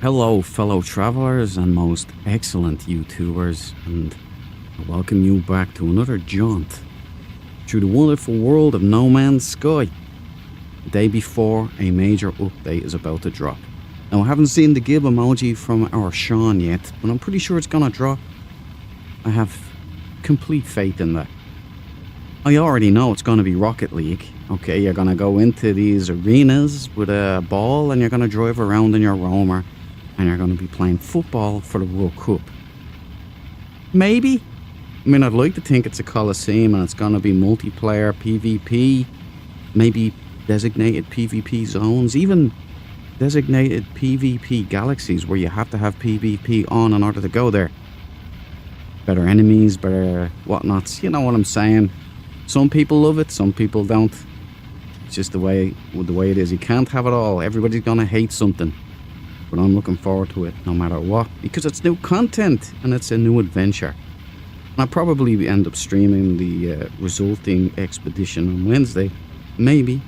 Hello, fellow travelers and most excellent YouTubers, and I welcome you back to another jaunt through the wonderful world of No Man's Sky, the day before a major update is about to drop. Now, I haven't seen the gib emoji from our Sean yet, but I'm pretty sure it's gonna drop. I have complete faith in that. I already know it's gonna be Rocket League. Okay, you're gonna go into these arenas with a ball and you're gonna drive around in your roamer. And you're going to be playing football for the World Cup. Maybe. I mean, I'd like to think it's a Coliseum and it's going to be multiplayer PvP. Maybe designated PvP zones. Even designated PvP galaxies where you have to have PvP on in order to go there. Better enemies, better whatnots. You know what I'm saying. Some people love it, some people don't. It's just the way it is. You can't have it all. Everybody's going to hate something. But I'm looking forward to it no matter what, because it's new content and it's a new adventure. And I'll probably end up streaming the resulting expedition on Wednesday. Maybe.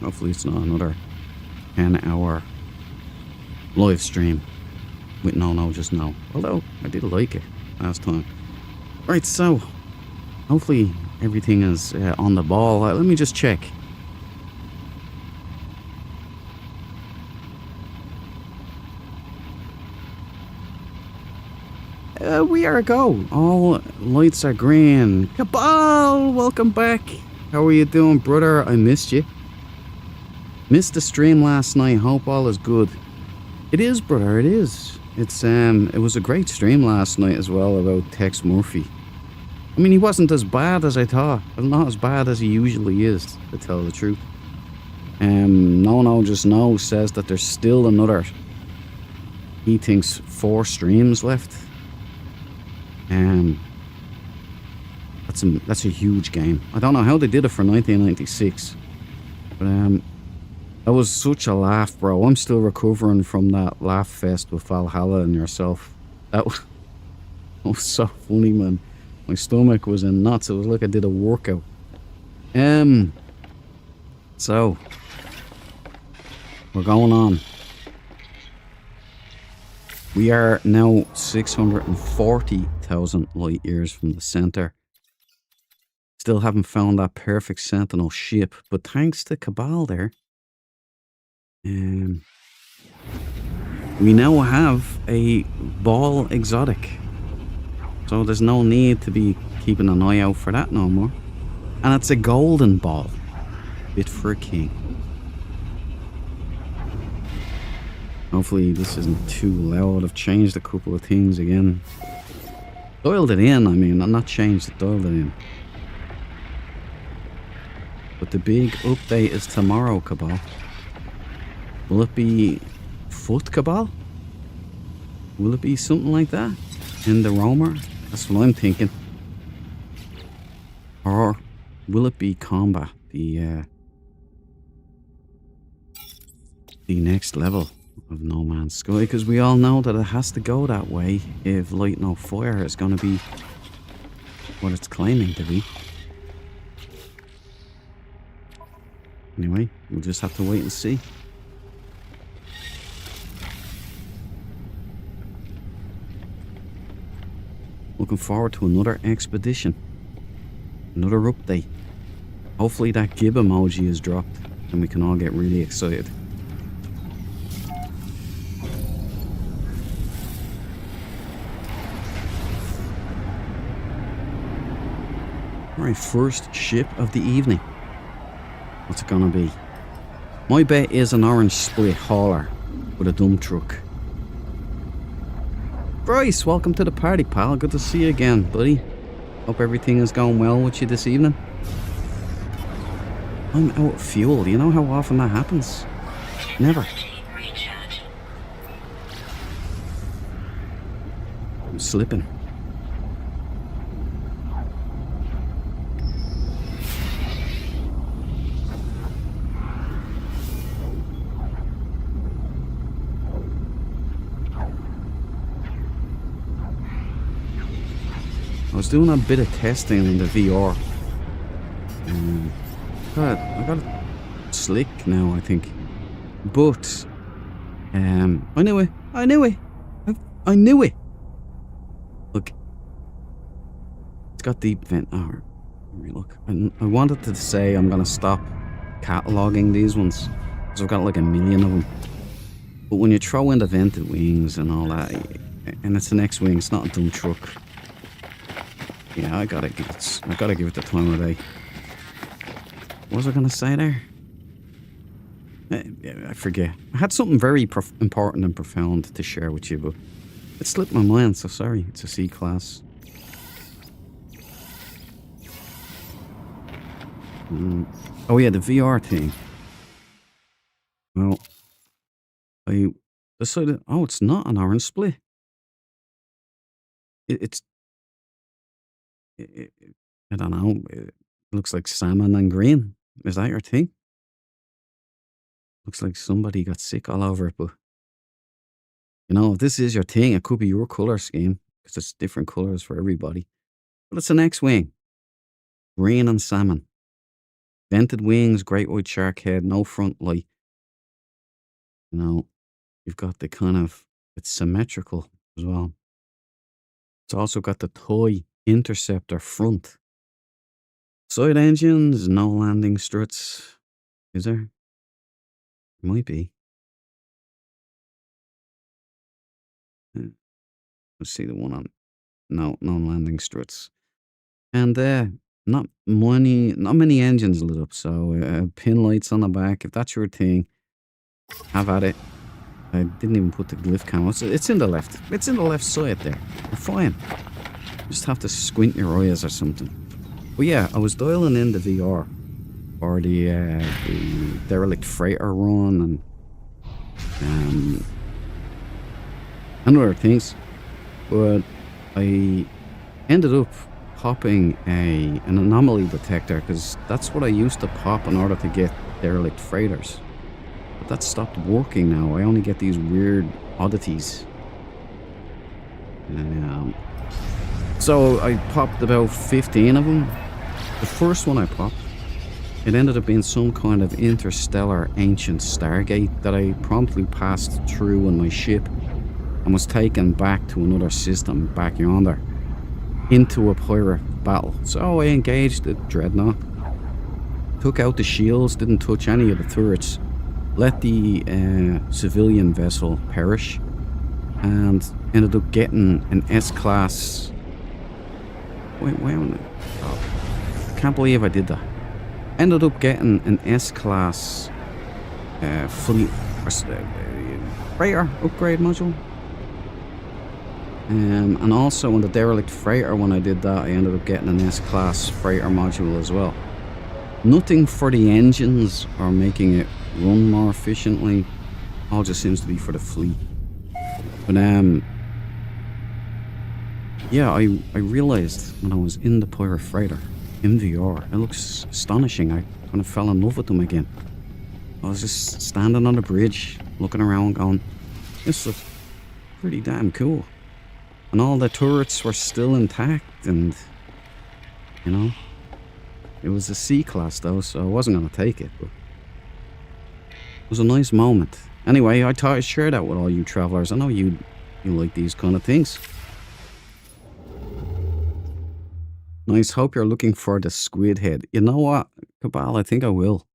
Hopefully it's not another 10-hour live stream with no, just no. Although I did like it last time. Right, so hopefully everything is on the ball. Let me just check. We are a go. All lights are green. Cabal, welcome back. How are you doing, brother? I missed you. Missed the stream last night. Hope all is good. It is, brother. It is. It was a great stream last night as well about Tex Murphy. I mean, he wasn't as bad as I thought. Not as bad as he usually is, to tell the truth. No, just no says that there's still another. He thinks 4 streams left. That's a huge game. I don't know how they did it for 1996, but that was such a laugh, bro. I'm still recovering from that laugh fest with Valhalla and yourself. That was so funny, man. My stomach was in knots. It was like I did a workout. So we're going on. We are now 640,000 light years from the center. Still haven't found that Perfect Sentinel ship, but thanks to Cabal there, we now have a ball exotic. So there's no need to be keeping an eye out for that no more. And it's a golden ball. Bit for a king. Hopefully this isn't too loud. I've changed a couple of things again. Dialed it in, I mean. I'm not changed it, dialed it in. But the big update is tomorrow, Cabal. Will it be Foot Cabal? Will it be something like that? In the roamer? That's what I'm thinking. Or will it be combat? The next level of No Man's Sky, because we all know that it has to go that way if Light No Fire is going to be what it's claiming to be. Anyway, we'll just have to wait and see. Looking forward to another expedition, another update. Hopefully that gib emoji is dropped and we can all get really excited. Alright, first ship of the evening. What's it gonna be? My bet is an orange split hauler with a dump truck. Bryce, welcome to the party, pal. Good to see you again, buddy. Hope everything is going well with you this evening. I'm out of fuel. You know how often that happens? Never. I'm slipping. I was doing a bit of testing in the VR. I got it slick now, I think. But I knew it. I knew it. I knew it. Look, it's got deep vent. Oh, look. I wanted to say I'm gonna stop cataloging these ones because I've got like a million of them. But when you throw in the vented wings and all that, and it's an X-wing, it's not a dump truck. Yeah, I gotta give it the time of day. What was I gonna say there? I forget. I had something very important and profound to share with you, but it slipped my mind, so sorry. It's a C-class. Oh yeah, the VR thing. Well, I decided, oh, it's not an orange split. It's, I don't know, it looks like salmon and green. Is that your thing? Looks like somebody got sick all over it, but you know, if this is your thing, it could be your color scheme because it's different colors for everybody. But it's an X-wing, green and salmon, vented wings, great white shark head, no front light. You know, you've got the kind of, it's symmetrical as well. It's also got the toy interceptor front. Side engines, no landing struts. Is there? Might be. Let's see the one on. No landing struts. And not many engines lit up. So pin lights on the back. If that's your thing, have at it. I didn't even put the glyph cam. It's in the left. It's in the left side there. You're fine. You just have to squint your eyes or something. But yeah, I was dialing in the VR for the derelict freighter run and other things. But I ended up popping an anomaly detector because that's what I used to pop in order to get derelict freighters. But that stopped working now. I only get these weird oddities. So I popped about 15 of them. The first one I popped, it ended up being some kind of interstellar ancient stargate that I promptly passed through in my ship and was taken back to another system back yonder into a pirate battle. So I engaged the dreadnought, took out the shields, didn't touch any of the turrets, let the civilian vessel perish, and ended up getting an S-class. Wait a minute. Oh, I can't believe I did that. Ended up getting an S-class fleet freighter upgrade module. And also on the derelict freighter, when I did that, I ended up getting an S-class freighter module as well. Nothing for the engines or making it run more efficiently. All just seems to be for the fleet. But yeah, I realized when I was in the pirate freighter in VR, it looks astonishing. I kind of fell in love with them again. I was just standing on the bridge, looking around, going, this looks pretty damn cool. And all the turrets were still intact, and you know, it was a C-class though, so I wasn't going to take it, but it was a nice moment. Anyway, I thought I'd share that with all you travelers. I know you like these kind of things. Nice, hope you're looking for the squid head. You know what, Cabal, I think I will.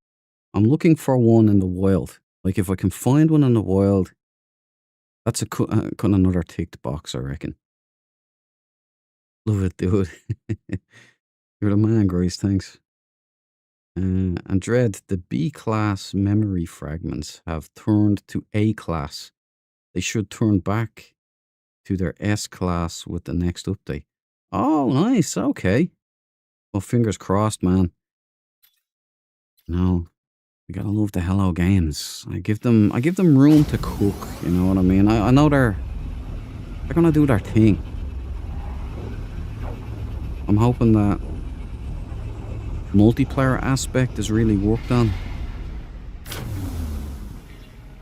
I'm looking for one in the wild. Like, if I can find one in the wild, that's kind of another ticked box, I reckon. Love it, dude. You're the man, Grace, thanks. And Dread, the B-class memory fragments have turned to A-class. They should turn back to their S-class with the next update. Oh, nice, okay. Well, fingers crossed, man. No, you gotta love the Hello Games. I give them room to cook, you know what I mean? I know they're gonna do their thing. I'm hoping that multiplayer aspect is really worked on.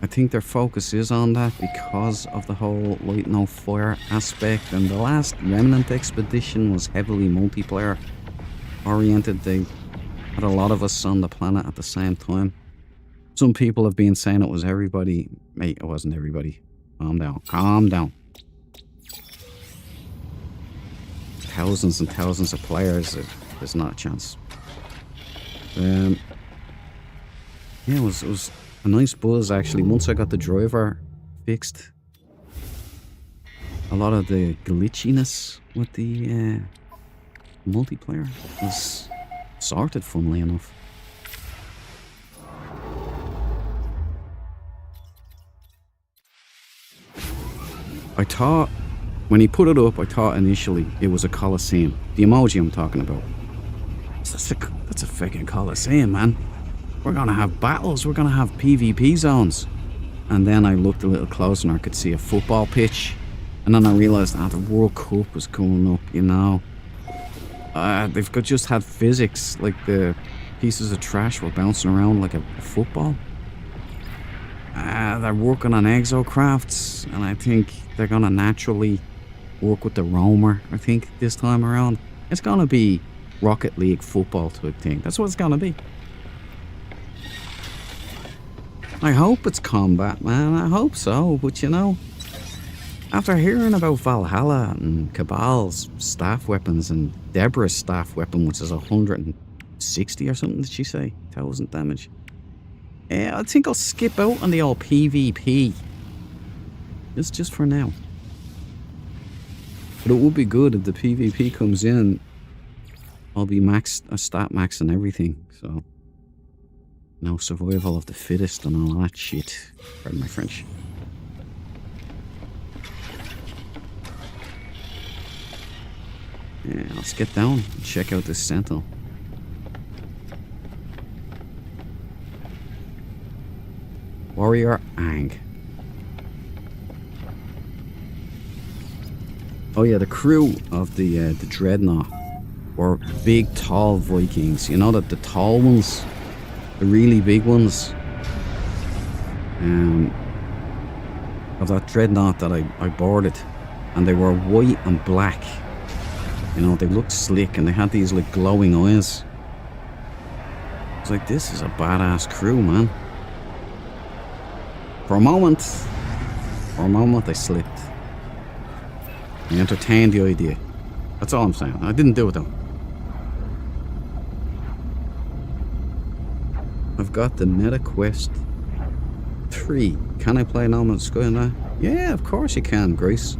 I think their focus is on that because of the whole light no fire aspect, and the last Remnant expedition was heavily multiplayer oriented. They had a lot of us on the planet at the same time. Some people have been saying it was everybody. Mate, it wasn't everybody. Calm down. Calm down. Thousands and thousands of players. There's not a chance. Yeah, it was a nice buzz actually. Once I got the driver fixed, a lot of the glitchiness with the multiplayer was sorted, funnily enough. I thought, when he put it up, I thought initially it was a Coliseum. The emoji I'm talking about. That's a fucking Coliseum, man. We're gonna have battles, we're gonna have PvP zones. And then I looked a little closer and I could see a football pitch. And then I realised the World Cup was coming up, you know. They've just had physics, like the pieces of trash were bouncing around like a football. They're working on exocrafts, and I think they're gonna naturally work with the roamer, I think, this time around. It's gonna be Rocket League football type thing. That's what it's gonna be. I hope it's combat, man. I hope so, but you know, after hearing about Valhalla and Cabal's staff weapons and Deborah's staff weapon, which is 160 or something, did she say? 1,000 damage. Yeah, I think I'll skip out on the old PvP. Just for now. But it would be good if the PvP comes in. I'll be stat max and everything, so. No survival of the fittest and all that shit. Pardon my French. Yeah, let's get down and check out this Sentinel. Warrior Ang. Oh yeah, the crew of the Dreadnought were big, tall Vikings. You know that the tall ones, the really big ones. Of that Dreadnought that I boarded, and they were white and black. You know, they looked slick and they had these like glowing eyes. It's like, this is a badass crew, man. For a moment I slipped. I entertained the idea. That's all I'm saying. I didn't do it though. I've got the Meta Quest 3. Can I play No Man's Sky on that? Yeah, of course you can, Grace.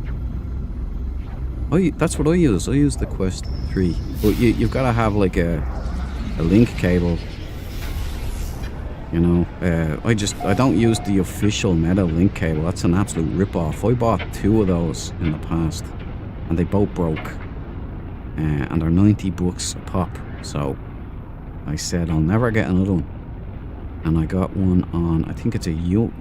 That's what I use. I use the Quest 3. But you've got to have like a link cable. You know, I don't use the official Meta link cable. That's an absolute rip-off. I bought 2 of those in the past, and they both broke. And they're 90 bucks a pop. So I said I'll never get another one. And I got one on, I think it's a Yuan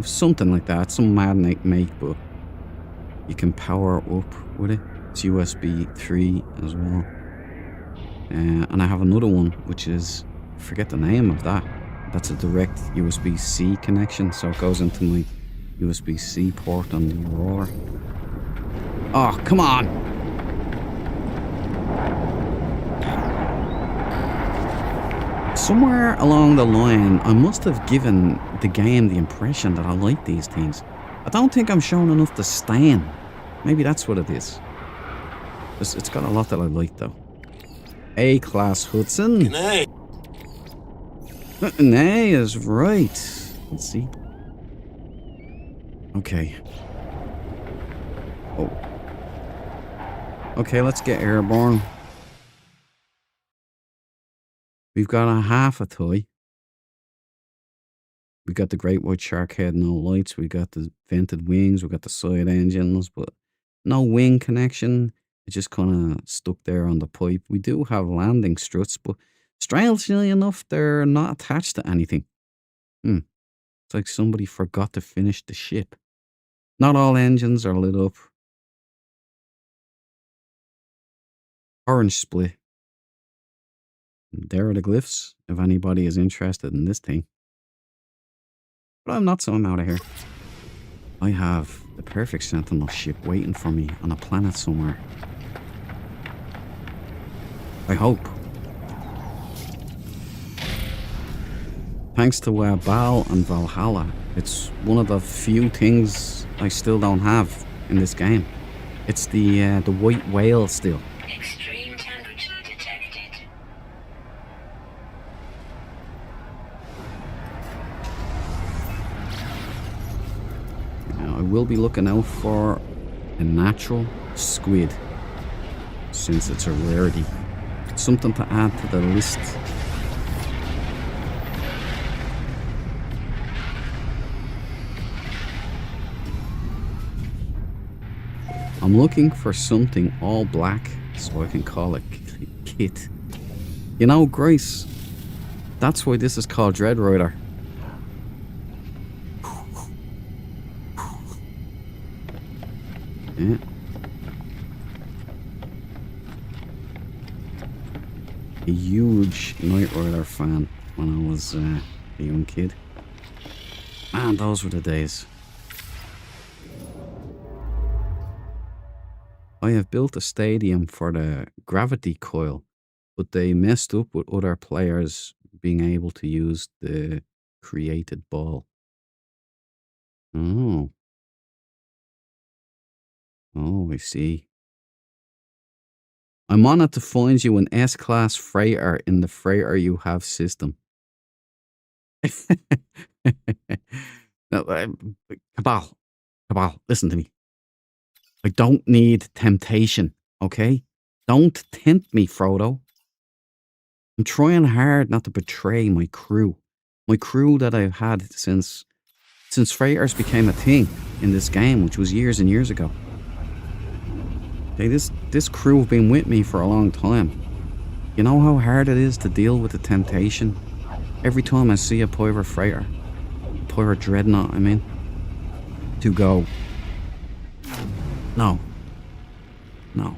something like that. Some mad make, but you can power up with it. It's USB 3 as well. And I have another one, which is, I forget the name of that. That's a direct USB-C connection, so it goes into my USB-C port on the Aurora. Oh, come on! Somewhere along the line, I must have given the game the impression that I like these things. I don't think I'm showing enough disdain. Maybe that's what it is. It's got a lot that I like, though. A-class Hudson. Nay. Nay is right. Let's see. Okay. Oh. Okay, let's get airborne. We've got a half a toy. We got the great white shark head, no lights. We got the vented wings. We got the side engines, but no wing connection. It just kind of stuck there on the pipe. We do have landing struts, but strangely enough, they're not attached to anything. It's like somebody forgot to finish the ship. Not all engines are lit up. Orange split. There are the glyphs, if anybody is interested in this thing. But I'm not, so I'm out of here. I have the Perfect Sentinel ship waiting for me on a planet somewhere. I hope. Thanks to Baal and Valhalla, it's one of the few things I still don't have in this game. It's the white whale still. Extreme temperature detected. Now, I will be looking out for a natural squid, since it's a rarity. Something to add to the list. I'm looking for something all black so I can call it Kit. You know, Grace, that's why this is called Dread Rider. Yeah. A huge Knight Rider fan when I was a young kid. Man, those were the days. I have built a stadium for the gravity coil, but they messed up with other players being able to use the created ball. Oh. Oh, I see. I'm on it to find you an S-class freighter in the freighter you have system. No, Cabal, listen to me. I don't need temptation, okay? Don't tempt me, Frodo. I'm trying hard not to betray my crew. My crew that I've had since freighters became a thing in this game, which was years and years ago. Okay, this crew have been with me for a long time. You know how hard it is to deal with the temptation? Every time I see a pirate freighter, a pirate dreadnought, I mean, to go, no. I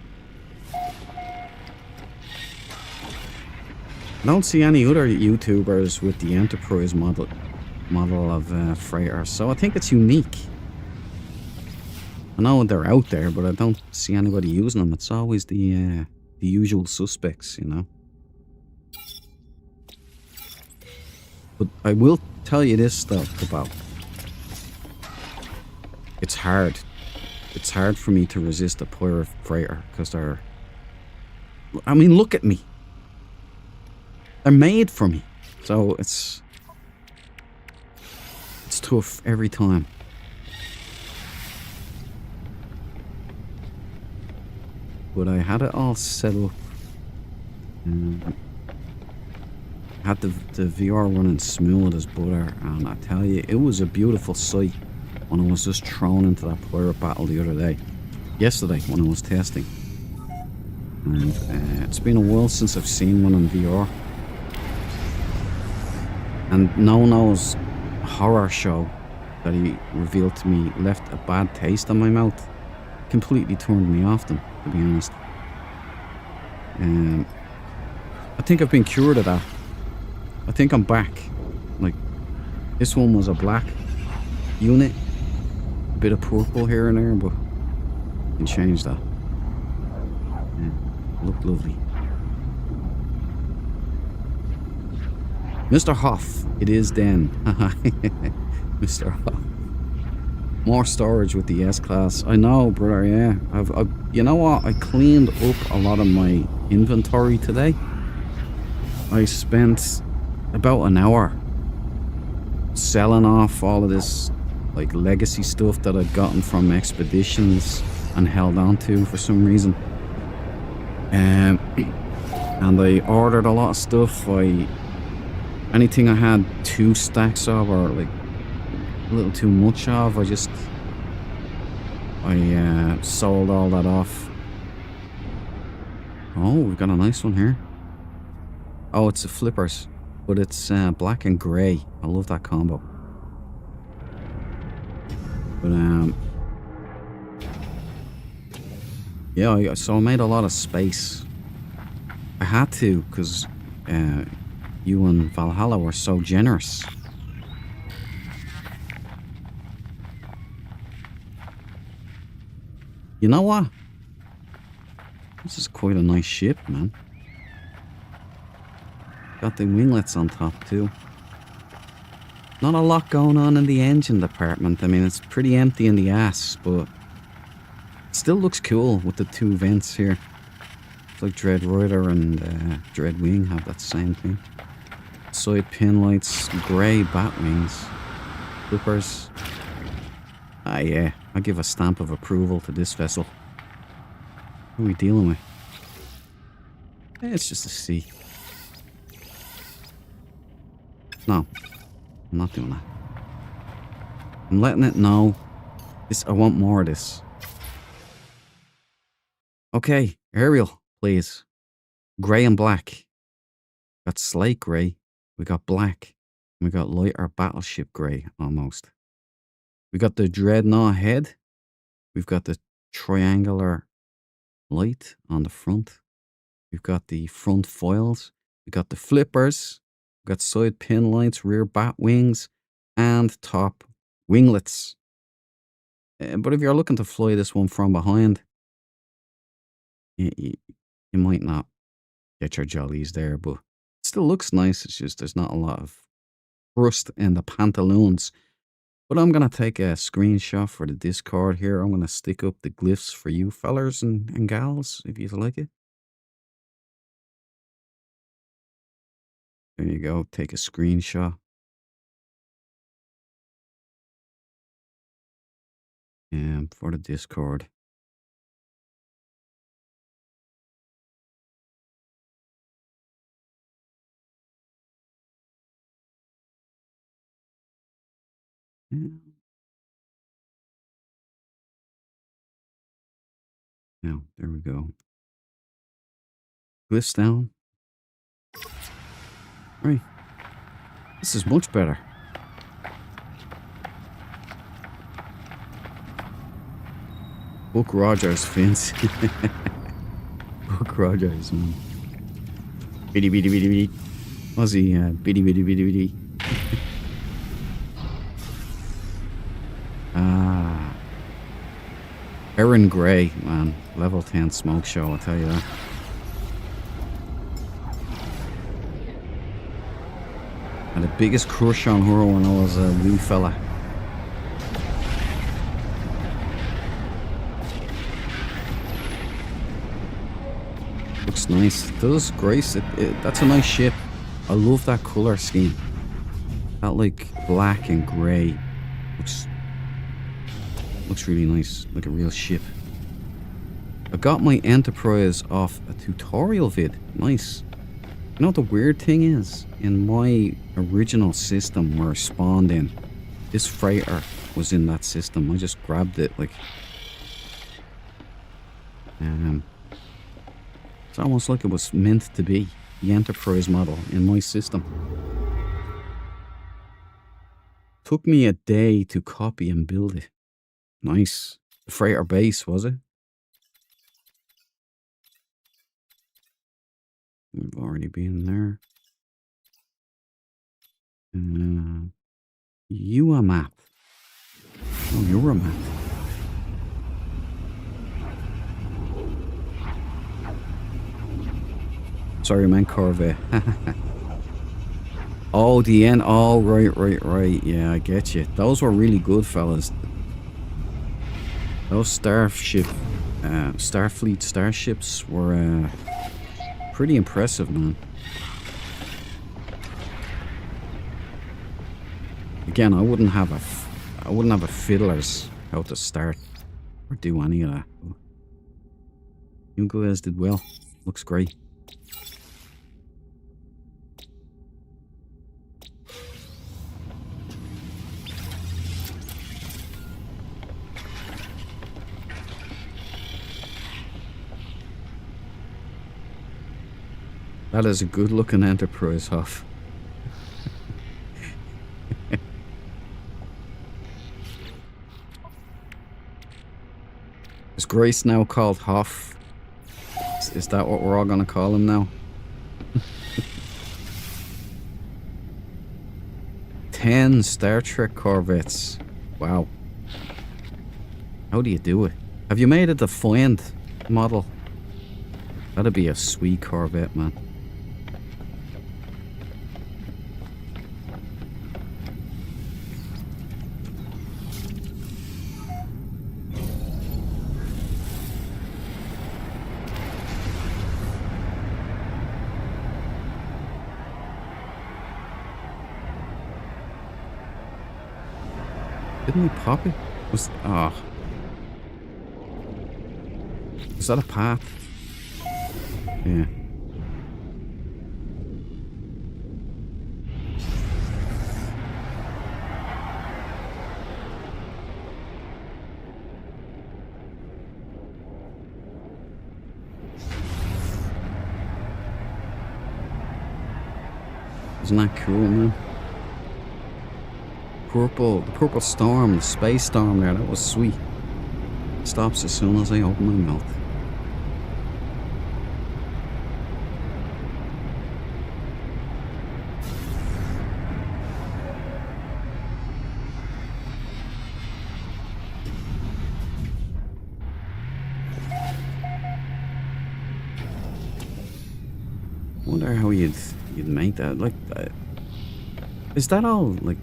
don't see any other YouTubers with the Enterprise model of freighter, so I think it's unique. I know they're out there, but I don't see anybody using them. It's always the usual suspects, you know. But I will tell you this stuff about. It's hard. It's hard for me to resist a pirate freighter because they're. I mean, look at me. They're made for me, so it's tough every time. But I had it all set up. Had the VR running smooth as butter, and I tell you, it was a beautiful sight when I was just thrown into that pirate battle the other day. Yesterday, when I was testing. And it's been a while since I've seen one in VR. And No No's horror show that he revealed to me left a bad taste in my mouth. Completely turned me off them, to be honest. I think I've been cured of that. I think I'm back. Like, this one was a black unit. A bit of purple here and there, but I can change that. Yeah, look lovely. Mr. Hoff, it is then. Mr. Hoff. More storage with the S-Class. I know, brother, yeah. I've, you know what? I cleaned up a lot of my inventory today. I spent about an hour selling off all of this, like, legacy stuff that I'd gotten from expeditions and held on to for some reason. And I ordered a lot of stuff. Anything I had 2 stacks of or like a little too much of, I sold all that off. Oh, we've got a nice one here. Oh, it's the flippers, but it's black and grey. I love that combo. But yeah, so I made a lot of space. I had to, because you and Valhalla were so generous. You know what? This is quite a nice ship, man. Got the winglets on top too. Not a lot going on in the engine department. I mean, it's pretty empty in the ass, but it still looks cool with the two vents here. It's like Dread Rider and Dread Wing have that same thing. Side pin lights, grey bat wings, flippers. Ah yeah, I give a stamp of approval to this vessel. Who are we dealing with? It's just a C. No, I'm not doing that. I'm letting it know. I want more of this. Okay, aerial, please. Grey and black. Got slate grey. We got black. We got lighter battleship grey, almost. We got the dreadnought head. We've got the triangular light on the front. We've got the front foils. We got the flippers. We've got side pin lights, rear bat wings, and top winglets. But if you're looking to fly this one from behind, you might not get your jollies there, but it still looks nice. It's just there's not a lot of thrust in the pantaloons. But I'm going to take a screenshot for the Discord here. I'm going to stick up the glyphs for you fellers and gals, if you like it. There you go. Take a screenshot. And for the Discord. Now, there we go. Glyphs down. Right. This is much better. Buck Rogers, Vince. Buck Rogers, man. Bitty bitty bitty bitty. Aussie, bitty bitty bitty bitty. Aaron Gray, man. Level 10 smoke show, I'll tell you that. I had the biggest crush on her when I was a wee fella. Looks nice. It does, Grace. That's a nice ship. I love that colour scheme. That like black and grey. Looks really nice. Like a real ship. I got my Enterprise off a tutorial vid. Nice. You know what the weird thing is? In my original system where I spawned in, this freighter was in that system. I just grabbed it like... It's almost like it was meant to be the Enterprise model in my system. Took me a day to copy and build it. Nice. The freighter base, was it? We've already been there. You a map. Oh, you're a map. Sorry, man, Corvette. Oh, the end. Oh, right. Yeah, I get you. Those were really good, fellas. Those Starfleet starships were pretty impressive, man. Again, I wouldn't have a fiddler's how to start or do any of that. You guys did well. Looks great. That is a good looking Enterprise, Huff. Is Grace now called Huff? Is that what we're all gonna call him now? 10 Star Trek Corvettes. Wow. How do you do it? Have you made a Defiant model? That'd be a sweet Corvette, man. Didn't we pop it? Was is that a path? Yeah. Isn't that cool, man? The purple storm, the space storm there, that was sweet. Stops as soon as I open my mouth. Wonder how you'd make that. Like, is that all like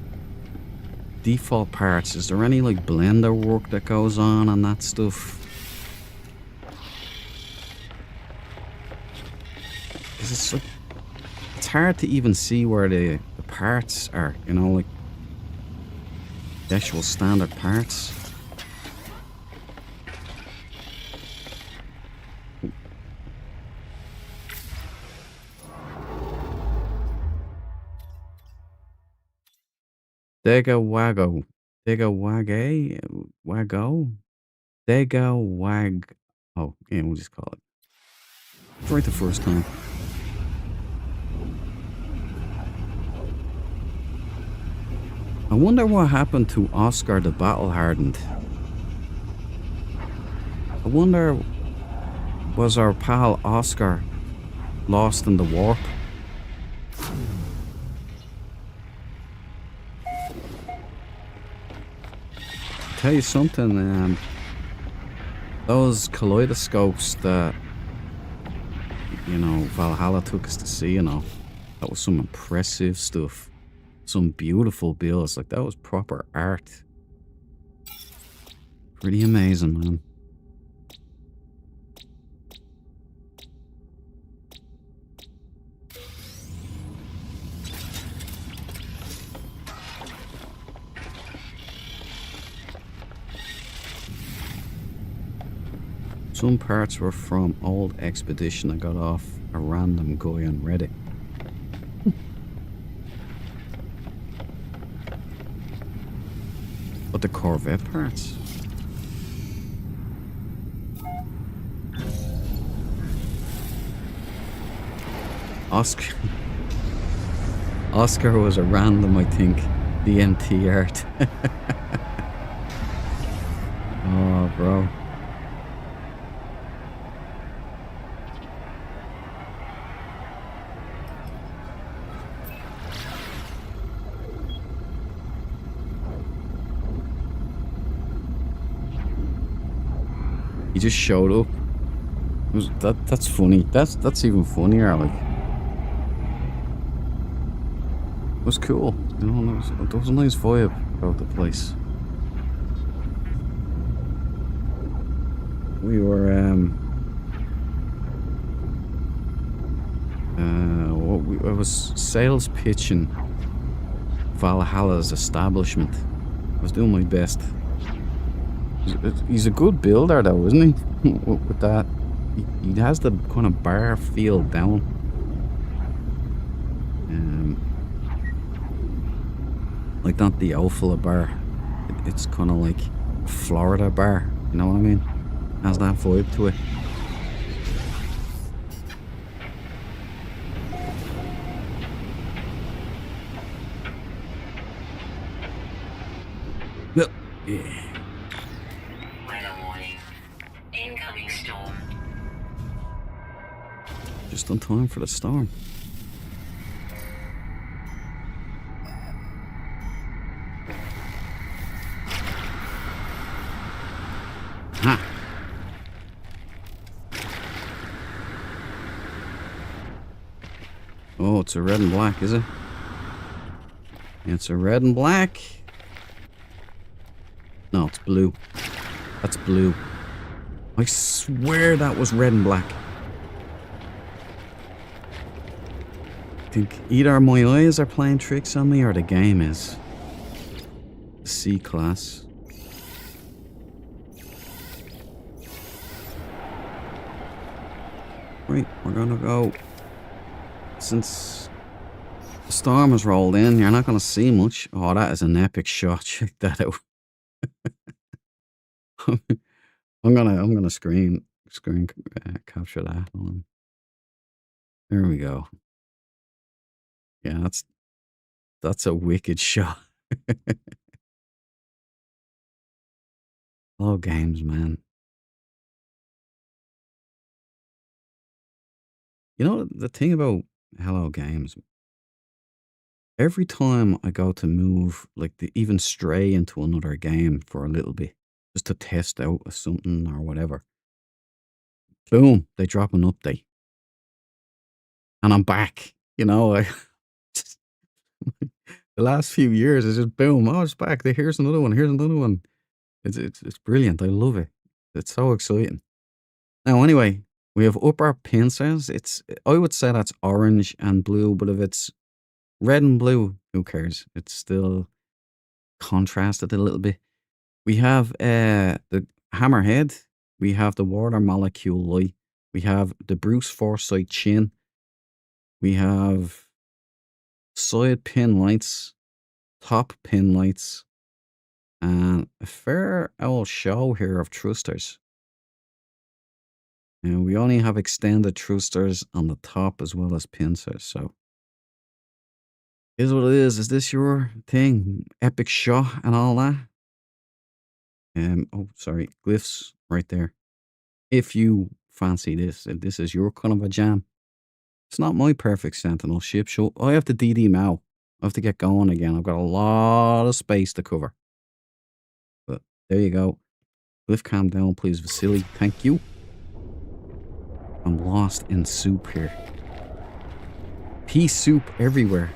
default parts? Is there any like blender work that goes on that stuff? Cause it's like, it's hard to even see where the parts are. You know, like the actual standard parts. Dega Wago. Dega Wage? Wago? Dega Wag. Oh, yeah, we'll just call it. It's right the first time. I wonder what happened to Oscar the Battle Hardened. I wonder, was our pal Oscar lost in the warp? Tell you something, those kaleidoscopes that, you know, Valhalla took us to see, you know, that was some impressive stuff. Some beautiful builds, like that was proper art. Pretty amazing, man. Some parts were from old expedition I got off a random guy on Reddit. But the Corvette parts? Oscar. Oscar was a random, I think. DMT art. Oh, bro. He just showed up. That's funny. That's even funnier. Like, it was cool. You know, there was a nice vibe about the place. We were I was sales pitching Valhalla's establishment. I was doing my best. He's a good builder though, isn't he? With that, he has the kind of bar feel down. Like not the Alpha bar. It's kind of like a Florida bar. You know what I mean? Has that vibe to it. Yeah. Weather warning. Incoming storm. Just on time for the storm. Ha! Oh, it's a red and black, is it? It's a red and black. No, it's blue. That's blue. I swear that was red and black. I think either my eyes are playing tricks on me or the game is. C class. Right, we're gonna go. Since the storm has rolled in, you're not gonna see much. Oh, that is an epic shot. Check that out. I'm gonna screen capture that. Hold on. There we go. Yeah, that's a wicked shot. Hello Games, man. You know the thing about Hello Games, every time I go to move, like even stray into another game for a little bit, just to test out something or whatever, boom, they drop an update. And I'm back. You know, just, the last few years is just boom, oh, it's back. Here's another one. Here's another one. It's brilliant. I love it. It's so exciting. Now, anyway, we have upper pincers. I would say that's orange and blue, but if it's red and blue, who cares? It's still contrasted a little bit. We have the hammerhead. We have the water molecule light. We have the Bruce Forsyth chin. We have side pin lights, top pin lights, and a fair old show here of thrusters. And we only have extended thrusters on the top as well as pincers, so is what it is. Is this your thing? Epic shot and all that? Oh, sorry, glyphs right there. If you fancy this, if this is your kind of a jam, it's not my Perfect Sentinel ship show. I have to DD Mao. I have to get going again. I've got a lot of space to cover. But there you go. Glyph, calm down, please, Vasily. Thank you. I'm lost in soup here. Pea soup everywhere.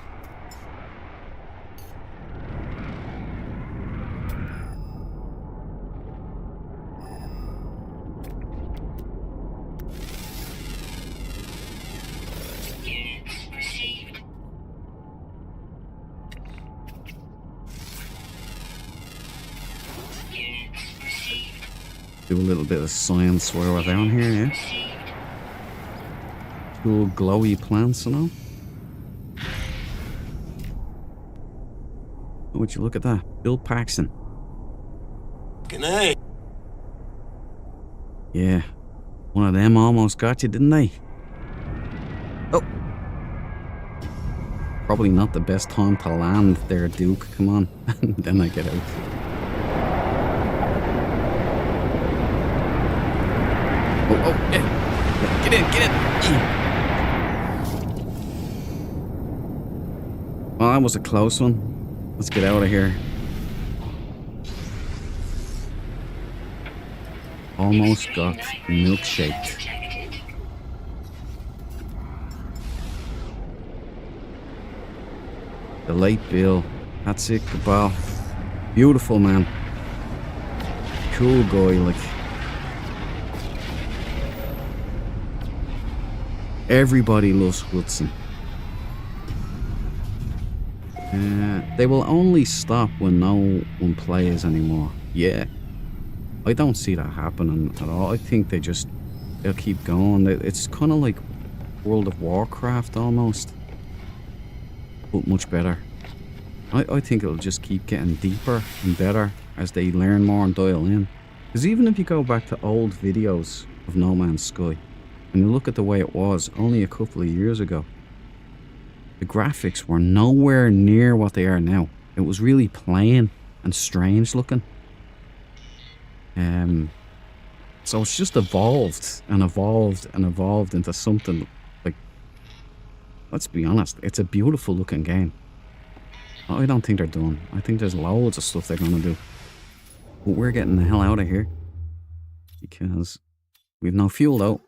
Units received. Units received. Do a little bit of science while we're down here, yeah? Received. Cool glowy plants, you know? Oh, would you look at that? Bill Paxton. Good night. Yeah. One of them almost got you, didn't they? Oh. Probably not the best time to land there, Duke. Come on. Then I get out. Oh, yeah. Get in. Well, that was a close one. Let's get out of here. Almost got milkshaked. Detected. The late Bill. That's it, Cabal. Beautiful, man. Cool guy, like. Everybody loves Hudson. They will only stop when no one plays anymore. Yeah. I don't see that happening at all. I think they'll keep going. It's kind of like World of Warcraft almost, but much better. I think it'll just keep getting deeper and better as they learn more and dial in. Because even if you go back to old videos of No Man's Sky and you look at the way it was only a couple of years ago, the graphics were nowhere near what they are now. It was really plain and strange looking. So it's just evolved and evolved and evolved into something like, let's be honest, it's a beautiful looking game. I don't think they're done. I think there's loads of stuff they're gonna do. But we're getting the hell out of here because we've no fuel though.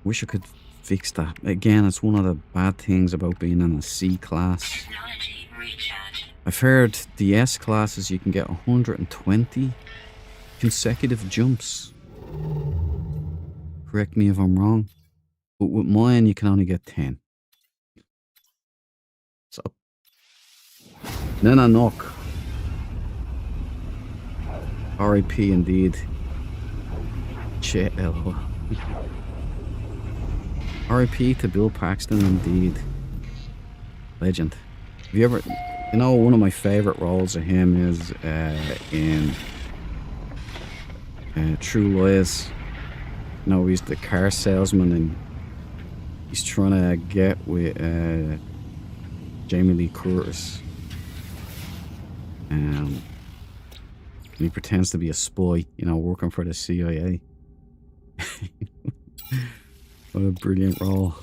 Wish I could fix that. Again, it's one of the bad things about being in a C class. Technology recharge. I've heard the S classes you can get 120 consecutive jumps. Correct me if I'm wrong. But with mine you can only get 10. So Nena knock. R.I.P. indeed. Lol. R.I.P. to Bill Paxton indeed. Legend. Have you ever... You know, one of my favourite roles of him is in True Lies. You know, he's the car salesman and he's trying to get with Jamie Lee Curtis. And he pretends to be a spy, you know, working for the CIA. What a brilliant role.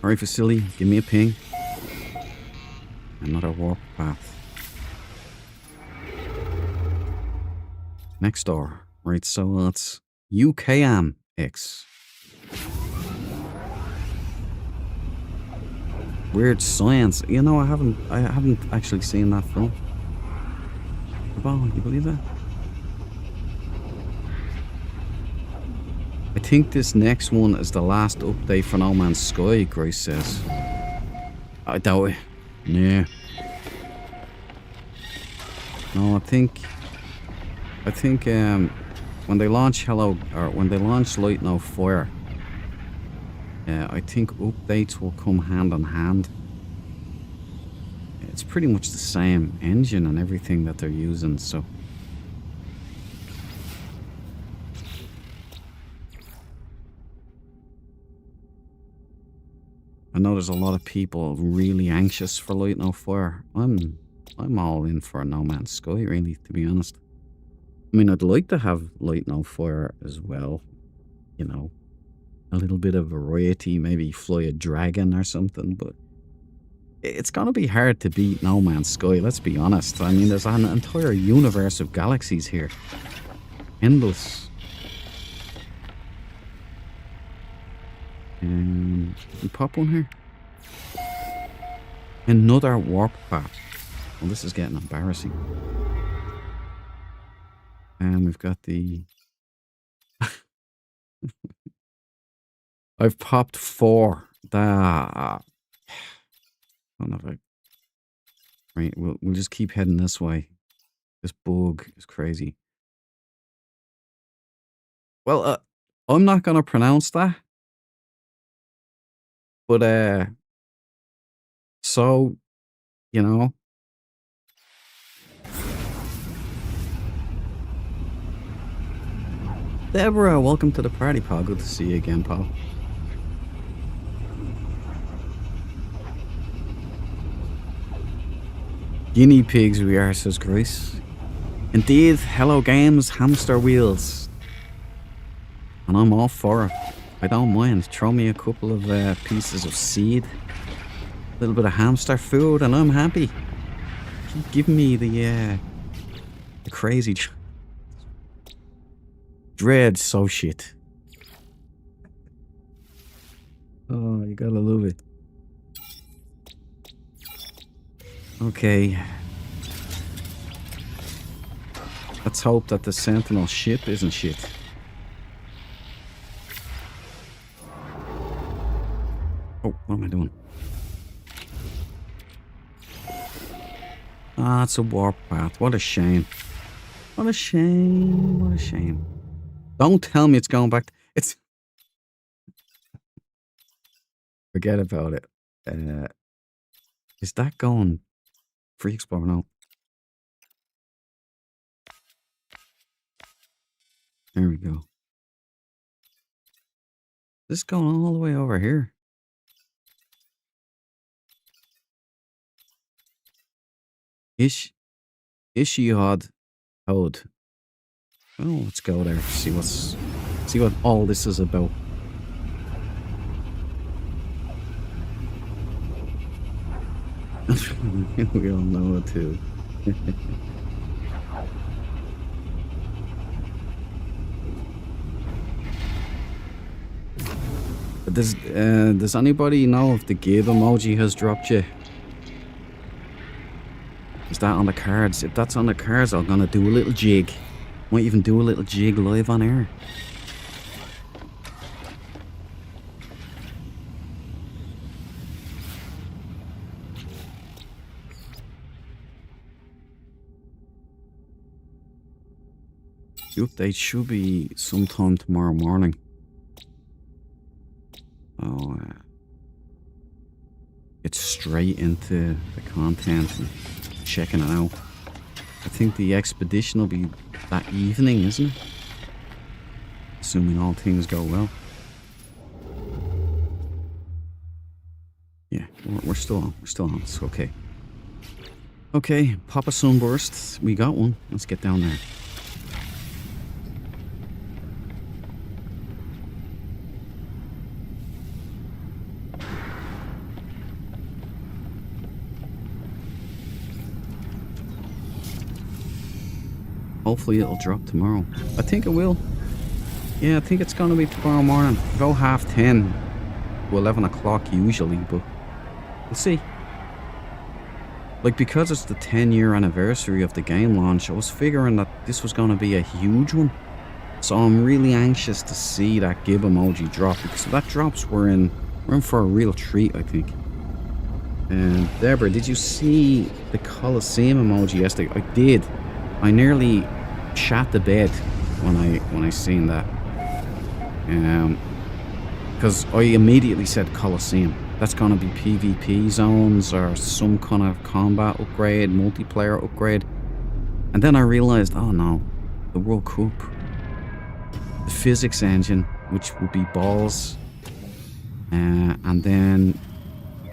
Alright, Vasily, give me a ping. Another warp path. Next door. Right, so that's UKM-X. Weird Science. You know, I haven't actually seen that film. Wow, you believe that? I think this next one is the last update for No Man's Sky, Grace says. I doubt it. Yeah. No, I think when they launch when they launch Light No Fire, I think updates will come hand in hand. It's pretty much the same engine and everything that they're using, so. I know there's a lot of people really anxious for Light No Fire. I'm all in for No Man's Sky, really, to be honest. I mean, I'd like to have Light No Fire as well. You know, a little bit of variety, maybe fly a dragon or something, but it's gonna be hard to beat No Man's Sky, let's be honest. I mean, there's an entire universe of galaxies here. Endless. We pop one here. Another warp path. Well, this is getting embarrassing. And we've got the... I've popped 4. I don't know if I... Right, we'll just keep heading this way. This bug is crazy. Well, I'm not going to pronounce that. But, so, you know. Deborah, welcome to the party, pal. Good to see you again, pal. Guinea pigs we are, says Grace. Indeed, hello games, hamster wheels. And I'm all for it. I don't mind. Throw me a couple of pieces of seed. A little bit of hamster food and I'm happy. Keep giving me the crazy dread so shit. Oh, you gotta love it. Okay. Let's hope that the Sentinel ship isn't shit. Oh, what am I doing? Ah, it's a warp path. What a shame. What a shame. What a shame. Don't tell me it's going back. It's... Forget about it. Is that going... Free Explorer? No. There we go. This is going all the way over here. Ishiod Hode. Oh, let's go there. See what all this is about. We all know it too. Does anybody know if the give emoji has dropped yet? Is that on the cards? If that's on the cards, I'm gonna do a little jig. Might even do a little jig live on air. The update should be sometime tomorrow morning. Oh, get straight into the content and checking it out. I think the expedition will be that evening, isn't it? Assuming all things go well. Yeah, we're still on. We're still on. It's okay. Okay, pop a sunburst. We got one. Let's get down there. Hopefully it'll drop tomorrow. I think it will. Yeah, I think it's going to be tomorrow morning. About 10:30 to 11 o'clock usually, but we'll see. Like, because it's the 10-year anniversary of the game launch, I was figuring that this was going to be a huge one. So I'm really anxious to see that gib emoji drop, because if that drops, we're in for a real treat, I think. And Deborah, did you see the Colosseum emoji yesterday? I did. I nearly shat the bed when I seen that. Because I immediately said Colosseum. That's going to be PvP zones or some kind of combat upgrade, multiplayer upgrade. And then I realized, oh no, the World Cup. The physics engine, which would be balls. And then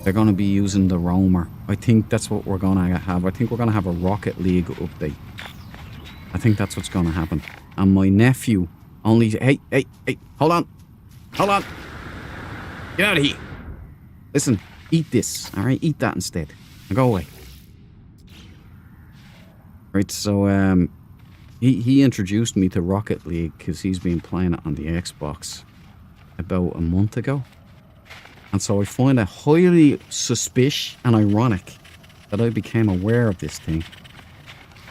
they're going to be using the roamer. I think that's what we're going to have. I think we're going to have a Rocket League update. I think that's what's going to happen. And my nephew only... Hey, hold on. Hold on. Get out of here. Listen, eat this, all right? Eat that instead. Now go away. Right, so he introduced me to Rocket League because he's been playing it on the Xbox about a month ago. And so I find it highly suspicious and ironic that I became aware of this thing.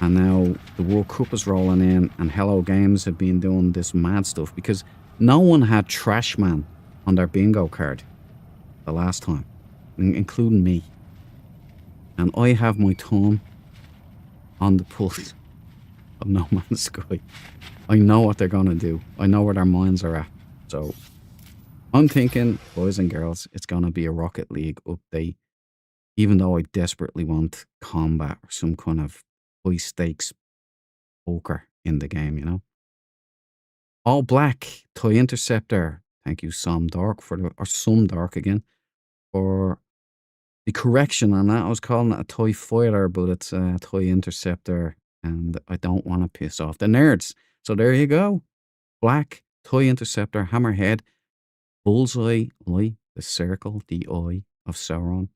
And now the World Cup is rolling in and Hello Games have been doing this mad stuff because no one had Trash Man on their bingo card the last time, including me. And I have my thumb on the pulse of No Man's Sky. I know what they're going to do. I know where their minds are at. So I'm thinking, boys and girls, it's going to be a Rocket League update. Even though I desperately want combat or some kind of high stakes poker in the game, you know. All black toy interceptor. Thank you, Some Dark Some Dark again for the correction on that. I was calling it a toy fighter, but it's a toy interceptor, and I don't want to piss off the nerds. So there you go. Black toy interceptor, hammerhead, bullseye, eye, the circle, the eye of Sauron.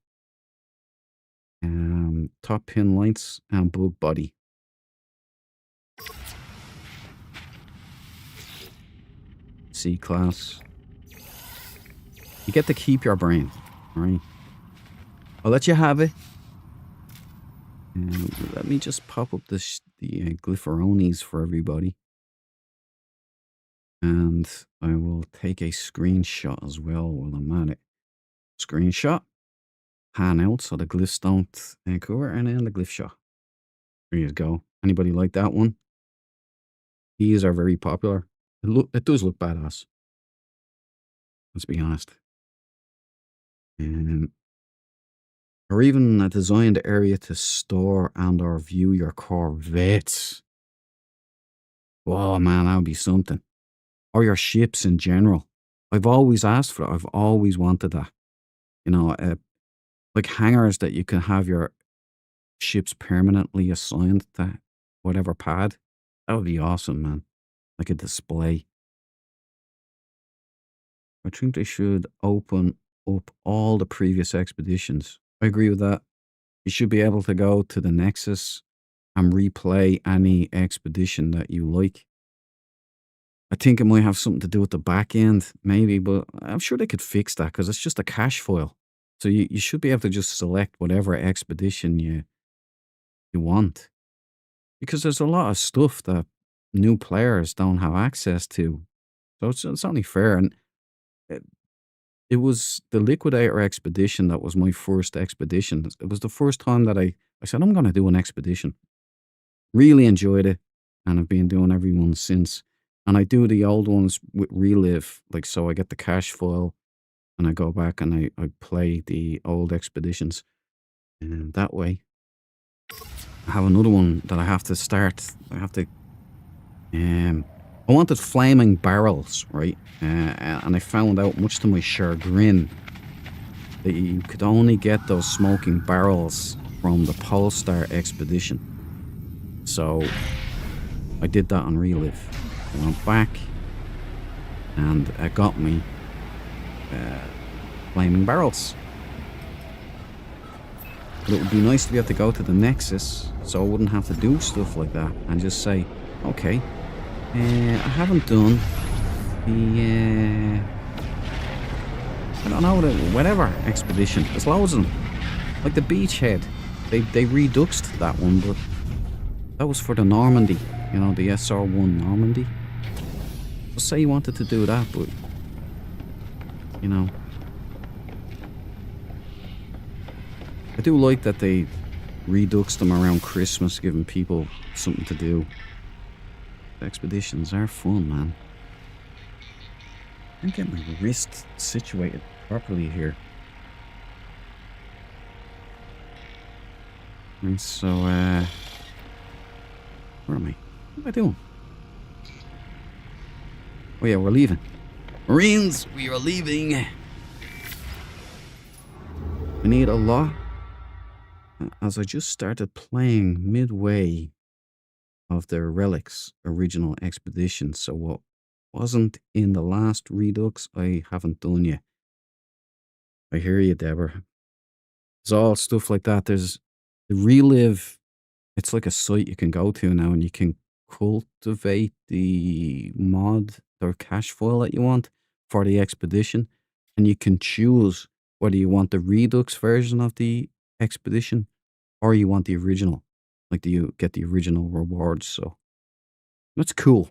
Top pin lights and bug body. C-class. You get to keep your brain, alright? I'll let you have it. And let me just pop up the glypherones for everybody. And I will take a screenshot as well while I'm at it. Screenshot. Pan out so the glyphs don't cover, and then the glyph shot. There you go. Anybody like that one? These are very popular. It does look badass. Let's be honest. Or even a designed area to store and or view your Corvettes. Whoa, man, that would be something. Or your ships in general. I've always asked for it. I've always wanted that. You know, like hangars that you can have your ships permanently assigned to whatever pad. That would be awesome, man. Like a display. I think they should open up all the previous expeditions. I agree with that. You should be able to go to the Nexus and replay any expedition that you like. I think it might have something to do with the back end, maybe, but I'm sure they could fix that because it's just a cache file. So you should be able to just select whatever expedition you want. Because there's a lot of stuff that new players don't have access to. So it's only fair. And it was the Liquidator expedition that was my first expedition. It was the first time that I said, I'm going to do an expedition. Really enjoyed it. and I've been doing every one since. And I do the old ones with Relive, like, so I get the cache file and I go back and I play the old expeditions. And that way, I have another one that I have to start. I have to. I wanted flaming barrels, right? And I found out, much to my chagrin, that you could only get those smoking barrels from the Polestar expedition. So I did that on Relive. I went back and it got me flaming barrels. But it would be nice to be able to go to the Nexus so I wouldn't have to do stuff like that and just say, okay, I haven't done the, I don't know, the whatever expedition. There's loads of them. Like the Beachhead. They reduxed that one, but that was for the Normandy. You know, the SR-1 Normandy. So say you wanted to do that, but, you know. I do like that they reduxed them around Christmas, giving people something to do. The expeditions are fun, man. I can't get my wrist situated properly here. And so, where am I? What am I doing? Oh yeah, we're leaving. Marines, we are leaving. We need a lot. As I just started playing midway of the Relics original expedition, so what wasn't in the last Redux, I haven't done yet. I hear you, Deborah. There's all stuff like that. There's the Relive. It's like a site you can go to now, and you can cultivate the mod or cache file that you want for the expedition, and you can choose whether you want the Redux version of the expedition or you want the original, like you get the original rewards. So that's cool.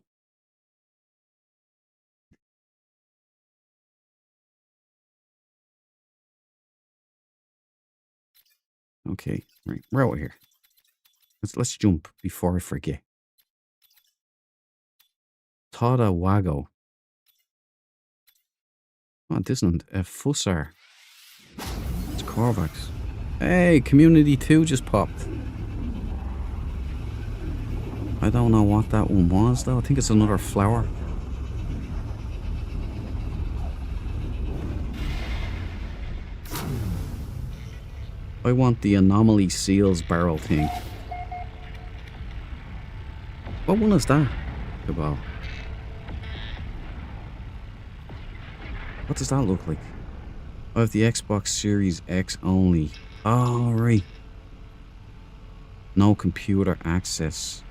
Okay, right, we're out here. Let's jump before I forget. Tada Wago. Oh, this isn't a Fussar. It's Corvax. Hey, Community 2 just popped. I don't know what that one was, though. I think it's another flower. I want the Anomaly Seals barrel thing. What one is that? Cabal. What does that look like? I have the Xbox Series X only. Oh, right. No computer access.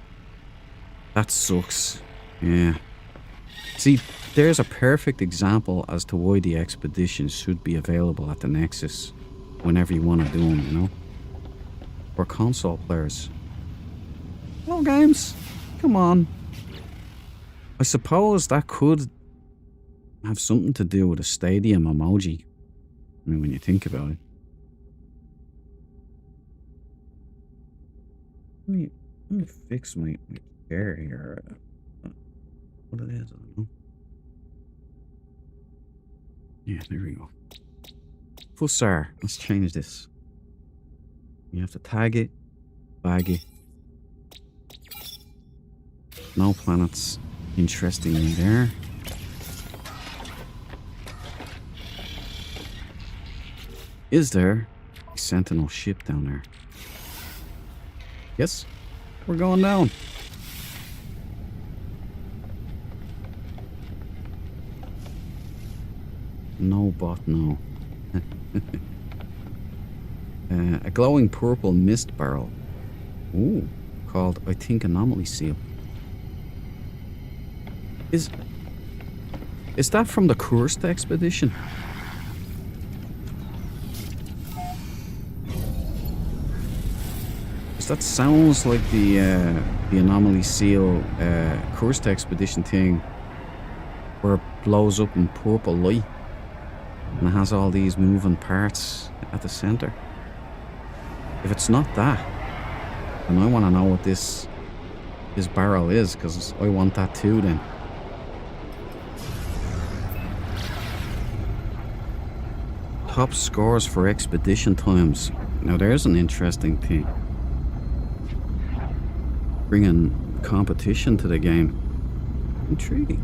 That sucks. Yeah. See, there's a perfect example as to why the expeditions should be available at the Nexus whenever you want to do them, you know? We're console players. Hello, games. Come on. I suppose that could have something to do with a stadium emoji. I mean, when you think about it. Let me fix my chair here. What it is, I don't know. Yeah, there we go. Fussar. Let's change this. You have to tag it, bag it. No planets interesting in there. Is there a Sentinel ship down there? Yes, we're going down. No bot, no. A glowing purple mist barrel. Ooh, called, I think, Anomaly Seal. Is that from the Kursk expedition? That sounds like the Anomaly Seal Kursk expedition thing, where it blows up in purple light and it has all these moving parts at the center. If it's not that, then I want to know what this his barrel is, because I want that too then. Top scores for expedition times. Now there's an interesting thing. Bringing competition to the game. Intriguing.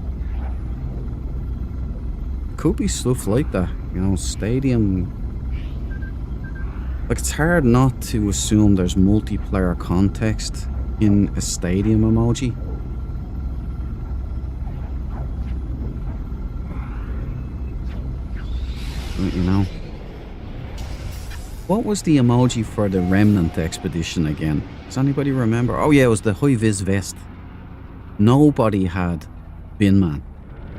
Could be stuff like that, you know, stadium. Like, it's hard not to assume there's multiplayer context in a stadium emoji. You know. What was the emoji for the Remnant expedition again? Does anybody remember? Oh yeah, it was the high-vis vest. Nobody had Bin Man.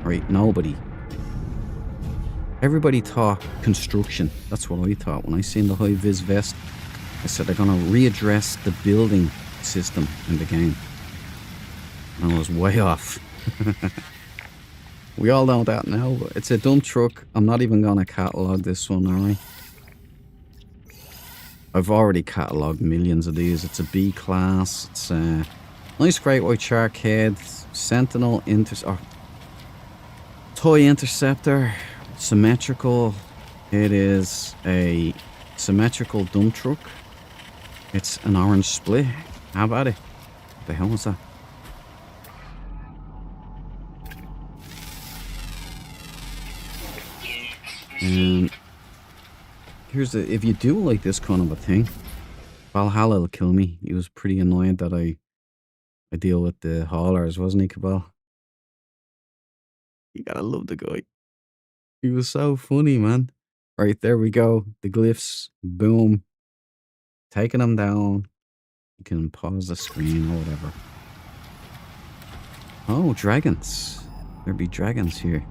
Right, nobody. Everybody thought construction. That's what I thought when I seen the high-vis vest. I said they're going to readdress the building system in the game. And I was way off. We all know that now. But it's a dump truck. I'm not even going to catalogue this one, alright? I've already catalogued millions of these. It's a B class. It's a nice great white shark head. Sentinel toy interceptor. Symmetrical. It is a symmetrical dump truck. It's an orange split. How about it? What the hell was that? Here's the, if you do like this kind of a thing, Valhalla will kill me. He was pretty annoyed that I deal with the haulers, wasn't he, Cabal? You gotta love the guy. He was so funny, man. Right, there we go. The glyphs. Boom. Taking them down. You can pause the screen or whatever. Oh, dragons. There be dragons here.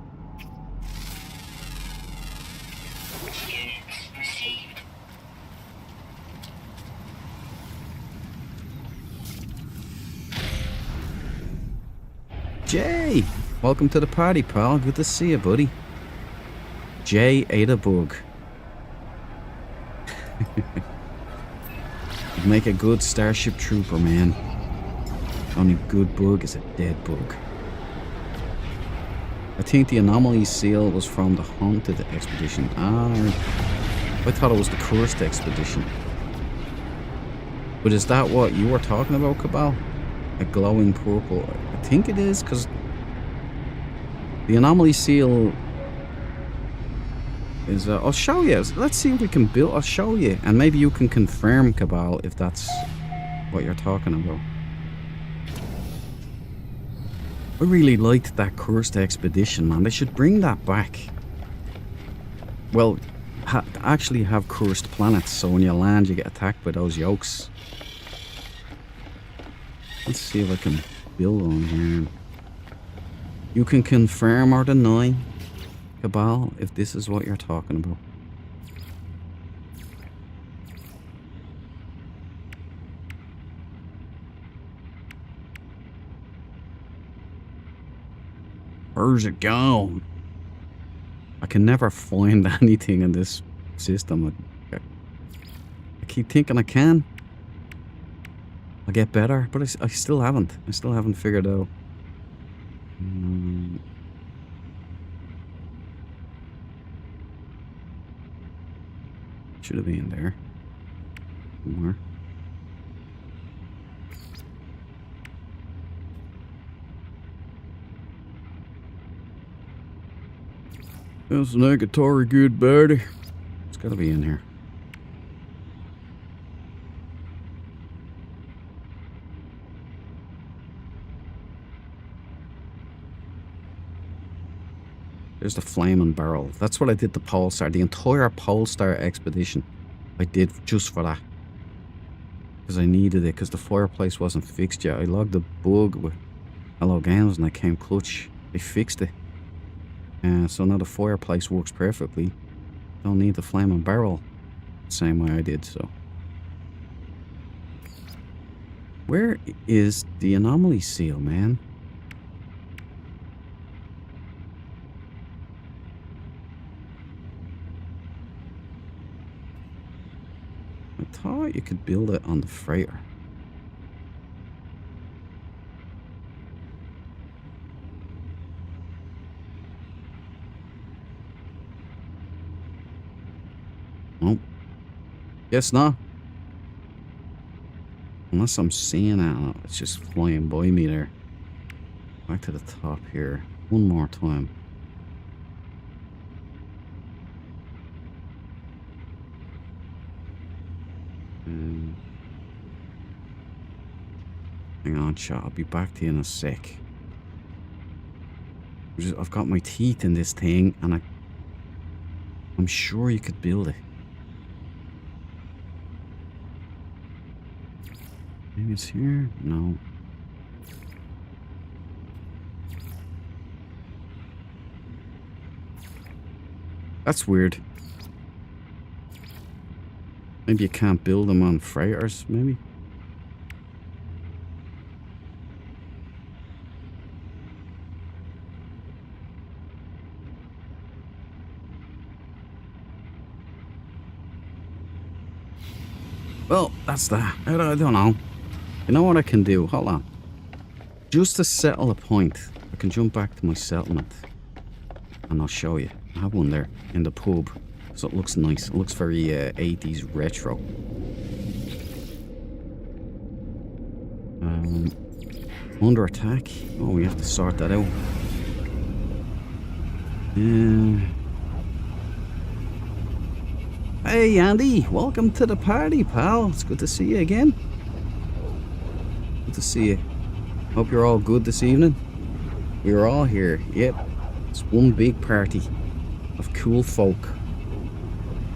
Units received. Jay! Welcome to the party, pal. Good to see you, buddy. Jay ate a bug. You'd make a good Starship Trooper, man. Only good bug is a dead bug. I think the anomaly seal was from the Haunted expedition. I thought it was the Cursed expedition. But is that what you were talking about, Cabal? A glowing purple? I think it is, because the anomaly seal is... I'll show you. Let's see if we can build... I'll show you. And maybe you can confirm, Cabal, if that's what you're talking about. I really liked that Cursed expedition, man. They should bring that back. Well, actually have cursed planets, so when you land, you get attacked by those yokes. Let's see if I can build on here. You can confirm or deny, Cabal, if this is what you're talking about. Where's it gone? I can never find anything in this system. I keep thinking I can. I'll get better, but I still haven't. I still haven't figured out. Should have been there. More. That's an Agatari good birdie. It's gotta be in here. There's the flaming barrel. That's what I did the Polestar. The entire Polestar expedition I did just for that. Because I needed it, because the fireplace wasn't fixed yet. I logged a bug with Hello Games and I came clutch. They fixed it. So now the fireplace works perfectly. Don't need the flaming barrel the same way I did, so. Where is the anomaly seal, man? I thought you could build it on the freighter. Nope. Guess not. Unless I'm seeing it, it's just flying by me there. Back to the top here. One more time. Hang on, chat. I'll be back to you in a sec. I've got my teeth in this thing, and I'm sure you could build it. Maybe it's here? No. That's weird. Maybe you can't build them on freighters, maybe? Well, that's that. I don't know. You know what I can do? Hold on. Just to settle a point, I can jump back to my settlement. And I'll show you. I have one there in the pub. So it looks nice. It looks very 80s retro. Under attack. Oh, we have to sort that out. Hey Andy, welcome to the party, pal. It's good to see you again. Good to see you. Hope you're all good this evening. We're all here. Yep. It's one big party of cool folk.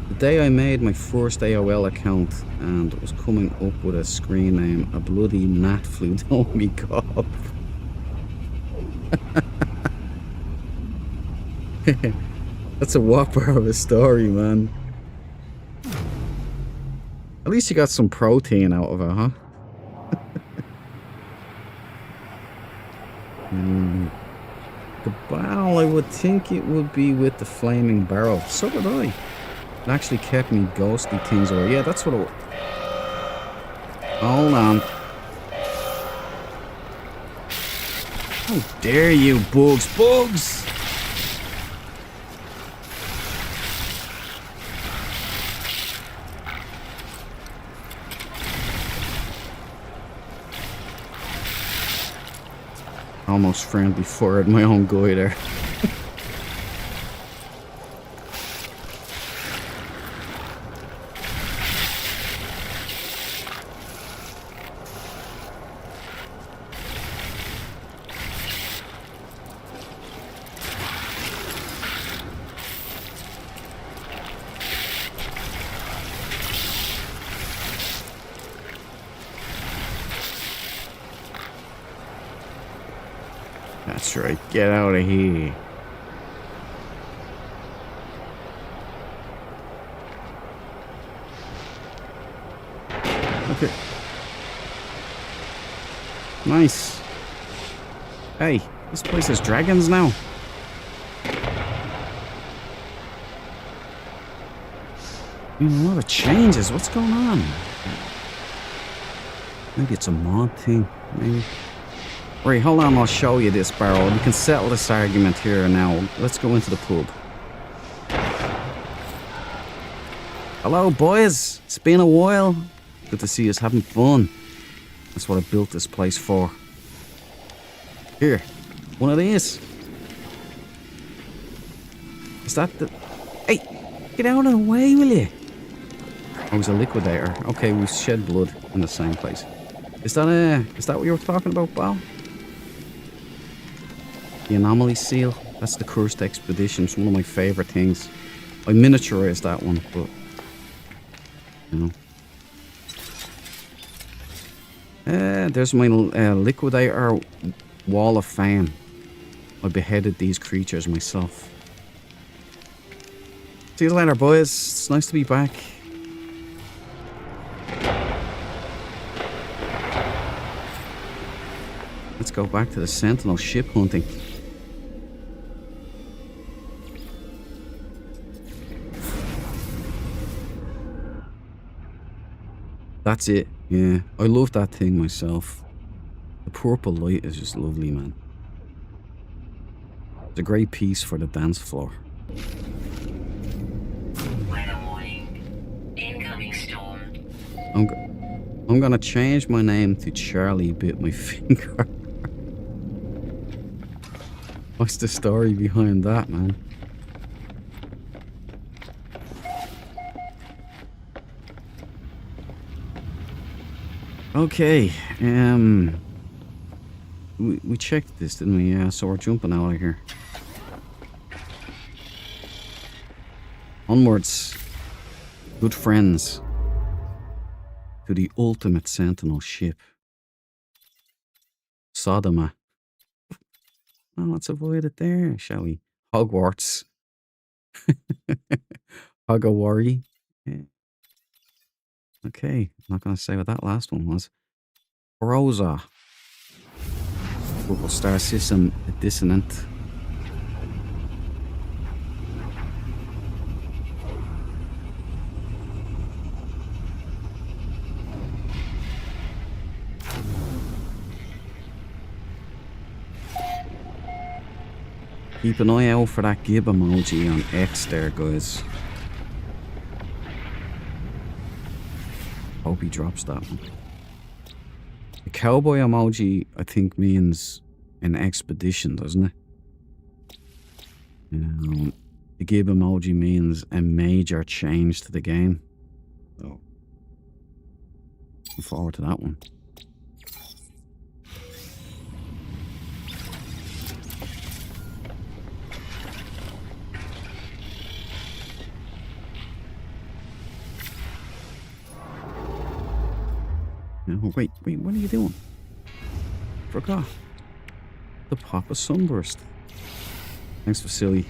The day I made my first AOL account and was coming up with a screen name, a bloody gnat flew down me gob. That's a whopper of a story, man. At least you got some protein out of it, huh? The barrel, I would think it would be with the flaming barrel. So did I. It actually kept me ghostly things away. Yeah, that's what it was. Hold on. How dare you, bugs? Bugs! Almost friendly fired my own guy there. That's right, get out of here. Okay. Nice. Hey, this place has dragons now. A lot of changes. What's going on? Maybe it's a mod thing. Maybe. Right, hold on. I'll show you this barrel. We can settle this argument here and now. Let's go into the pub. Hello, boys. It's been a while. Good to see us having fun. That's what I built this place for. Here, one of these. Is that the... Hey, get out of the way, will you? Oh, it was a liquidator. Okay, we shed blood in the same place. Is that what you were talking about, Bal? The anomaly seal. That's the cursed expedition. It's one of my favorite things. I miniaturized that one, but you know. There's my liquidator wall of fame. I beheaded these creatures myself. See you later, boys. It's nice to be back. Let's go back to the Sentinel ship hunting. That's it. Yeah, I love that thing myself. The purple light is just lovely, man. It's a great piece for the dance floor. Weather warning. I'm, go- I'm gonna change my name to Charlie Bit My Finger. What's the story behind that, man? Okay, we checked this, didn't we? Yeah, so we're jumping out of here. Onwards, good friends, to the ultimate Sentinel ship, Sodoma. Well, let's avoid it there, shall we? Hogwarts. Hogawari. Yeah. Okay, I'm not going to say what that last one was. Rosa. Local star system dissonant. Keep an eye out for that gib emoji on X there, guys. Hope he drops that one. The cowboy emoji, I think, means an expedition, doesn't it? The gib emoji means a major change to the game. So, looking forward to that one. Oh, wait, what are you doing? Forgot. The pop a sunburst. Thanks, Vasily.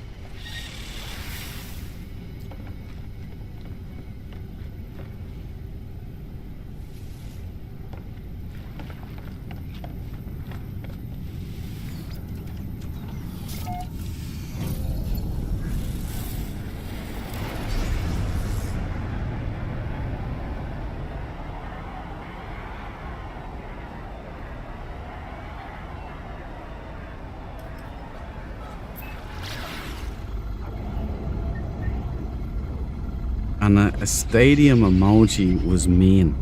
And a stadium emoji was mean.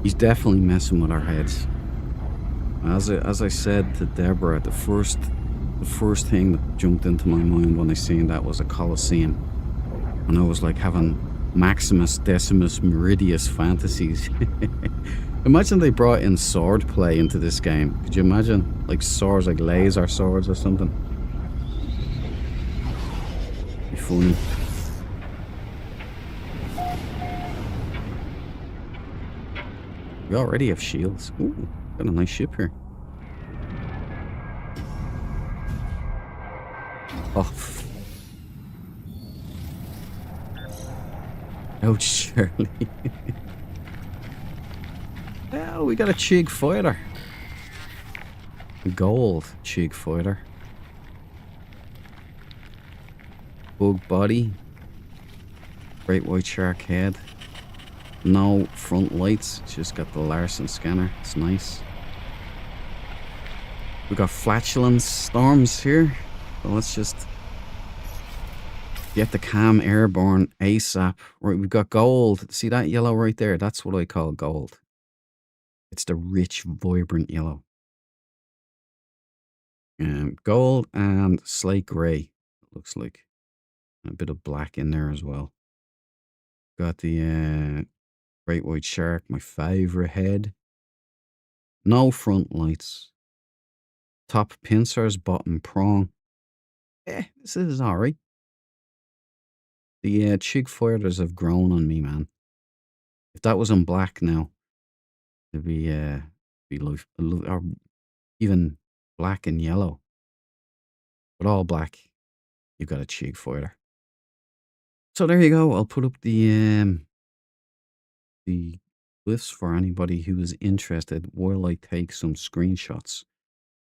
He's definitely messing with our heads. As I said to Deborah, the first thing that jumped into my mind when I seen that was a Colosseum. And I was like having Maximus Decimus Meridius fantasies. Imagine they brought in sword play into this game. Could you imagine? Like swords, like laser swords or something. Be funny. We already have shields. Ooh, got a nice ship here. Oh. Ouch, Shirley. Oh, we got a Chig fighter. A gold Chig fighter. Bug body. Great white shark head. No front lights. Just got the Larson scanner. It's nice. We got flatulence storms here. So let's just get the cam airborne ASAP. Right, we've got gold. See that yellow right there? That's what I call gold. It's the rich, vibrant yellow. Gold and slate grey, it looks like. A bit of black in there as well. Got the great white shark, my favourite head. No front lights. Top pincers, bottom prong. This is alright. The Chig fighters have grown on me, man. If that was in black now, it'd be like, or even black and yellow. But all black, you've got a Chig fighter. So there you go. I'll put up the glyphs for anybody who is interested while I take some screenshots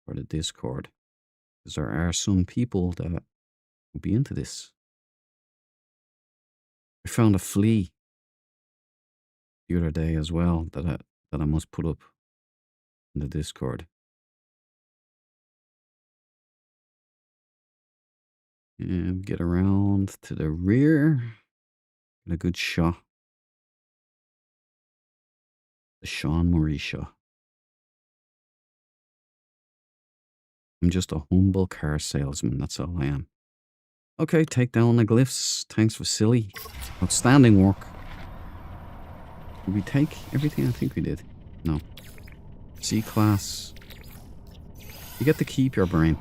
for the Discord. Because there are some people that will be into this. I found a flea the other day as well that I must put up in the Discord. And get around to the rear. Get a good shot. The Sean Murray Show. I'm just a humble car salesman, that's all I am. Okay, take down the glyphs. Thanks for silly. Outstanding work. Did we take everything? I think we did. No. C-class. You get to keep your brain.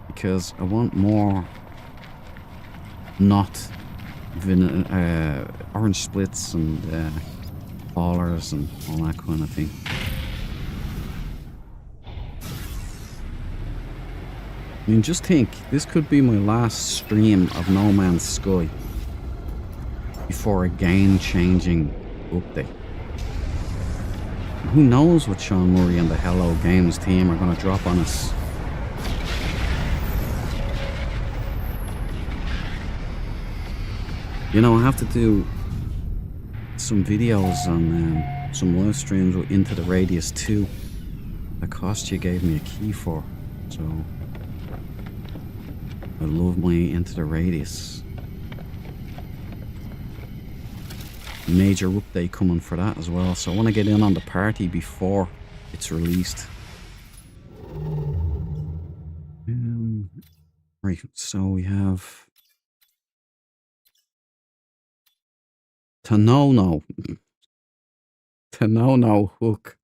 Because I want more not orange splits and ballers and all that kind of thing. I mean, just think, this could be my last stream of No Man's Sky before a game-changing update. Who knows what Sean Murray and the Hello Games team are going to drop on us. You know, I have to do some videos on some live streams with Into the Radius 2. The cost you gave me a key for, so I love my Into the Radius. Major update coming for that as well, so I want to get in on the party before it's released. Right, so we have No Hook.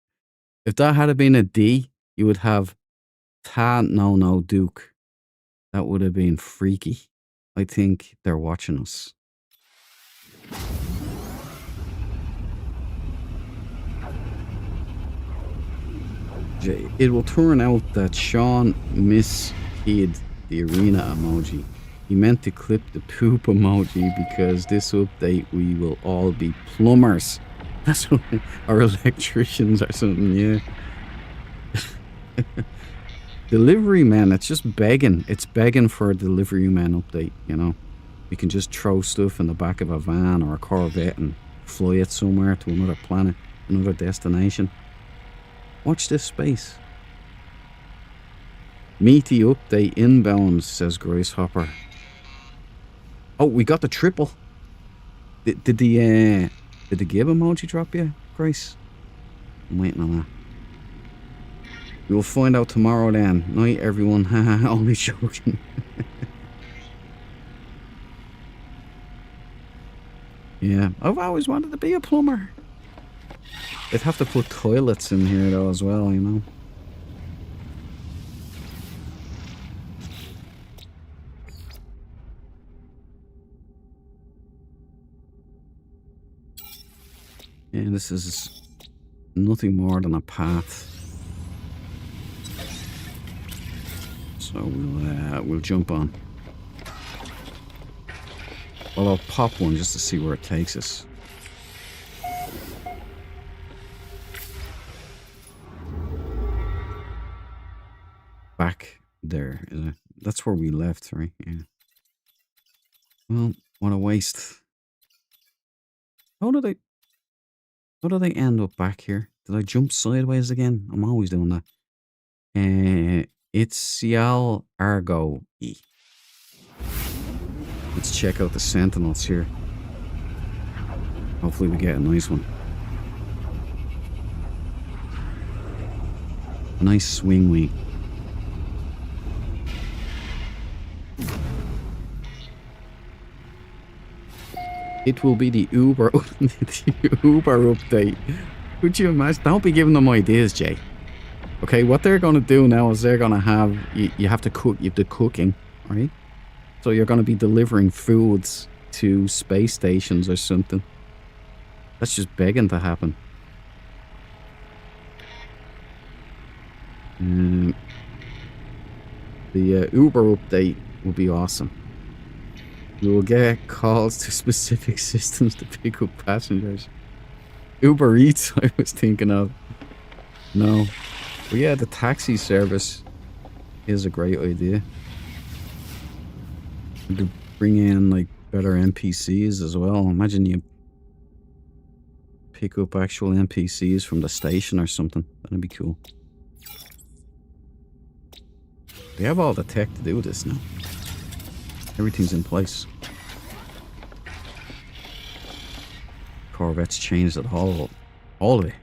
If that had been a D, you would have No Duke. That would have been freaky. I think they're watching us. It will turn out that Sean miskeyed the arena emoji. He meant to clip the poop emoji because this update we will all be plumbers. That's what, or electricians or something, yeah. Delivery man, it's just begging. It's begging for a delivery man update, you know. We can just throw stuff in the back of a van or a Corvette and fly it somewhere to another planet, another destination. Watch this space. Meaty update inbound, says Grace Hopper. Oh, we got the triple. Did the give emoji drop yet, Grace? I'm waiting on that. We'll find out tomorrow then. Night, everyone. Haha, only joking. Yeah, I've always wanted to be a plumber. They'd have to put toilets in here though as well, you know. Yeah, this is nothing more than a path. So we'll jump on. Well, I'll pop one just to see where it takes us. Back there, is it? That's where we left, right? Yeah. Well, what a waste. How did I end up back here? Did I jump sideways again? I'm always doing that. It's Cial Argo E. Let's check out the Sentinels here. Hopefully we get a nice one. A nice swing wing. It will be the Uber, the Uber update. Could you imagine? Don't be giving them ideas, Jay. Okay, what they're going to do now is they're going to have, you have to cook, you have the cooking, right? So you're going to be delivering foods to space stations or something. That's just begging to happen. The Uber update will be awesome. We will get calls to specific systems to pick up passengers. Uber Eats, I was thinking of. No. But yeah, the taxi service is a great idea. We could bring in like better NPCs as well. Imagine you pick up actual NPCs from the station or something. That'd be cool. They have all the tech to do this now. Everything's in place. Corvette's changed it all of it.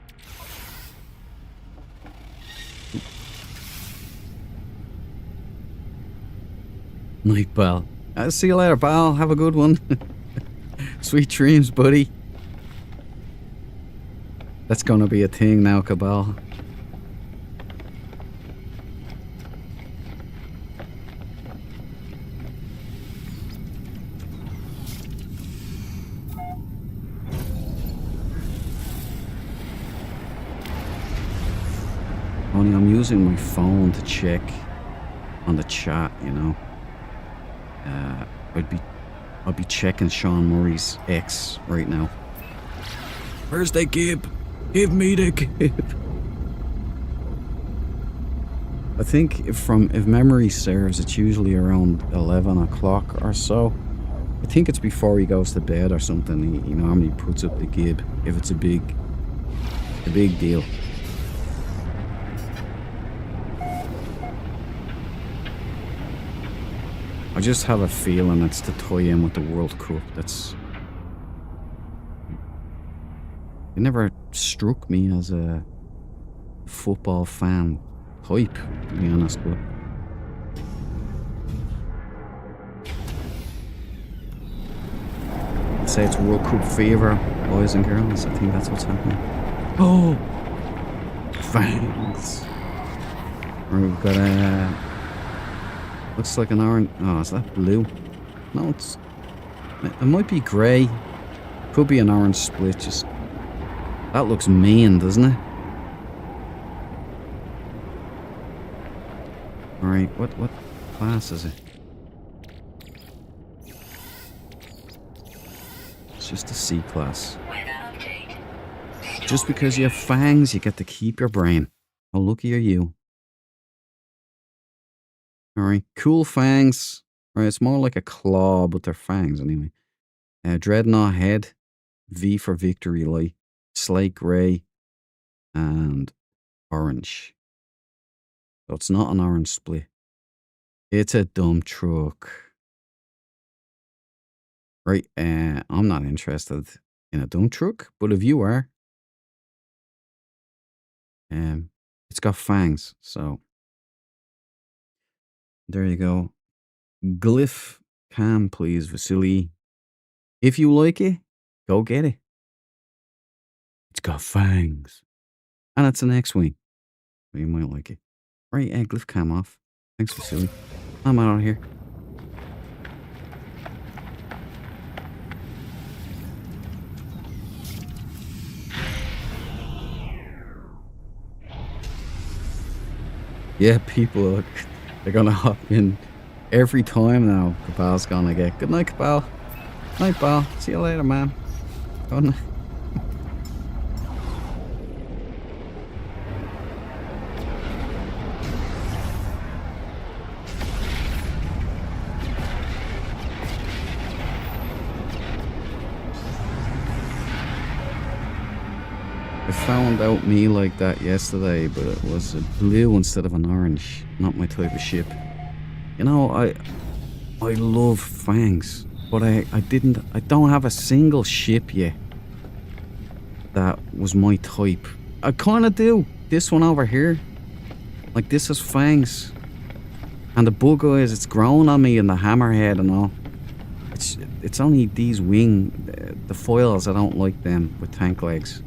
Night, pal. See you later, pal. Have a good one. Sweet dreams, buddy. That's gonna be a thing now, Cabal. Only I'm using my phone to check on the chat, you know. I'd be checking Sean Murray's ex right now. Where's the gib? Give me the gib. I think if memory serves, it's usually around 11 o'clock or so. I think it's before he goes to bed or something. He normally puts up the gib if it's a big deal. I just have a feeling it's to tie in with the World Cup. It never struck me as a football fan type, to be honest, but I'd say it's World Cup fever, boys and girls. I think that's what's happening. Oh! Fangs! We've got a... Looks like an orange... Oh, is that blue? No, it might be grey. Could be an orange split, just... That looks mean, doesn't it? Alright, what class is it? It's just a C class. Just because you have fangs, you get to keep your brain. How lucky are you? Alright, cool fangs. Alright, it's more like a claw, but they're fangs anyway. Dreadnought head. V for victory light. Slate grey. And orange. So it's not an orange split. It's a dump truck. Right, I'm not interested in a dump truck, but if you are, it's got fangs, so there you go. Glyph cam, please, Vasily. If you like it, go get it. It's got fangs. And it's an X-Wing. You might like it. Right, glyph cam off. Thanks, Vasily. I'm out of here. Yeah, people they're gonna hop in every time now. Cabal's gonna get good night, Cabal. Night, Bal. See you later, man. Good night. I found out me like that yesterday, but it was a blue instead of an orange. Not my type of ship. You know, I love fangs, but I don't have a single ship yet that was my type. I kind of do. This one over here, like this has fangs, and the bug eyes, it's growing on me, and the hammerhead and all. It's only these the foils, I don't like them with tank legs.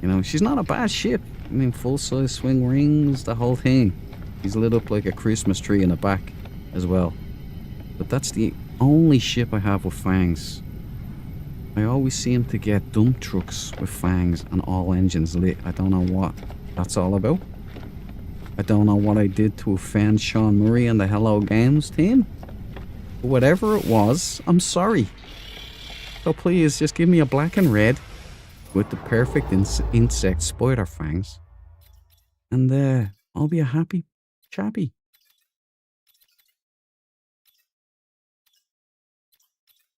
You know, she's not a bad ship. I mean, full-size swing rings, the whole thing. He's lit up like a Christmas tree in the back as well. But that's the only ship I have with fangs. I always seem to get dump trucks with fangs and all engines lit. I don't know what that's all about. I don't know what I did to offend Sean Murray and the Hello Games team. But whatever it was, I'm sorry. So please, just give me a black and red with the perfect insect spider fangs. And I'll be a happy chappy.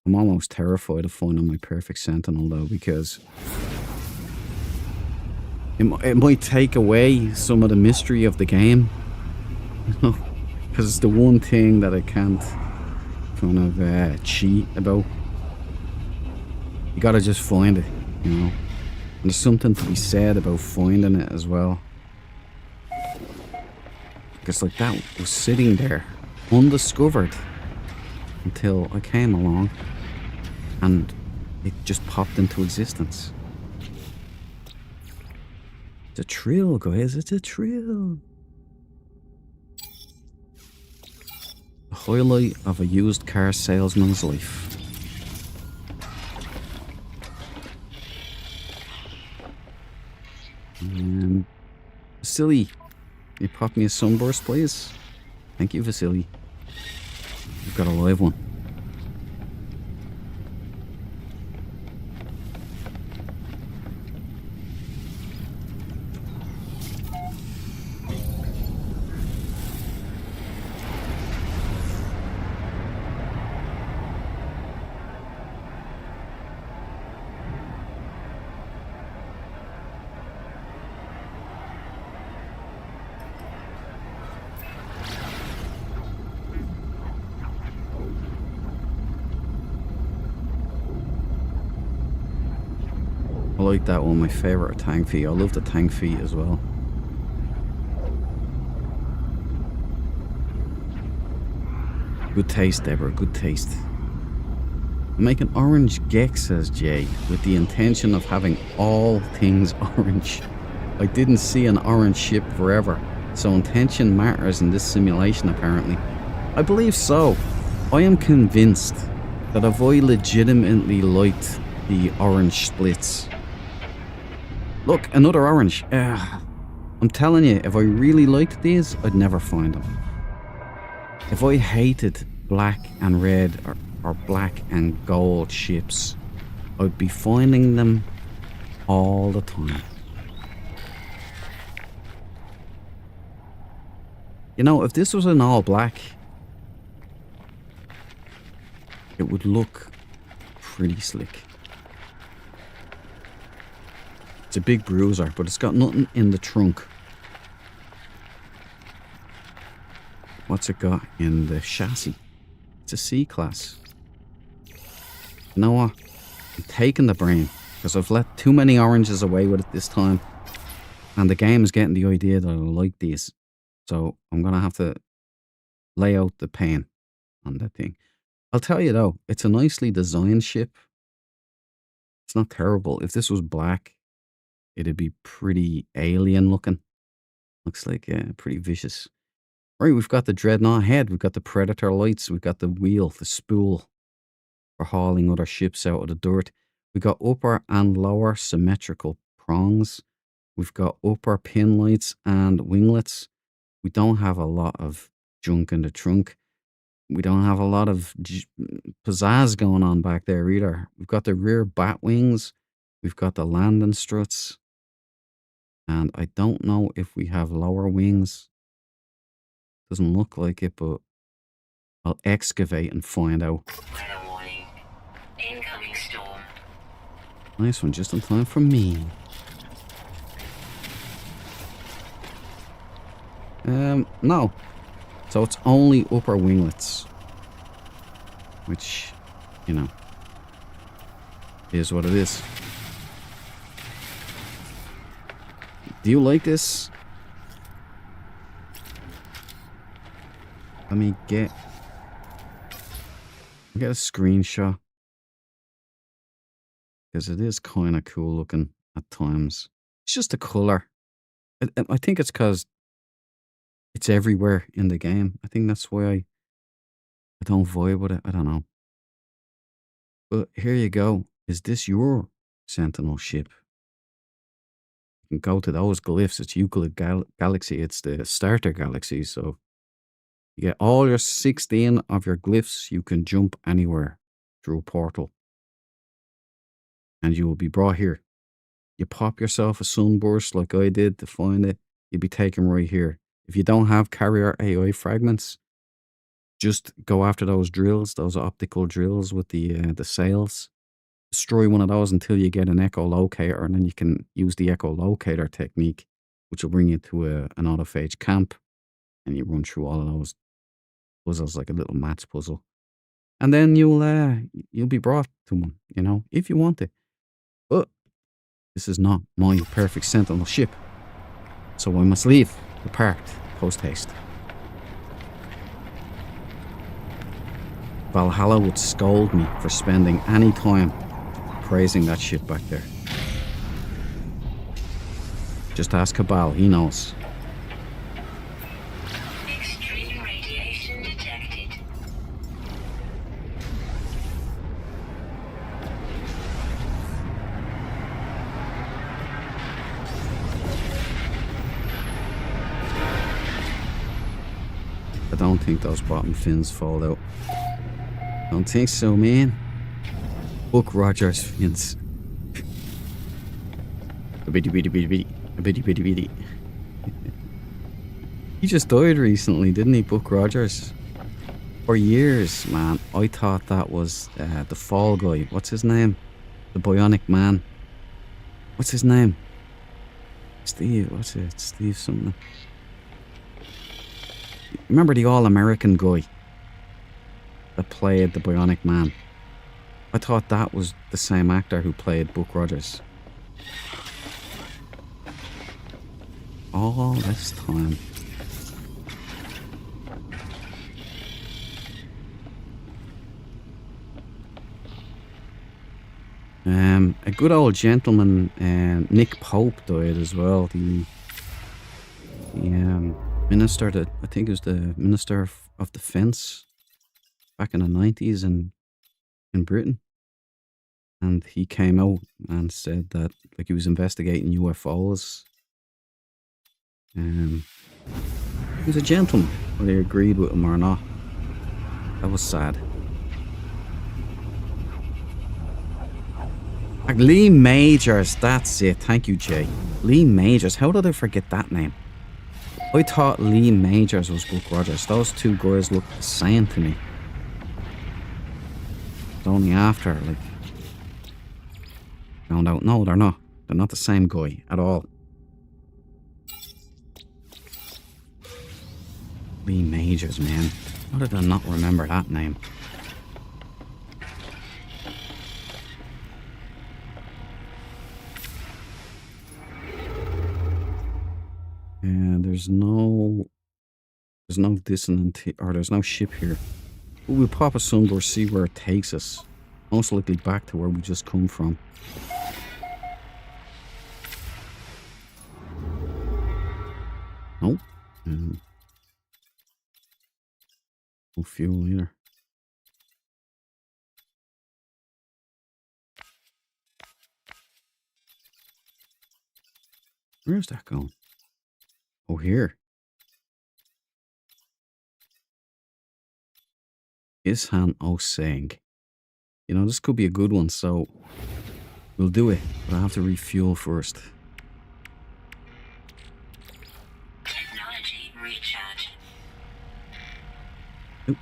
I'm almost terrified of finding my perfect sentinel though, because it might take away some of the mystery of the game. Because it's the one thing that I can't kind of cheat about. You gotta just find it, you know. And there's something to be said about finding it as well. Because like that was sitting there undiscovered until I came along and it just popped into existence. It's a thrill, guys. It's a thrill. The highlight of a used car salesman's life. Vasily, you pop me a sunburst, please? Thank you, Vasily. You've got a live one. I like that one, my favourite tank feet. I love the tank feet as well. Good taste, Deborah, good taste. I make an orange Gex, says Jay, with the intention of having all things orange. I didn't see an orange ship forever, so intention matters in this simulation apparently. I believe so. I am convinced that if I legitimately liked the orange splits... Look, another orange. I'm telling you, if I really liked these, I'd never find them. If I hated black and red or black and gold ships, I'd be finding them all the time. You know, if this was an all black, it would look pretty slick. It's a big bruiser, but it's got nothing in the trunk. What's it got in the chassis? It's a C-class. You know what? I'm taking the brain, because I've let too many oranges away with it this time. And the game is getting the idea that I like these. So I'm going to have to lay out the pain on that thing. I'll tell you though, it's a nicely designed ship. It's not terrible. If this was black, it'd be pretty alien looking. Looks like pretty vicious. Right, we've got the Dreadnought head, we've got the Predator lights, we've got the wheel, the spool for hauling other ships out of the dirt. We've got upper and lower symmetrical prongs. We've got upper pin lights and winglets. We don't have a lot of junk in the trunk. We don't have a lot of pizzazz going on back there either. We've got the rear bat wings. We've got the landing struts. And I don't know if we have lower wings. Doesn't look like it, but I'll excavate and find out. Weather warning. Incoming storm. Nice one, just in time for me. No. So it's only upper winglets. Which, you know, is what it is. Do you like this? Let me get a screenshot. Because it is kind of cool looking at times. It's just the colour. I think it's because it's everywhere in the game. I think that's why I don't vibe with it. I don't know. But here you go. Is this your Sentinel ship? You can go to those glyphs. It's Euclid Galaxy. It's the starter galaxy. So you get all your 16 of your glyphs. You can jump anywhere through a portal. And you will be brought here. You pop yourself a sunburst like I did to find it. You'll be taken right here. If you don't have carrier AI fragments, just go after those drills, those optical drills with the sails. Destroy one of those until you get an echolocator, and then you can use the echolocator technique, which will bring you to an autophage camp, and you run through all of those puzzles like a little match puzzle, and then you'll be brought to one, you know, if you want it. But this is not my Perfect Sentinel ship, so I must leave the parked post haste. Valhalla would scold me for spending any time praising that shit back there. Just ask Cabal, he knows. Extreme radiation detected. I don't think those bottom fins fall out. Don't think so, man. Buck Rogers fins. A bitty bitty bitty bitty. A bitty bitty bitty. He just died recently, didn't he, Buck Rogers? For years, man, I thought that was the Fall Guy. What's his name? The Bionic Man. What's his name? Steve, what's it? Steve something. Remember the All-American guy that played the Bionic Man? I thought that was the same actor who played Buck Rogers. All this time. A good old gentleman, Nick Pope, died as well. The minister, that I think it was the Minister of Defence back in the 90s in Britain. And he came out and said that like he was investigating UFOs. He was a gentleman, whether he agreed with him or not. That was sad. Like Lee Majors, that's it. Thank you, Jay. Lee Majors. How did I forget that name? I thought Lee Majors was Buck Rogers. Those two guys look the same to me. It's only after, like, found out. No, they're not. They're not the same guy at all. Lee Majors, man. How did I not remember that name? And there's no dissonant or there's no ship here. But we'll pop a sunburst, see where it takes us. Most likely back to where we just come from. Nope. No fuel either. Where's that going? Oh, here. Ishan Oseng. You know, this could be a good one, so we'll do it. But I have to refuel first. Technology recharge. Oop.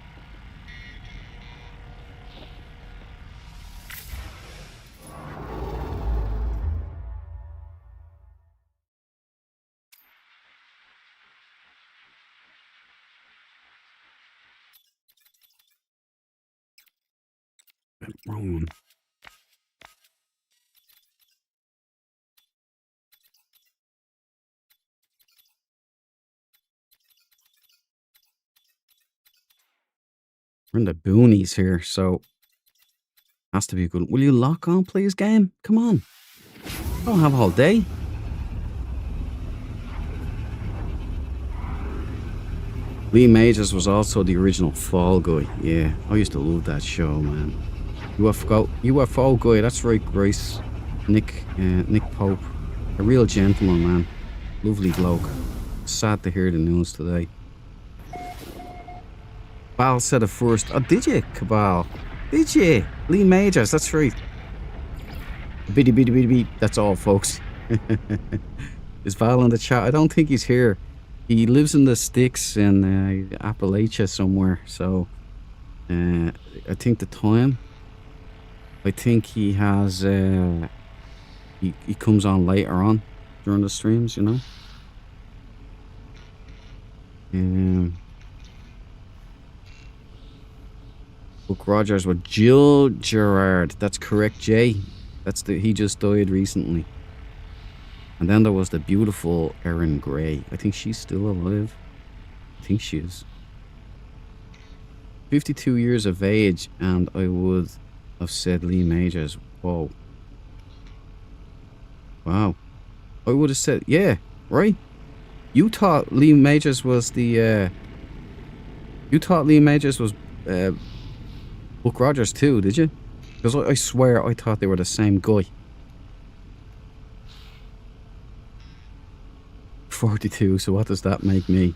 Wrong one. We're in the boonies here, so has to be good. Will you lock on, please, game? Come on. I don't have all day. Lee Majors was also the original Fall Guy. Yeah, I used to love that show, man. UFO guy, that's right, Grace. Nick Pope. A real gentleman, man. Lovely bloke. Sad to hear the news today. Cabal said it first. Oh, did you, Cabal? Did you? Lee Majors, that's right. Bitty bitty bitty beat. That's all, folks. Is Val in the chat? I don't think he's here. He lives in the sticks in Appalachia somewhere. So, I think the time. I think he has. He comes on later on during the streams, you know. Buck Rogers with Jill Gerard. That's correct, Jay. He just died recently. And then there was the beautiful Erin Gray. I think she's still alive. I think she is. 52 years of age, and I would have said Lee Majors. Whoa. Wow. I would have said, yeah, right? You thought Lee Majors was the, you thought Lee Majors was, Buck Rogers too, did you? Because I swear I thought they were the same guy. 42, so what does that make me?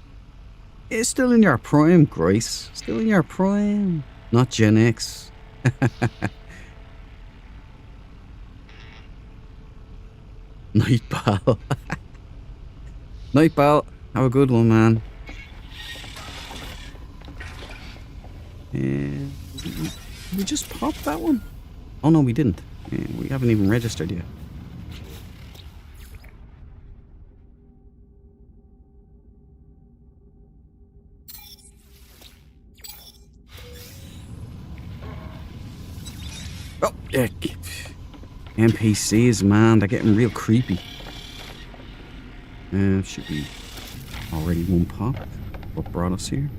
It's still in your prime, Grace. Still in your prime. Not Gen X. Night Pal. Night Pal. Have a good one, man. Did we just pop that one? Oh no, we didn't. We haven't even registered yet. Oh, yeah. NPCs, man, they're getting real creepy. Should be already one pop. What brought us here?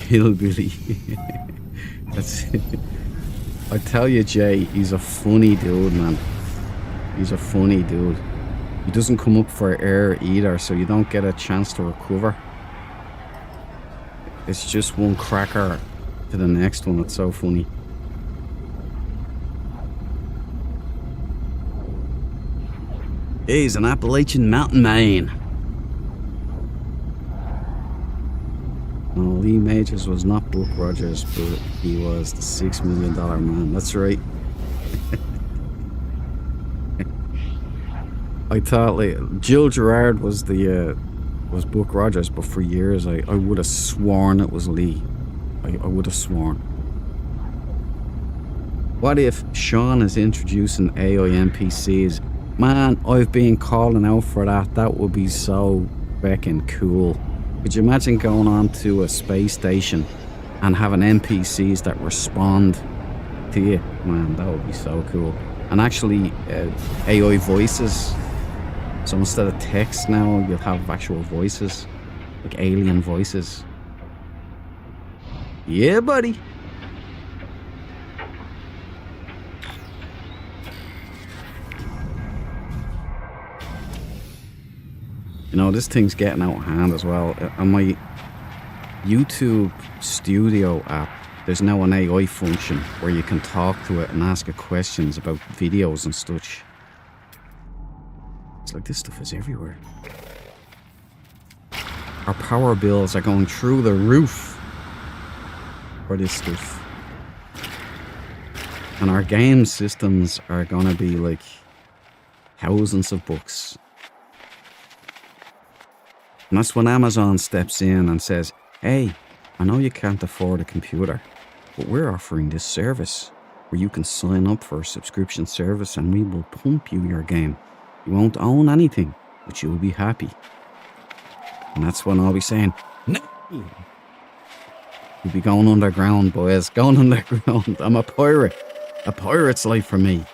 Hillbilly. That's it. I tell you, Jay, he's a funny dude, man. He's a funny dude. He doesn't come up for air either, so you don't get a chance to recover. It's just one cracker to the next one. It's so funny. He's an Appalachian mountain man. No, Lee Majors was not Buck Rogers, but he was the $6 million man. That's right. I thought like Jill Gerard was the was Buck Rogers, but for years I would have sworn it was Lee. I would have sworn. What if Sean is introducing AI NPCs? Man, I've been calling out for that. That would be so fucking cool. Could you imagine going on to a space station and having NPCs that respond to you? Man, that would be so cool. And actually, AI voices. So instead of text now, you'll have actual voices. Like alien voices. Yeah, buddy. You know, this thing's getting out of hand as well. On my YouTube Studio app, there's now an AI function where you can talk to it and ask it questions about videos and such. It's like this stuff is everywhere. Our power bills are going through the roof for this stuff. And our game systems are gonna be like thousands of bucks. And that's when Amazon steps in and says, hey, I know you can't afford a computer, but we're offering this service where you can sign up for a subscription service and we will pump you your game. You won't own anything, but you'll be happy. And that's when I'll be saying, no! You'll be going underground, boys. Going underground. I'm a pirate. A pirate's life for me.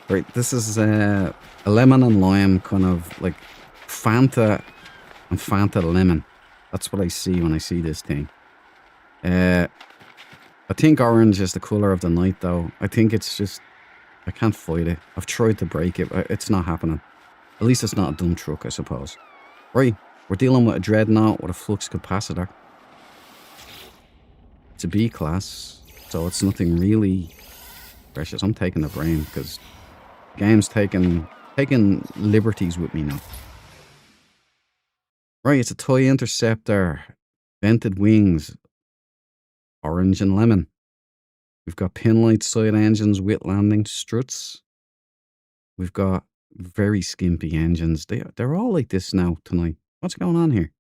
Right, this is a lemon and lime kind of like Fanta and Fanta lemon. That's what I see when I see this thing. I think orange is the colour of the night though. I think it's just, I can't fight it. I've tried to break it, but it's not happening. At least it's not a dumb truck, I suppose. Right, we're dealing with a dreadnought with a flux capacitor. It's a B class, so it's nothing really precious. I'm taking the brain because the game's taking liberties with me now. Right, it's a toy interceptor, vented wings, orange and lemon. We've got pinlight side engines with landing struts. We've got very skimpy engines. They're all like this now tonight. What's going on here?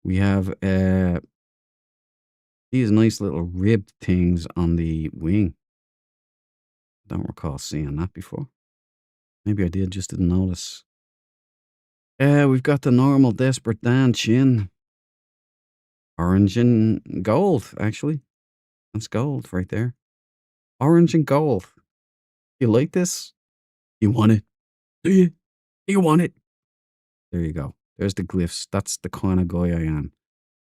We have these nice little ribbed things on the wing. Don't recall seeing that before. Maybe I did, just didn't notice. We've got the normal Desperate Dan chin. Orange and gold, actually. That's gold right there. Orange and gold. You like this? You want it? Do you? You want it? There you go. There's the glyphs. That's the kind of guy I am.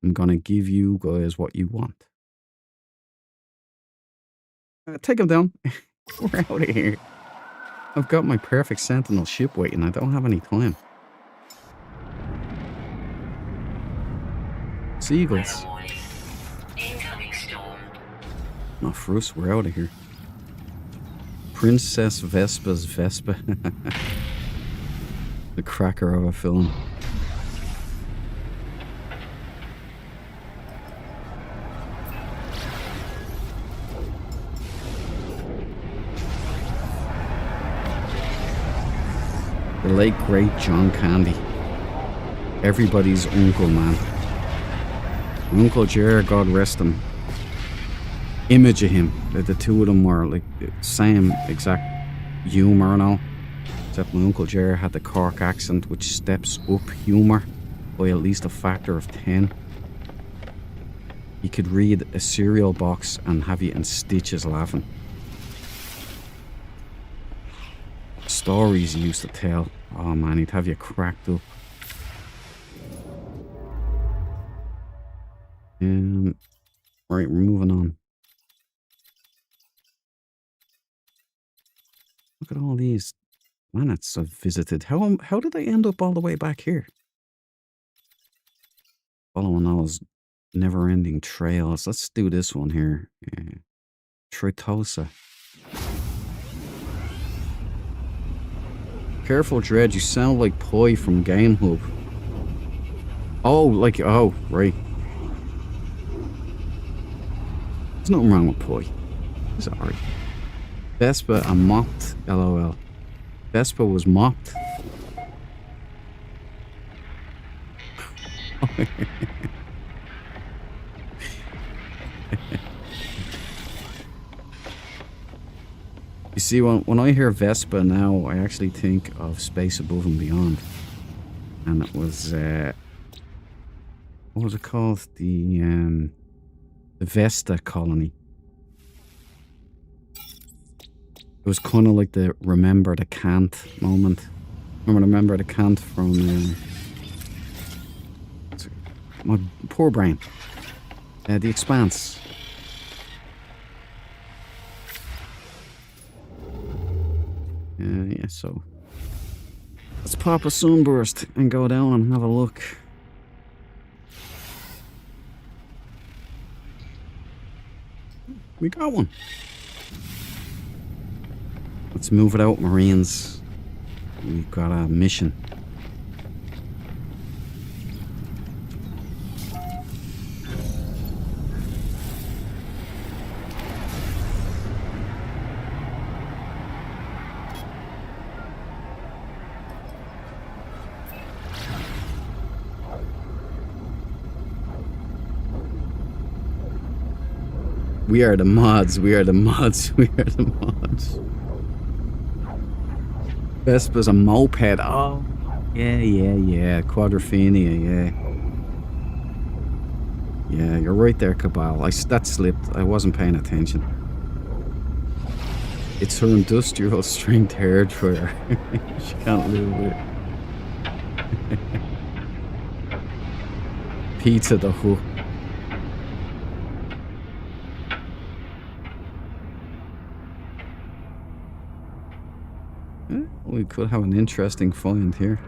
I'm gonna give you guys what you want. Take him down. We're out of here. I've got my Perfect Sentinel ship waiting. I don't have any time. Seagulls. Weather warning. Incoming storm. Oh, Fruce, we're out of here. Princess Vespa's Vespa. The cracker of a film. The late great John Candy. Everybody's uncle, man. Uncle Jer, God rest him. Image of him. The two of them were like the same exact humour and all. Except my Uncle Jer had the Cork accent, which steps up humour by at least a factor of 10. He could read a cereal box and have you in stitches laughing. Stories he used to tell. Oh man, he'd have you cracked up. Right, we're moving on. Look at all these planets I've visited. How did I end up all the way back here? Following those never-ending trails. Let's do this one here. Tritosa. Careful, Dredge. You sound like Poi from Game Hub. Oh, right. There's nothing wrong with Poi. It's alright. Vespa and mopped. LOL. Vespa was mopped. You see, when I hear Vespa now, I actually think of Space Above and Beyond. And it was, what was it called? The Vesta colony. It was kind of like the Remember the Can't moment. Remember the Can't from my poor brain. The Expanse. Yeah, so let's pop a sunburst and go down and have a look. We got one. Let's move it out, Marines. We've got a mission. We are the mods, we are the mods, we are the mods. Vespa's a moped. Oh, yeah. Quadrophenia, yeah. Yeah, you're right there, Cabal. That slipped. I wasn't paying attention. It's her industrial strength hair dryer. She can't live with it. Pizza the Hut. We could have an interesting find here.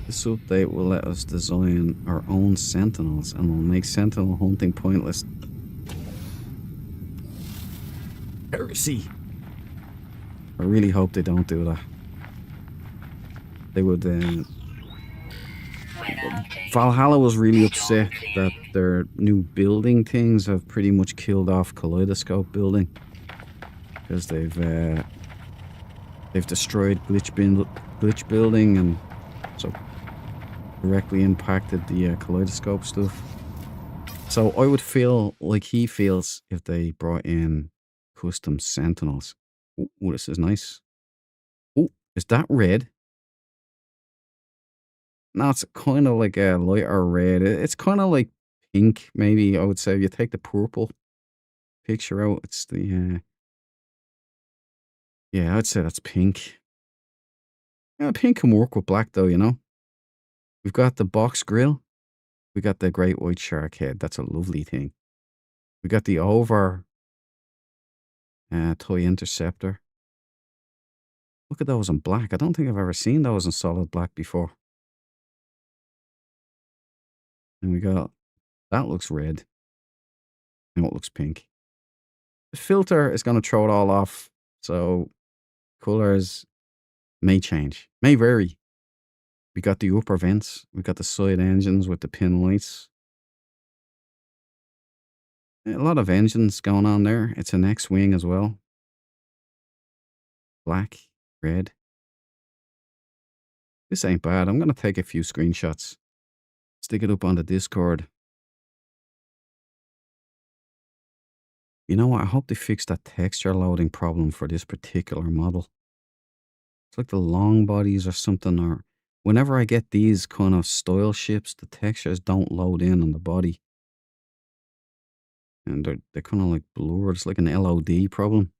This update will let us design our own sentinels and will make sentinel hunting pointless. Heresy! I really hope they don't do that. They would. Valhalla was really upset that their new building things have pretty much killed off Kaleidoscope building. Because they've destroyed glitch building and so directly impacted the Kaleidoscope stuff. So I would feel like he feels if they brought in custom sentinels. Oh, this is nice. Oh, is that red? No, it's kind of like a lighter red. It's kind of like pink, maybe I would say. If you take the purple picture out. It's the yeah, I'd say that's pink. Yeah, pink can work with black though, you know. We've got the box grill. We got the great white shark head. That's a lovely thing. We got the over toy interceptor. Look at those in black. I don't think I've ever seen those in solid black before. And we got that looks red. And what looks pink. The filter is going to throw it all off. So colors may change, may vary. We got the upper vents. We got the side engines with the pin lights. A lot of engines going on there. It's an X-wing as well. Black, red. This ain't bad. I'm going to take a few screenshots. Stick it up on the Discord. You know what? I hope they fix that texture loading problem for this particular model. It's like the long bodies or something, or whenever I get these kind of style ships, the textures don't load in on the body. And they're kind of like blurred. It's like an LOD problem.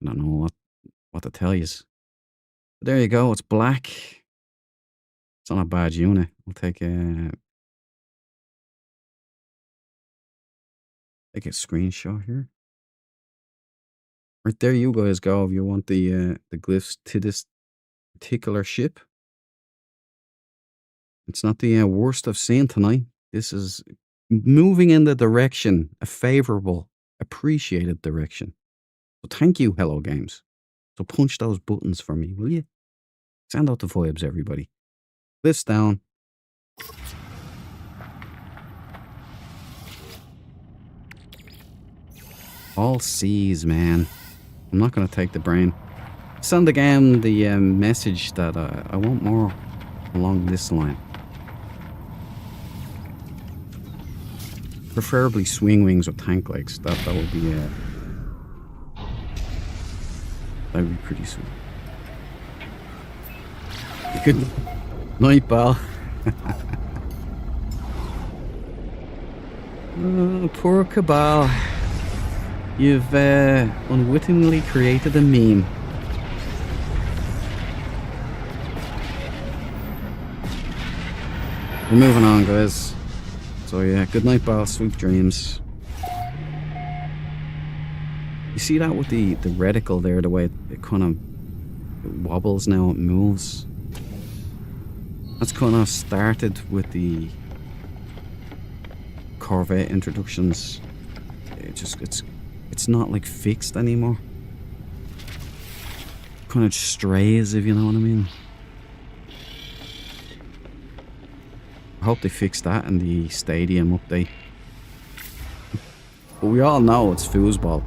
I don't know what to tell you. But there you go. It's black. It's on a bad unit. I'll take a screenshot here. Right there you guys go if you want the glyphs to this particular ship. It's not the worst I've seen tonight. This is moving in the direction, a favorable, appreciated direction. So thank you, Hello Games. So punch those buttons for me, will you? Send out the vibes, everybody. Lifts down. All C's, man. I'm not going to take the brain. Send the game the message that I want more along this line. Preferably swing wings or tank legs. That would be that would be pretty sweet. Good night, pal. Oh, poor Cabal. You've unwittingly created a meme. We're moving on, guys. So yeah, good night, pal. Sweet dreams. You see that with the reticle there, the way it kind of wobbles now, it moves. That's kind of started with the Corvette introductions. It's not like fixed anymore. Kind of strays, if you know what I mean. I hope they fix that in the stadium update. But we all know it's foosball.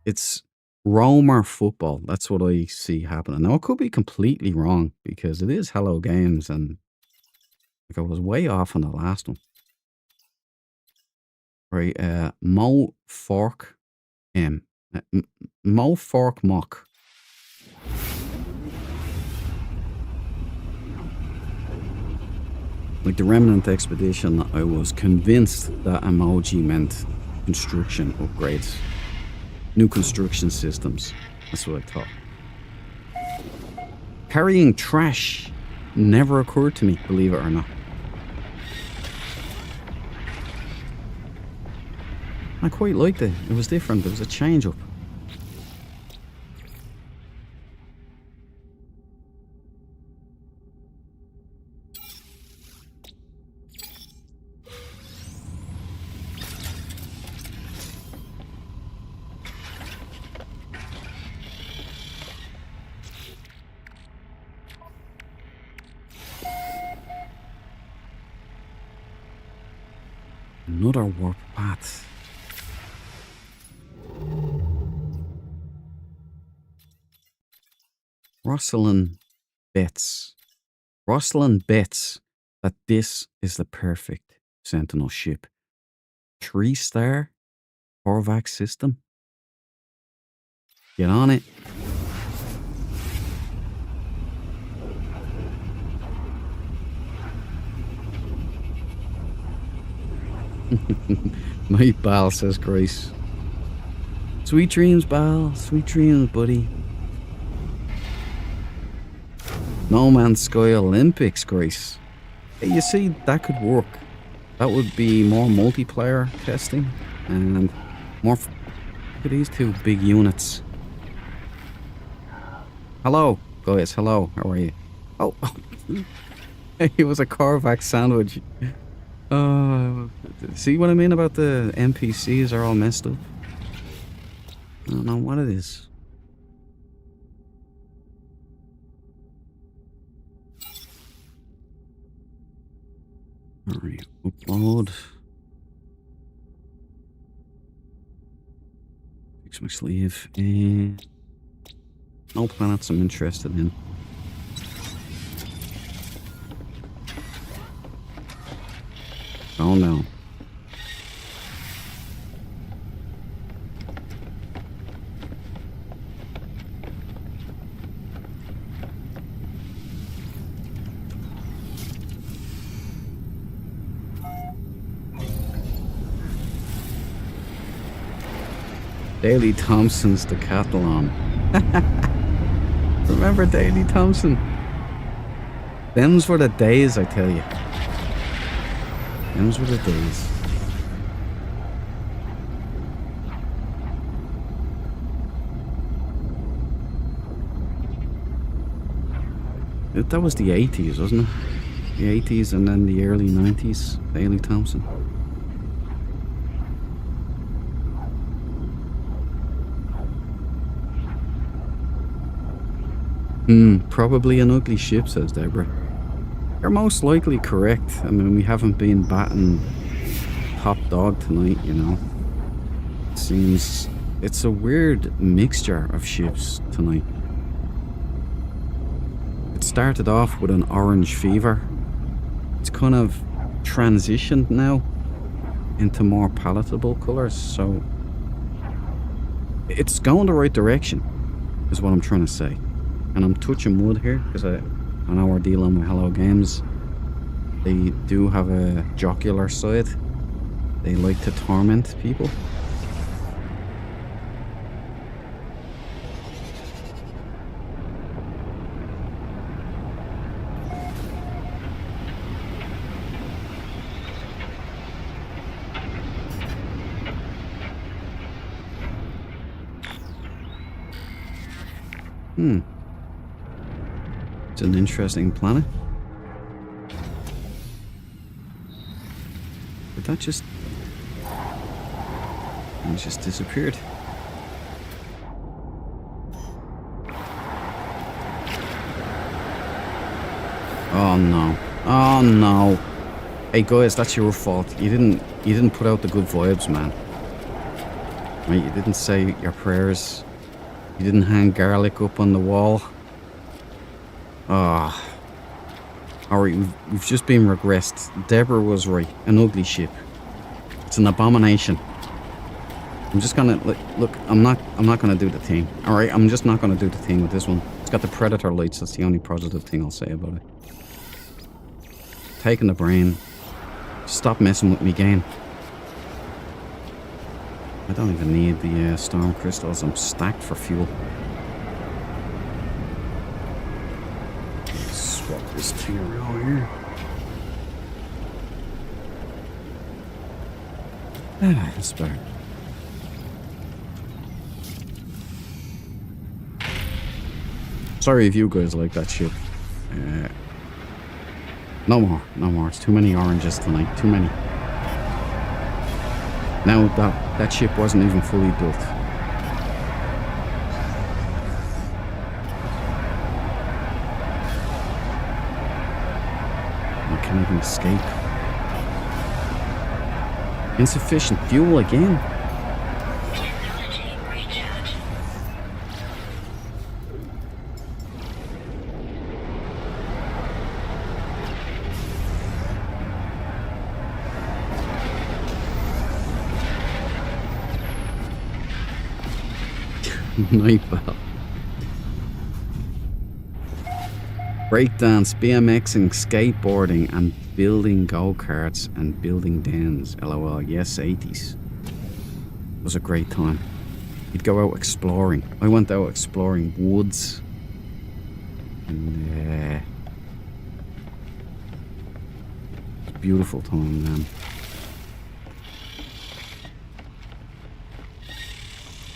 It's roamer football. That's what I see happening. Now, I could be completely wrong because it is Hello Games and like I was way off on the last one. Right, Mo Fork M. Mo Fork Mock. Like the Remnant Expedition, I was convinced that emoji meant construction upgrades. New construction systems. That's what I thought. Carrying trash never occurred to me, believe it or not. I quite liked it. It was different. It was a change up. Another warp path. Rosalind bets that this is the perfect Sentinel ship. 3-star Horvax system. Get on it. Night, Bal, says Grace. Sweet dreams, Bal. Sweet dreams, buddy. No Man's Sky Olympics, Grace. Hey, you see, that could work. That would be more multiplayer testing and more. Look at these two big units. Hello, guys. Hello. How are you? Oh, it was a Korvac sandwich. See what I mean about the NPCs are all messed up? I don't know what it is. Alright, upload. Fix my sleeve. And no planets I'm interested in. Oh no. Daley Thompson's Decathlon. Remember Daley Thompson? Them's were the days, I tell you. Them's were the days. That was the 80s, wasn't it? The 80s and then the early 90s. Daley Thompson. Probably an ugly ship, says Deborah. You're most likely correct. I mean, we haven't been batting top dog tonight, you know. It seems it's a weird mixture of ships tonight. It started off with an orange fever. It's kind of transitioned now into more palatable colours, so it's going the right direction, is what I'm trying to say. And I'm touching wood here because I know we're dealing with Hello Games. They do have a jocular side. They like to torment people. It's an interesting planet. But that just... it just disappeared. Oh no. Oh no. Hey guys, that's your fault. You didn't put out the good vibes, man. Right, you didn't say your prayers. You didn't hang garlic up on the wall. Ah. Alright, we've just been regressed. Deborah was right. An ugly ship. It's an abomination. I'm just gonna look. I'm not gonna do the thing. Alright, I'm just not gonna do the thing with this one. It's got the predator lights. That's the only positive thing I'll say about it. Taking the brain. Stop messing with me game. I don't even need the storm crystals. I'm stacked for fuel. Swap this thing around here. Ah, that's better. Sorry if you guys like that ship. No more. It's too many oranges tonight. Too many. Now that ship wasn't even fully built. I can't even escape. Insufficient fuel again. Technology recharge. Night Bell. Breakdance, BMXing, skateboarding, and building go-karts and building dens. LOL, yes, 80s. It was a great time. You'd go out exploring. I went out exploring woods. And beautiful time, man.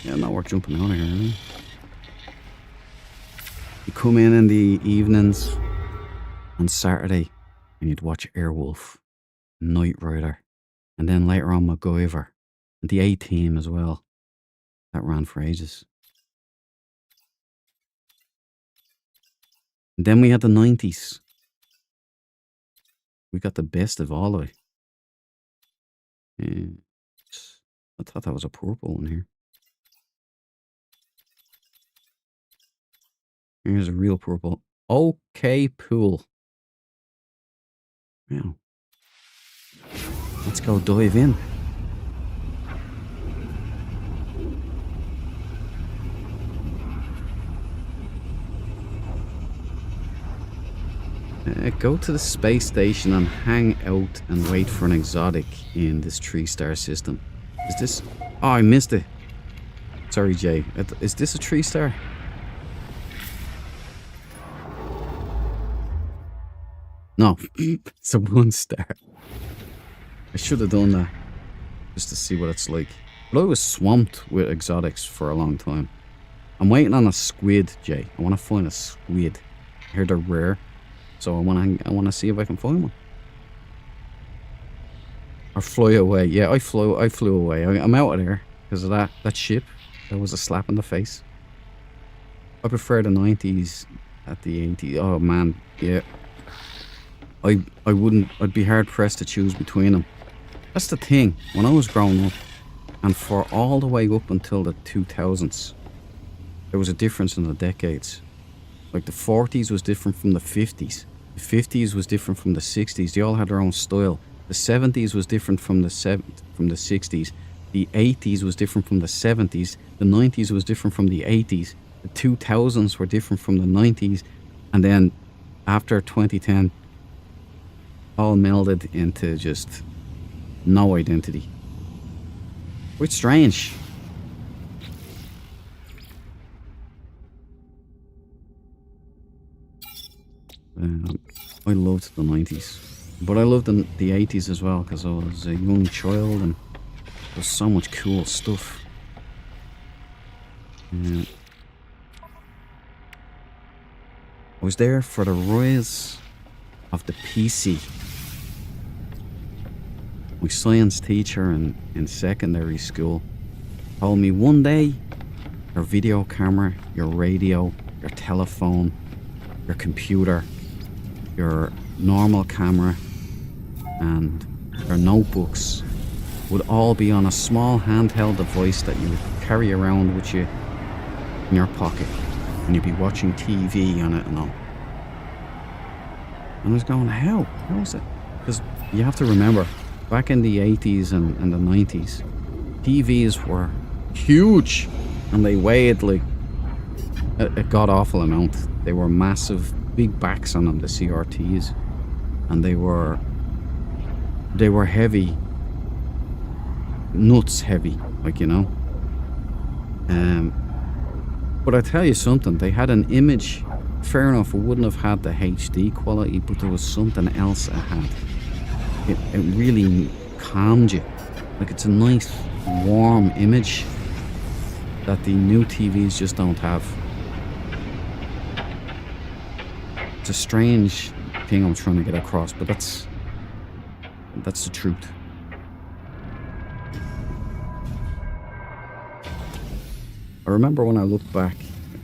Yeah, not worth jumping out of here, really. You come in the evenings on Saturday and you'd watch Airwolf, Knight Rider, and then later on MacGyver, and the A-Team as well. That ran for ages. And then we had the 90s. We got the best of all of it. Yeah. I thought that was a purple one here. Here's a real purple. Okay, pool. Yeah. Let's go dive in. Go to the space station and hang out and wait for an exotic in this 3-star system. Is this... Oh, I missed it. Sorry, Jay. Is this a 3-star? No, it's a 1-star. I should have done that just to see what it's like. But I was swamped with exotics for a long time. I'm waiting on a squid, Jay. I want to find a squid. I heard they're rare, so I want to see if I can find one. Or fly away. Yeah, I flew away. I'm out of there because of that ship. That was a slap in the face. I prefer the 90s at the 80s. Oh man, yeah. I'd be hard pressed to choose between them. That's the thing. When I was growing up, and for all the way up until the 2000s, there was a difference in the decades. Like the 40s was different from the 50s. The 50s was different from the 60s. They all had their own style. The 70s was different from the 60s. The 80s was different from the 70s. The 90s was different from the 80s. The 2000s were different from the 90s. And then after 2010, all melded into just no identity. Quite strange. I loved the 90s. But I loved the 80s as well because I was a young child and there was so much cool stuff. I was there for the rise of the PC. My science teacher in secondary school told me one day your video camera, your radio, your telephone, your computer, your normal camera and your notebooks would all be on a small handheld device that you would carry around with you in your pocket and you'd be watching TV on it and all. And I was going, how? How is it? Because you have to remember, back in the 80s and the 90s, TVs were huge and they weighed like a god-awful amount. They were massive, big backs on them, the CRTs. And they were heavy, nuts heavy, like, you know. But I tell you something, they had an image. Fair enough, it wouldn't have had the HD quality, but there was something else it had. It really calmed you. Like, it's a nice, warm image that the new TVs just don't have. It's a strange thing I'm trying to get across, but that's the truth. I remember when I look back,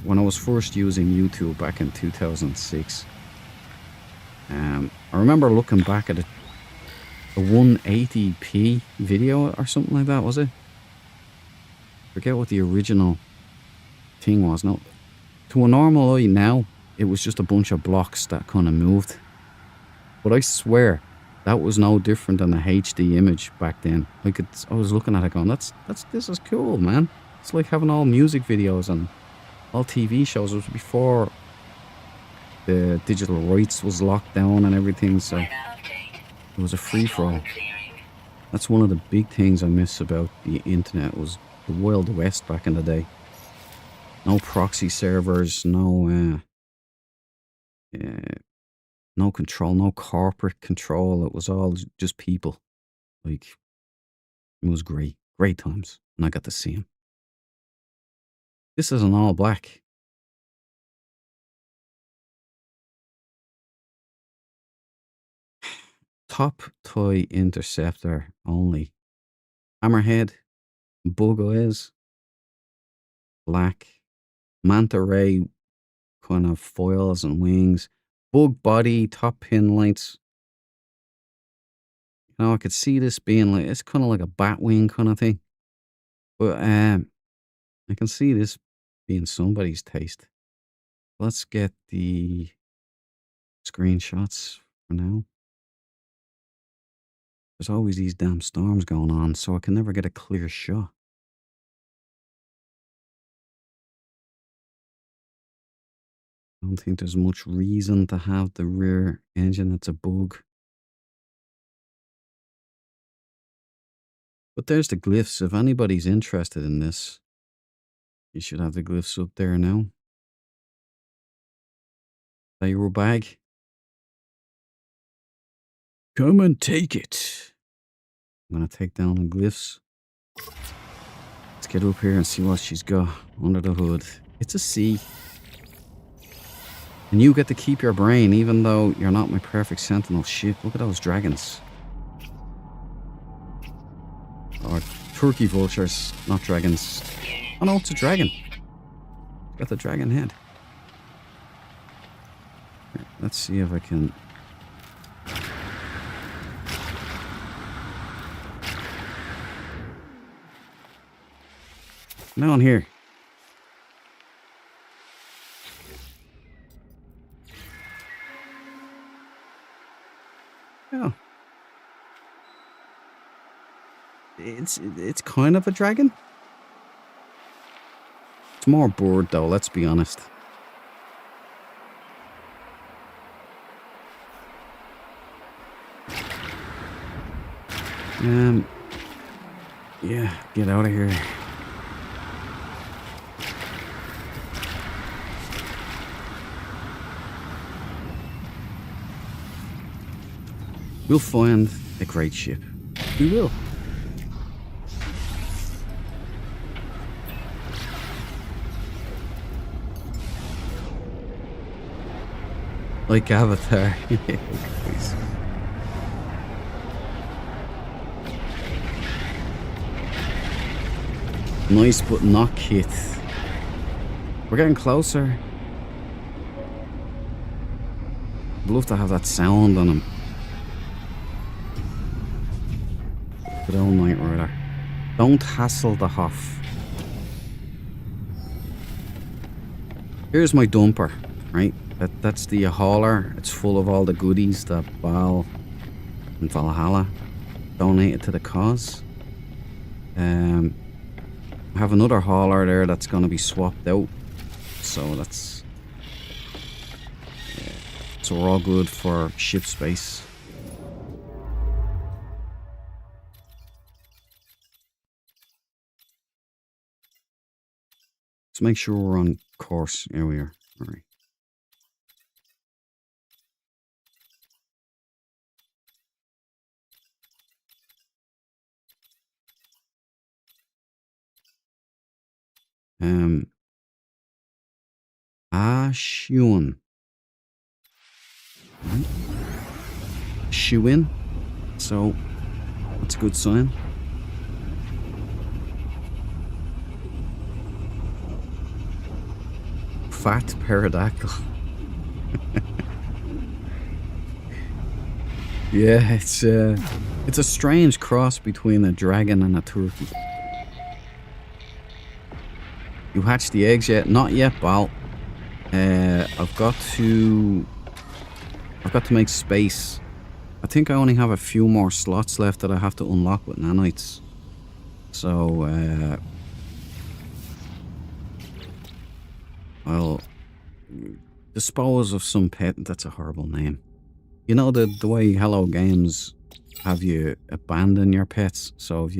when I was first using YouTube back in 2006, I remember looking back at a 180p video or something like that, was it? Forget what the original thing was. No, to a normal eye now, it was just a bunch of blocks that kind of moved. But I swear, that was no different than the HD image back then. I was looking at it going, this is cool, man. It's like having all music videos and all TV shows. It was before the digital rights was locked down and everything, so Weather update. it was a free-for-all. Storm clearing. That's one of the big things I miss about the internet, was the Wild West back in the day. No proxy servers, no control, no corporate control. It was all just people. Like, it was great. Great times. And I got to see him. This is an all black. Top toy interceptor only. Hammerhead. Bug eyes. Black. Manta ray kind of foils and wings. Bug body, top pin lights. You know, I could see this being like, it's kind of like a bat wing kind of thing. But I can see this being somebody's taste. Let's get the screenshots for now. There's always these damn storms going on, so I can never get a clear shot. I don't think there's much reason to have the rear engine. It's a bug. But there's the glyphs. If anybody's interested in this, you should have the glyphs up there now. That your bag? Come and take it. I'm going to take down the glyphs. Let's get up here and see what she's got under the hood. It's a C. And you get to keep your brain, even though you're not my perfect sentinel. Shit, look at those dragons. Or turkey vultures, not dragons. Oh no, it's a dragon. It's got the dragon head. Here, let's see if I can... Down here. Oh. It's kind of a dragon. It's more bird though, let's be honest. Yeah, get out of here. We'll find a great ship. We will. Like Avatar. Please. Nice, but not kit. We're getting closer. I'd love to have that sound on him. Good old Knight Rider. Don't hassle the Hoff. Here's my dumper, right? That's the hauler. It's full of all the goodies that Baal and Valhalla donated to the cause. I have another hauler there that's going to be swapped out. So that's... Yeah. So we're all good for ship space. Let's make sure we're on course. Here we are. All right. Shun. Right. Shoe-in. So, that's a good sign. Fat pterodactyl. Yeah, it's a strange cross between a dragon and a turkey. You hatched the eggs yet? Not yet, Bal. I've got to make space. I think I only have a few more slots left that I have to unlock with nanites. So, I'll dispose of some pet. That's a horrible name. You know the way Hello Games have you abandon your pets. So if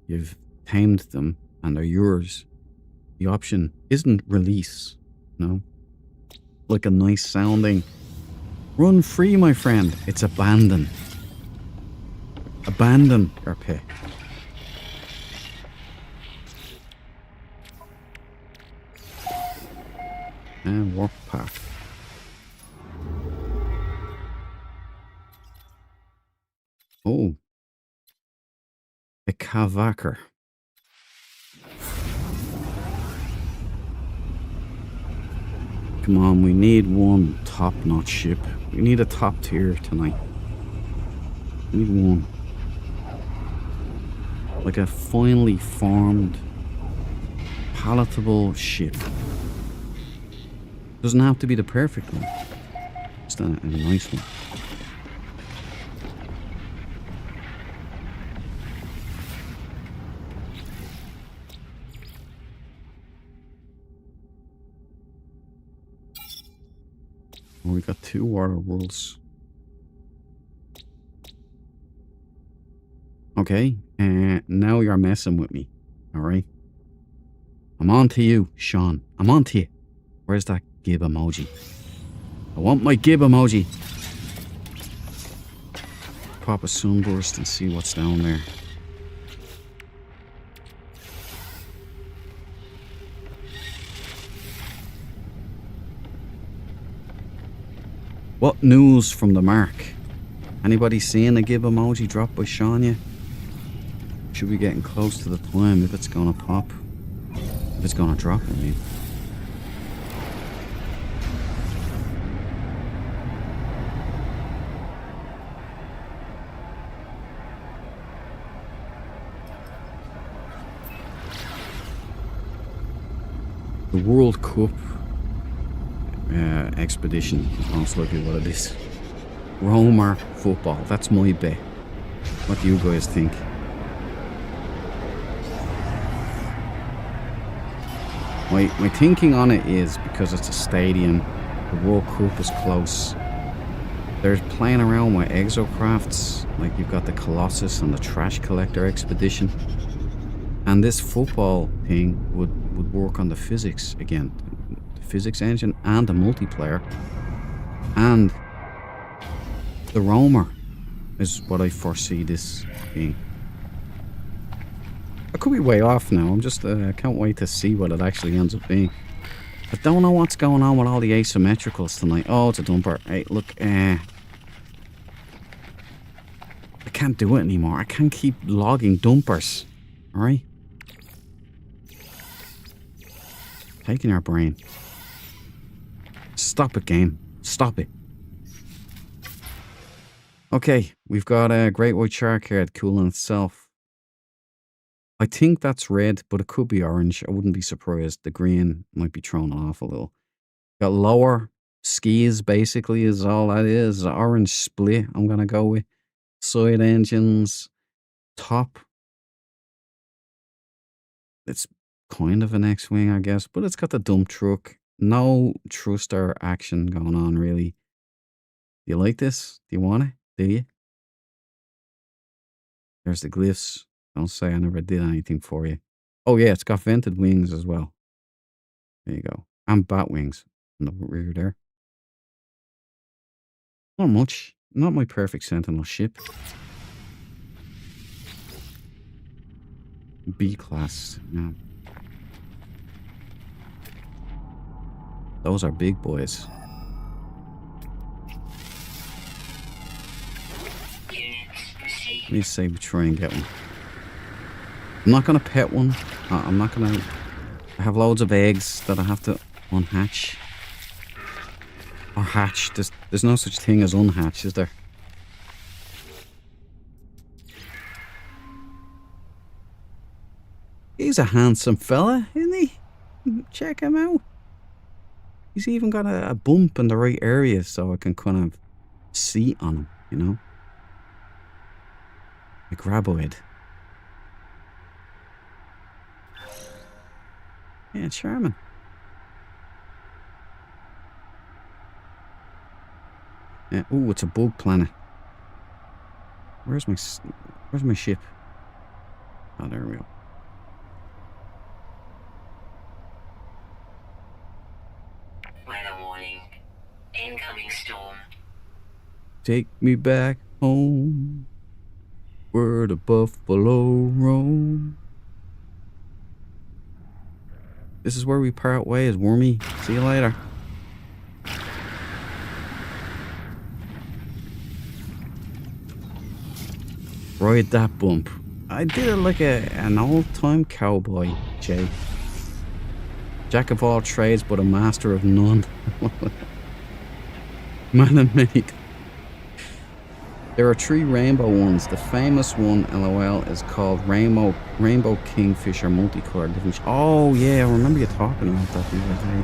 you've tamed them and they're yours, the option isn't release. No, like a nice sounding run free, my friend. It's abandon. Abandon your pet. And work pack. Oh, a Kavaker. Come on, we need one top-notch ship. We need a top tier tonight. We need one. Like a finely formed, palatable ship. Doesn't have to be the perfect one. Just a nice one. Oh, we got 2 water worlds. Okay, now you're messing with me. Alright? I'm on to you, Sean. I'm on to you. Where's that gib emoji? I want my gib emoji. Pop a sunburst and see what's down there. What news from the mark? Anybody seeing a gib emoji drop by Sean yet? Should be getting close to the time if it's gonna pop. If it's gonna drop, I mean. The World Cup expedition is most likely what it is. Roma football, that's my bet. What do you guys think? My thinking on it is because it's a stadium, the World Cup is close. They're playing around with exocrafts, like you've got the Colossus and the Trash Collector expedition. And this football thing would work on the physics again. The physics engine and the multiplayer. And the roamer is what I foresee this being. I could be way off now. I'm just, I can't wait to see what it actually ends up being. I don't know what's going on with all the asymmetricals tonight. Oh, it's a dumper. Hey, look, I can't do it anymore. I can't keep logging dumpers. Alright? Taking our brain. Stop it, game. Stop it. Okay, we've got a great white shark head cooling itself. I think that's red, but it could be orange. I wouldn't be surprised. The green might be thrown off a little. Got lower skis, basically, is all that is. Orange split, I'm going to go with. Side engines. Top. It's kind of an X-Wing, I guess, but it's got the dump truck. No thruster action going on, really. Do you like this? Do you want it? Do you? There's the glyphs. Don't say I never did anything for you. Oh yeah, it's got vented wings as well. There you go. And bat wings in the rear there. Not much. Not my Perfect Sentinel ship. B-class. Yeah. Those are big boys. Let me say we try and get one. I'm not going to pet one. I'm not going to... I have loads of eggs that I have to unhatch. Or hatch. There's no such thing as unhatch, is there? He's a handsome fella, isn't he? Check him out. He's even got a bump in the right area so I can kind of see on him, you know? A graboid. Yeah, charming. Oh, it's a bug planet. Where's my ship? Oh, there we go. Weather warning. Incoming storm. Take me back home, where the buffalo roam. This is where we part ways, Wormy. See you later. Ride that bump. I did it like an old-time cowboy, Jay. Jack of all trades, but a master of none. Man of many. There are 3 rainbow ones. The famous one, LOL, is called Rainbow Kingfisher Multicolored Living Ship. Oh yeah, I remember you talking about that the other day.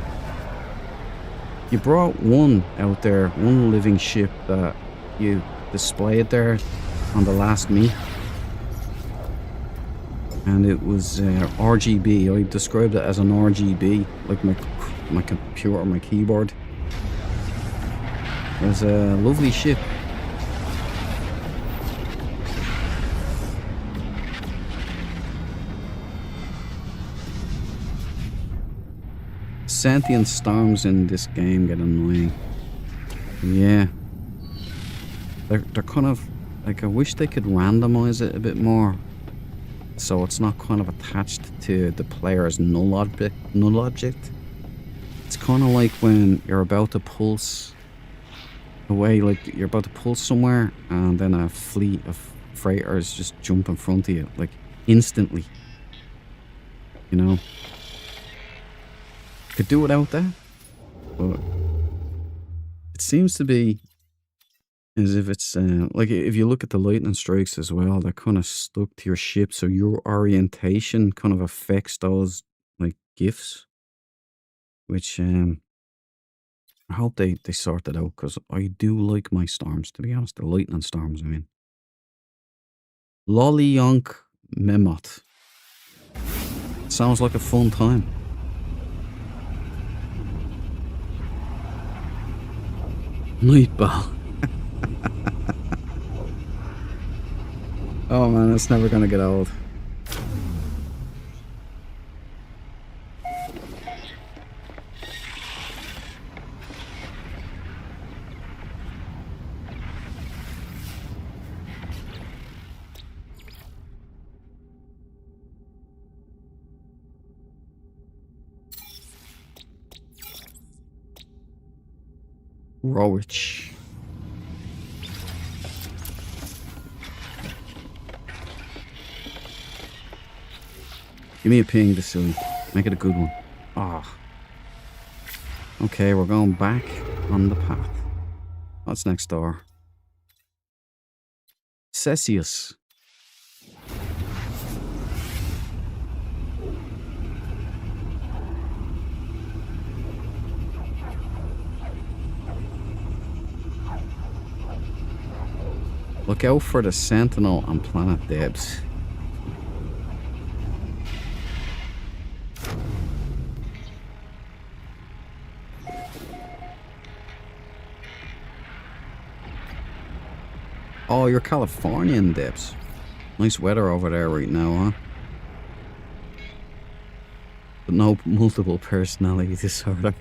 You brought one out there, one living ship that you displayed there on the last meet. And it was RGB. I described it as an RGB, like my computer, my keyboard. It was a lovely ship. Sentient storms in this game get annoying. Yeah. They're kind of like, I wish they could randomize it a bit more, so it's not kind of attached to the player's null object. It's kind of like when you're about to pulse away, like you're about to pulse somewhere and then a fleet of freighters just jump in front of you, like instantly. You know? Could do without that, but it seems to be as if it's like, if you look at the lightning strikes as well, they're kind of stuck to your ship, so your orientation kind of affects those like gifts, which I hope they sort it out, because I do like my storms, to be honest. The lightning storms, I mean. Lollionk Memot. Sounds like a fun time. Nightball. Oh man, it's never gonna get old. Rowich. Give me a ping, Vasily. Make it a good one. Ah. Oh. Okay, we're going back on the path. What's next door? Cesius. Look out for the Sentinel on Planet Debs. Oh, you're Californian, Debs. Nice weather over there right now, huh? But no multiple personality disorder.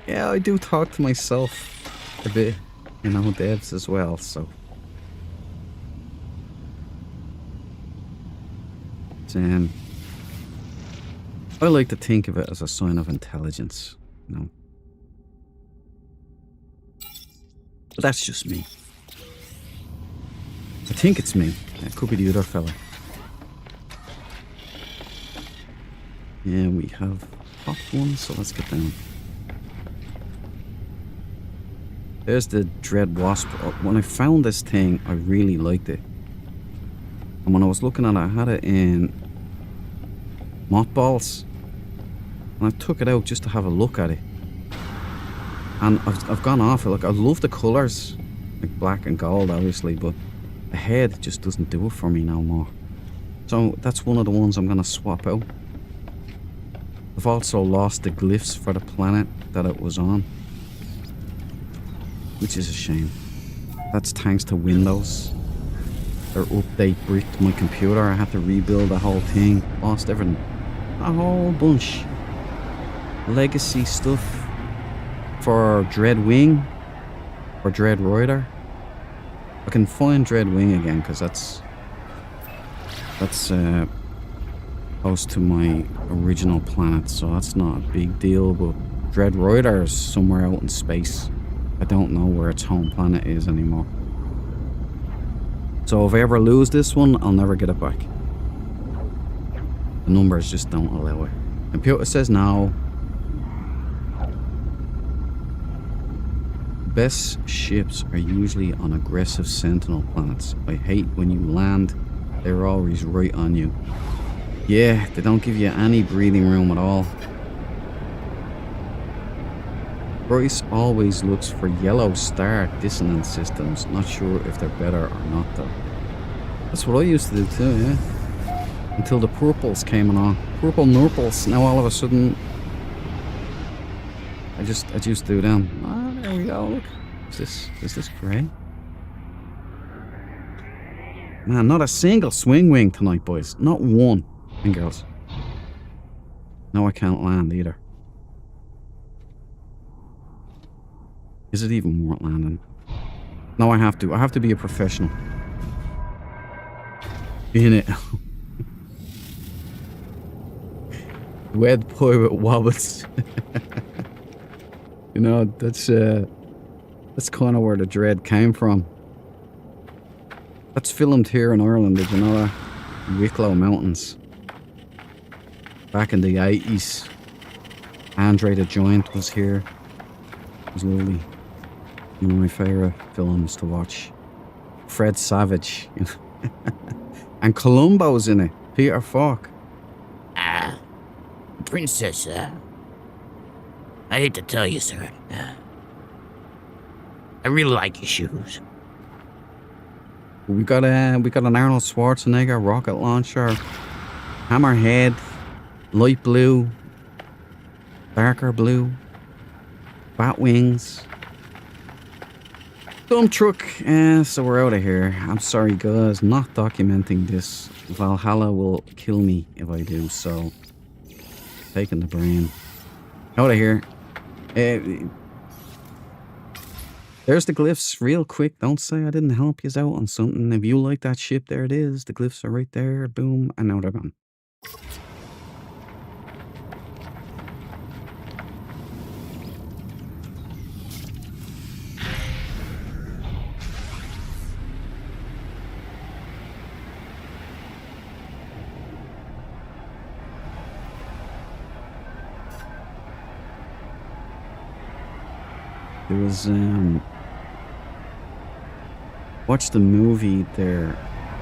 Yeah, I do talk to myself a bit, you know, Debs as well, so. I like to think of it as a sign of intelligence, you know. But that's just me. I think it's me. It could be the other fella. Yeah, we have hot one, so let's get down. There's the Dread Wasp. When I found this thing, I really liked it. And when I was looking at it, I had it in mothballs. And I took it out just to have a look at it. And I've gone off it. Like, I love the colours. Like black and gold, obviously. But the head just doesn't do it for me no more. So that's one of the ones I'm going to swap out. I've also lost the glyphs for the planet that it was on, which is a shame. That's thanks to Windows. Their update bricked my computer. I had to rebuild the whole thing. Lost everything. A whole bunch. Legacy stuff for Dreadwing or Dread Rider. I can find Dreadwing again because that's close to my original planet, so that's not a big deal. But Dread Rider is somewhere out in space. I don't know where its home planet is anymore. So if I ever lose this one, I'll never get it back. The numbers just don't allow it. Computer says no. Best ships are usually on aggressive Sentinel planets. I hate when you land, they're always right on you. Yeah, they don't give you any breathing room at all. Bryce always looks for yellow star dissonance systems. Not sure if they're better or not though. That's what I used to do too, yeah. Until the purples came along. Purple nurples. Now all of a sudden I just do them. Ah, there we go, look. Is this grey? Man, not a single swing wing tonight, boys. Not one. And girls. No, I can't land either. Is it even worth landing? No, I have to. I have to be a professional. In it. Wed pirate wobbits. You know, that's kind of where the dread came from. That's filmed here in Ireland, did you know that? Wicklow Mountains. Back in the 80s. Andre the Giant was here. It was lovely. One of my favourite films to watch. Fred Savage. And Columbo's in it. Peter Falk. Princess, I hate to tell you, sir. I really like your shoes. We got an Arnold Schwarzenegger rocket launcher, hammerhead, light blue, darker blue, bat wings, dump truck. So we're out of here. I'm sorry, guys, not documenting this. Valhalla will kill me if I do so. Taking the brain out of here. There's the glyphs real quick. Don't say I didn't help you out on something. If you like that ship, there it is. The glyphs are right there. Boom. And now they're gone. There was watch the movie there,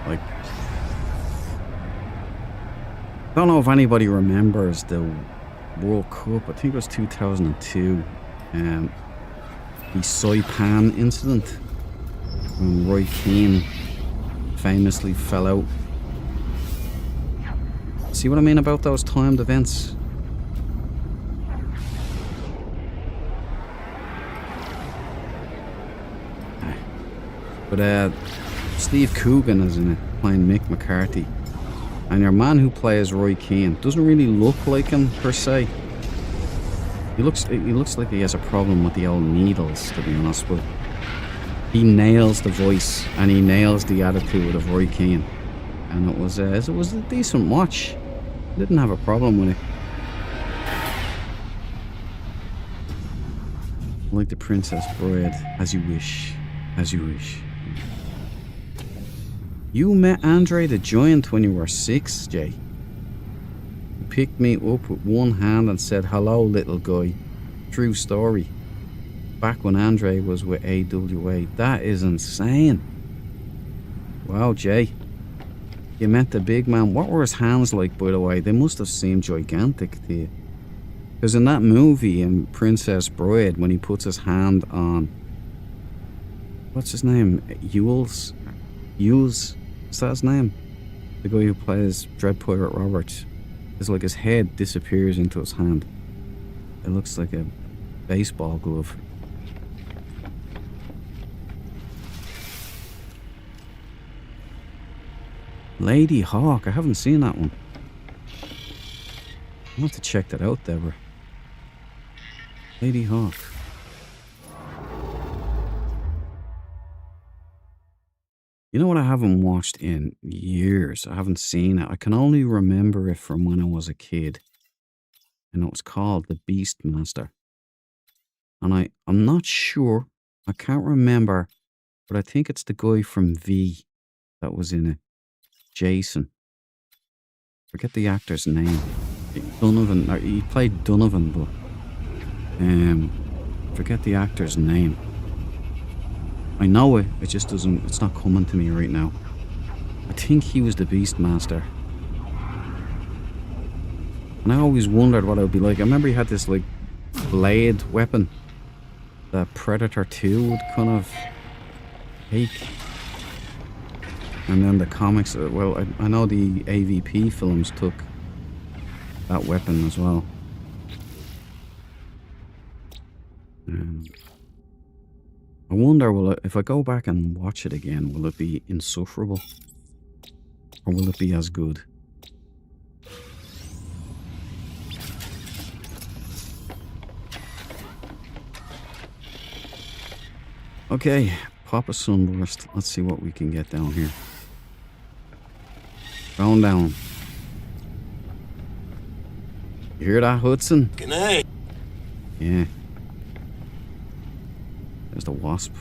like, I don't know if anybody remembers the World Cup. I think it was 2002. The Saipan incident when Roy Keane famously fell out. See what I mean about those timed events? But Steve Coogan is in it, playing Mick McCarthy. And your man who plays Roy Keane doesn't really look like him, per se. He looks like he has a problem with the old needles, to be honest, but he nails the voice, and he nails the attitude of Roy Keane. And it was a decent watch. Didn't have a problem with it. Like the Princess Bride, as you wish. As you wish. You met Andre the Giant when you were 6, Jay. He picked me up with one hand and said, "Hello, little guy." True story. Back when Andre was with AWA. That is insane. Wow, Jay. You met the big man. What were his hands like, by the way? They must have seemed gigantic to you. Because in that movie, in Princess Bride, when he puts his hand on... What's his name? Ewells? Is that his name? The guy who plays Dread Pirate Robert. It's like his head disappears into his hand. It looks like a baseball glove. Lady Hawk. I haven't seen that one. I'll have to check that out, Deborah. Lady Hawk. You know what I haven't watched in years? I haven't seen it. I can only remember it from when I was a kid. And it was called The Beastmaster. And I'm not sure. I can't remember. But I think it's the guy from V that was in it. Jason. Forget the actor's name. Donovan. Or he played Donovan, but forget the actor's name. I know it. It just doesn't. It's not coming to me right now. I think he was the Beastmaster. And I always wondered what it would be like. I remember he had this like blade weapon that Predator 2 would kind of take. And then the comics, well, I know the AVP films took that weapon as well. I wonder, if I go back and watch it again, will it be insufferable? Or will it be as good? Okay, pop a sunburst. Let's see what we can get down here. Going down. You hear that, Hudson? Good night. Yeah. There's the wasp.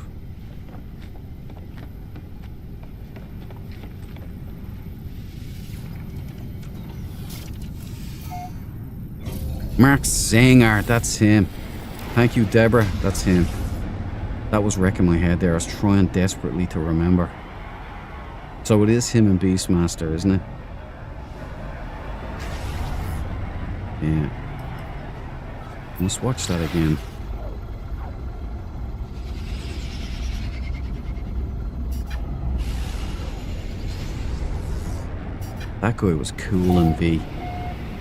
Mark Singer, that's him. Thank you, Deborah, that's him. That was wrecking my head there. I was trying desperately to remember. So it is him and Beastmaster, isn't it? Yeah. Let's watch that again. That guy was cool in V.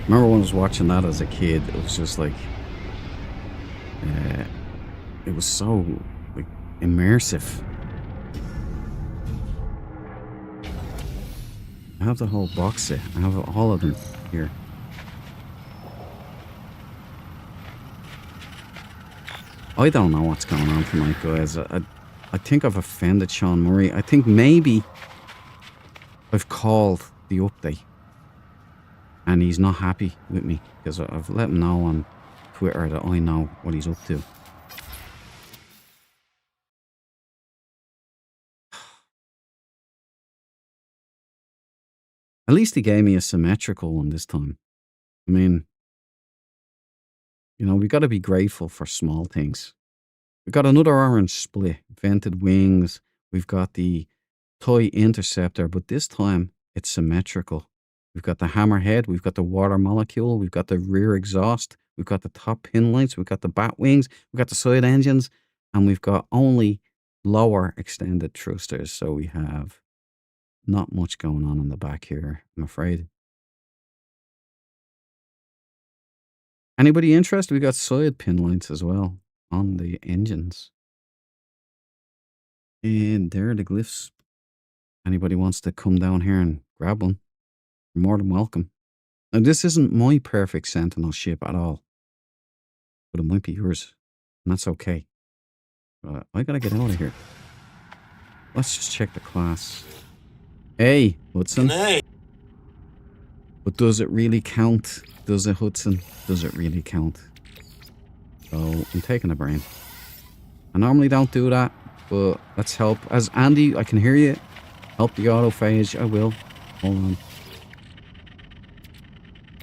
Remember when I was watching that as a kid, it was just like... it was so like immersive. I have the whole box set. I have all of them here. I don't know what's going on tonight, guys. I think I've offended Sean Murray. I think maybe I've called the update and he's not happy with me because I've let him know on Twitter that I know what he's up to. At least he gave me a symmetrical one this time. I mean, you know, we got to be grateful for small things. We've got another orange split, vented wings. We've got the toy interceptor, but this time it's symmetrical. We've got the hammerhead. We've got the water molecule. We've got the rear exhaust. We've got the top pin lights. We've got the bat wings. We've got the side engines. And we've got only lower extended thrusters. So we have not much going on in the back here, I'm afraid. Anybody interested? We got side pin lights as well on the engines. And there are the glyphs. Anybody wants to come down here and grab one, you're more than welcome. Now, this isn't my Perfect Sentinel ship at all, but it might be yours, and that's okay. But I gotta get out of here. Let's just check the class. Hey, Hudson. Good night. But does it really count? Does it, Hudson? Does it really count? So, I'm taking a brain. I normally don't do that, but let's help. As Andy, I can hear you. Help the autophage. I will. Hold on.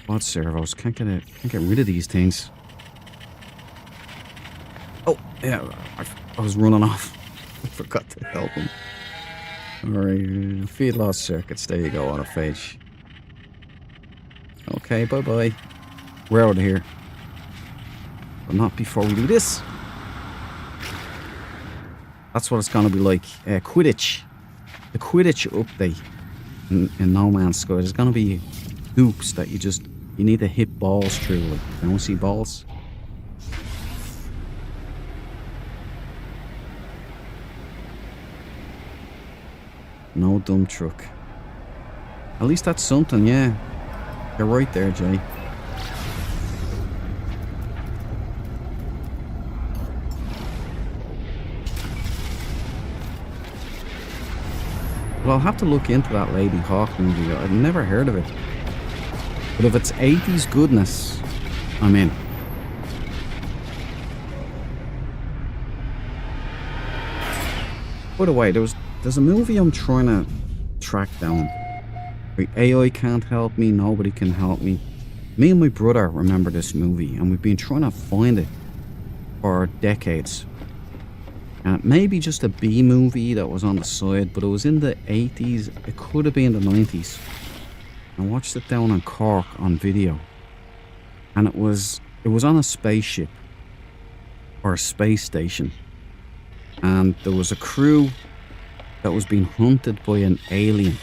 Quad servos. Can't get rid of these things. Oh, yeah. I was running off. I forgot to help him. Alright. Feed loss circuits. There you go, autophage. Okay, bye-bye. We're out of here. But not before we do this. That's what it's going to be like. Quidditch. The Quidditch update in No Man's Sky. There's going to be hoops that you just You need to hit balls through, like bouncy balls. No dump truck. At least that's something, yeah. You're right there, Jay. Well, I'll have to look into that Lady Hawk movie. I've never heard of it. But if it's 80s goodness, I'm in. By the way, there's a movie I'm trying to track down. AI can't help me, nobody can help me. Me and my brother remember this movie, and we've been trying to find it for decades. And it may be just a B movie that was on the side, but it was in the 80s, it could have been the 90s. I watched it down in Cork on video. And it was on a spaceship, or a space station. And there was a crew that was being hunted by an alien.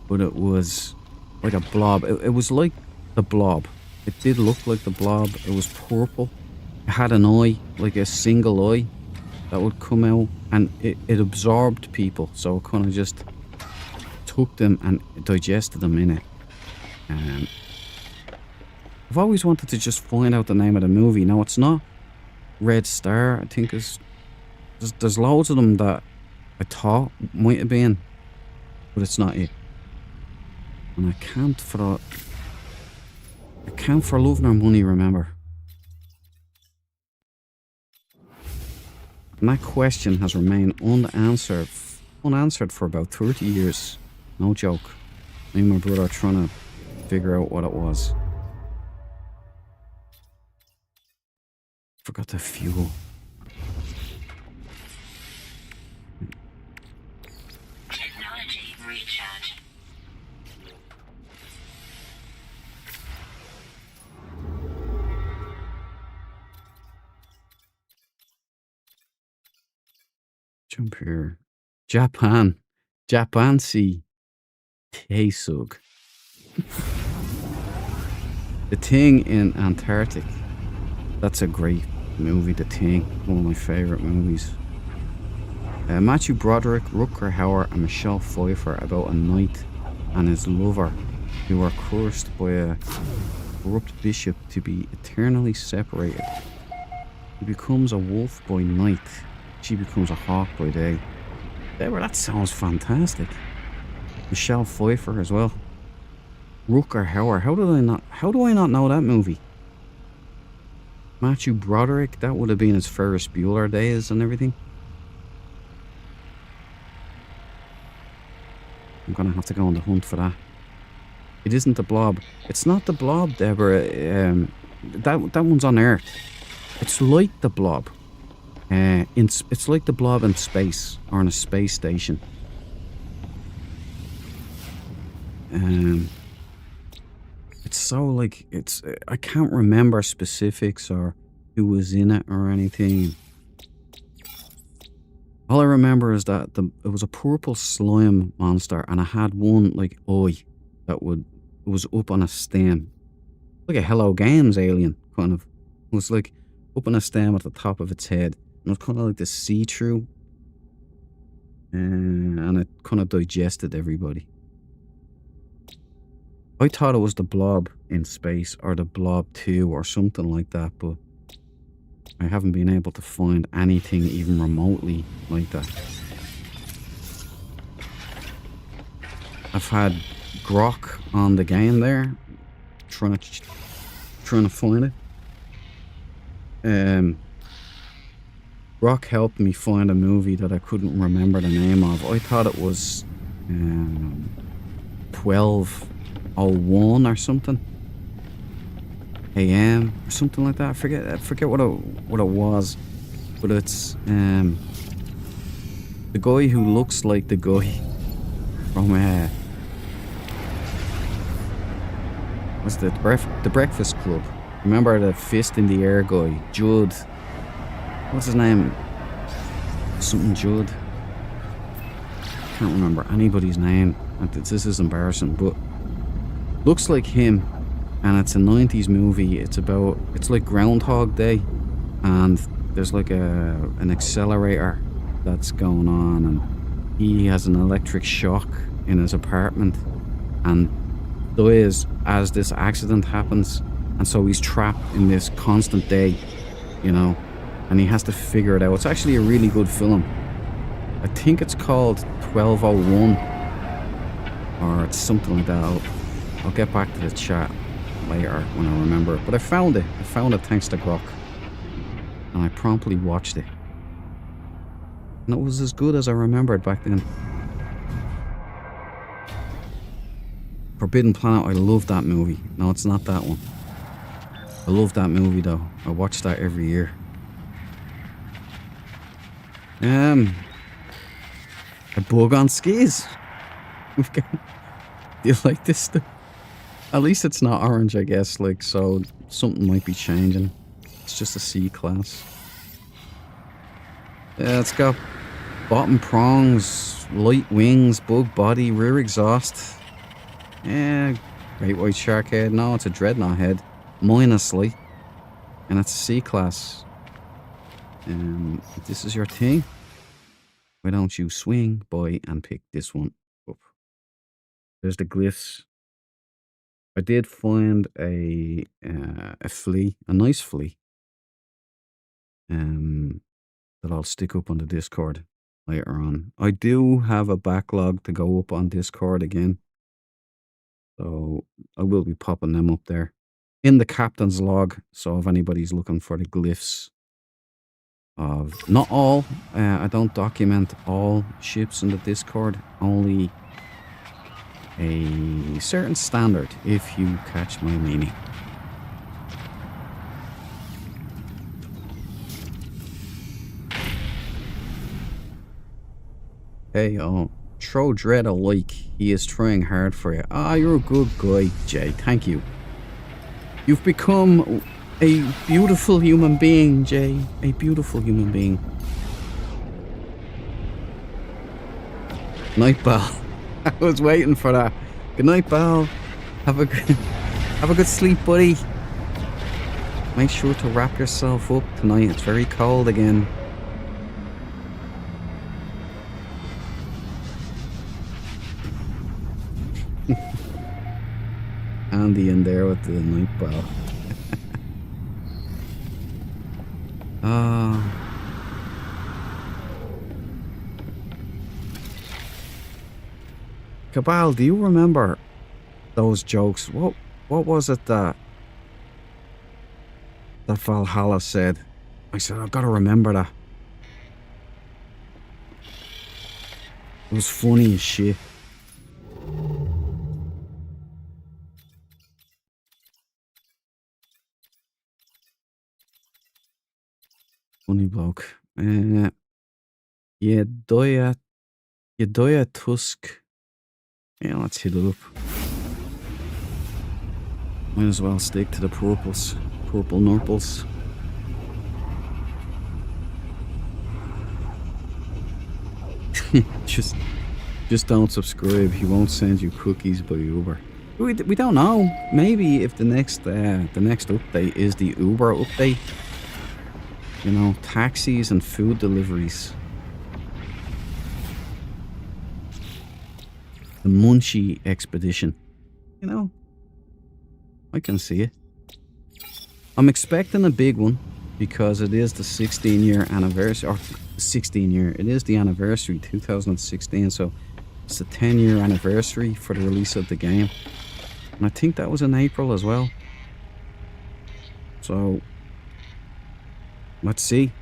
But it was like a blob. It was like the Blob. It did look like the Blob. It was purple. It had an eye, like a single eye that would come out, and it absorbed people. So it kind of just took them and digested them in it. I've always wanted to just find out the name of the movie. Now, it's not Red Star. I think there's loads of them that I thought might have been, but it's not it. And I can't for love nor money remember. And that question has remained unanswered for about 30 years. No joke. Me and my brother are trying to figure out what it was. Forgot the fuel. Technology recharge. Jump here. Japan Sea Taesug. The Thing in Antarctic. That's a great movie, The Thing. One of my favourite movies. Matthew Broderick, Rutger Hauer and Michelle Pfeiffer about a knight and his lover who are cursed by a corrupt bishop to be eternally separated. He becomes a wolf by night. She becomes a hawk by day. That sounds fantastic. Michelle Pfeiffer as well. Rutger Hauer. How do I not know that movie? Matthew Broderick, that would have been his Ferris Bueller days and everything. I'm gonna have to go on the hunt for that. It isn't the Blob. It's not the Blob, Deborah. That one's on Earth. It's like the Blob. It's like the Blob in space, or on a space station. It's so like I can't remember specifics or who was in it or anything. All I remember is that it was a purple slime monster, and it had one like eye that was up on a stem, like a Hello Games alien kind of. It was like up on a stem at the top of its head, and it was kind of like the see-through, and it kind of digested everybody. I thought it was the Blob in space, or the Blob 2 or something like that, but I haven't been able to find anything even remotely like that. I've had Grok on the game there, trying to find it. Grok helped me find a movie that I couldn't remember the name of. I thought it was 12:01 or something AM or something like that. I forget what it was, but it's the guy who looks like the guy from what's the Breakfast Club. Remember the fist in the air guy, Judd? What's his name? Something Judd. Can't remember anybody's name. This is embarrassing, but looks like him. and it's a 90s movie. It's like Groundhog Day, and there's like an accelerator that's going on, and he has an electric shock in his apartment and dies as this accident happens, and so he's trapped in this constant day, you know, and he has to figure it out. It's actually a really good film. I think it's called 1201, or it's something like that. I'll get back to the chat later when I remember it. But I found it thanks to Grok, and I promptly watched it, and it was as good as I remembered back then. Forbidden Planet, I love that movie. No, it's not that one. I love that movie though. I watch that every year. A bug on skis. Do you like this stuff? At least it's not orange, I guess. Like, so something might be changing. It's just a C class. Yeah, it's got bottom prongs, light wings, bug body, rear exhaust. Yeah, great white shark head. No, it's a dreadnought head. Minusly. And it's a C class. If this is your thing, why don't you swing by and pick this one up? There's the glyphs. I did find a flea, a nice flea, that I'll stick up on the Discord later on. I do have a backlog to go up on Discord again, so I will be popping them up there in the captain's log. So if anybody's looking for the glyphs of not all, I don't document all ships in the Discord, only a certain standard, if you catch my meaning. Hey, throw Dread a like. He is trying hard for you. Ah, you're a good guy, Jay. Thank you. You've become a beautiful human being, Jay. A beautiful human being. Night, Bal. I was waiting for that. Good night, Bal. Have a good sleep, buddy. Make sure to wrap yourself up tonight. It's very cold again. Andy in there with the night ball. Cabal, do you remember those jokes? What was it that Valhalla said? I said, I've got to remember that. It was funny as shit. Funny bloke. Yedoya Tusk. Yeah, let's hit it up. Might as well stick to the purples. Purple nurples. Just don't subscribe. He won't send you cookies by Uber. We don't know. Maybe if the next update is the Uber update. You know, taxis and food deliveries. The Munchie expedition. You know, I can see it. I'm expecting a big one because it is the 16-year anniversary, or 16-year. It is the anniversary, 2016. So it's the 10-year anniversary for the release of the game, and I think that was in April as well. So let's see.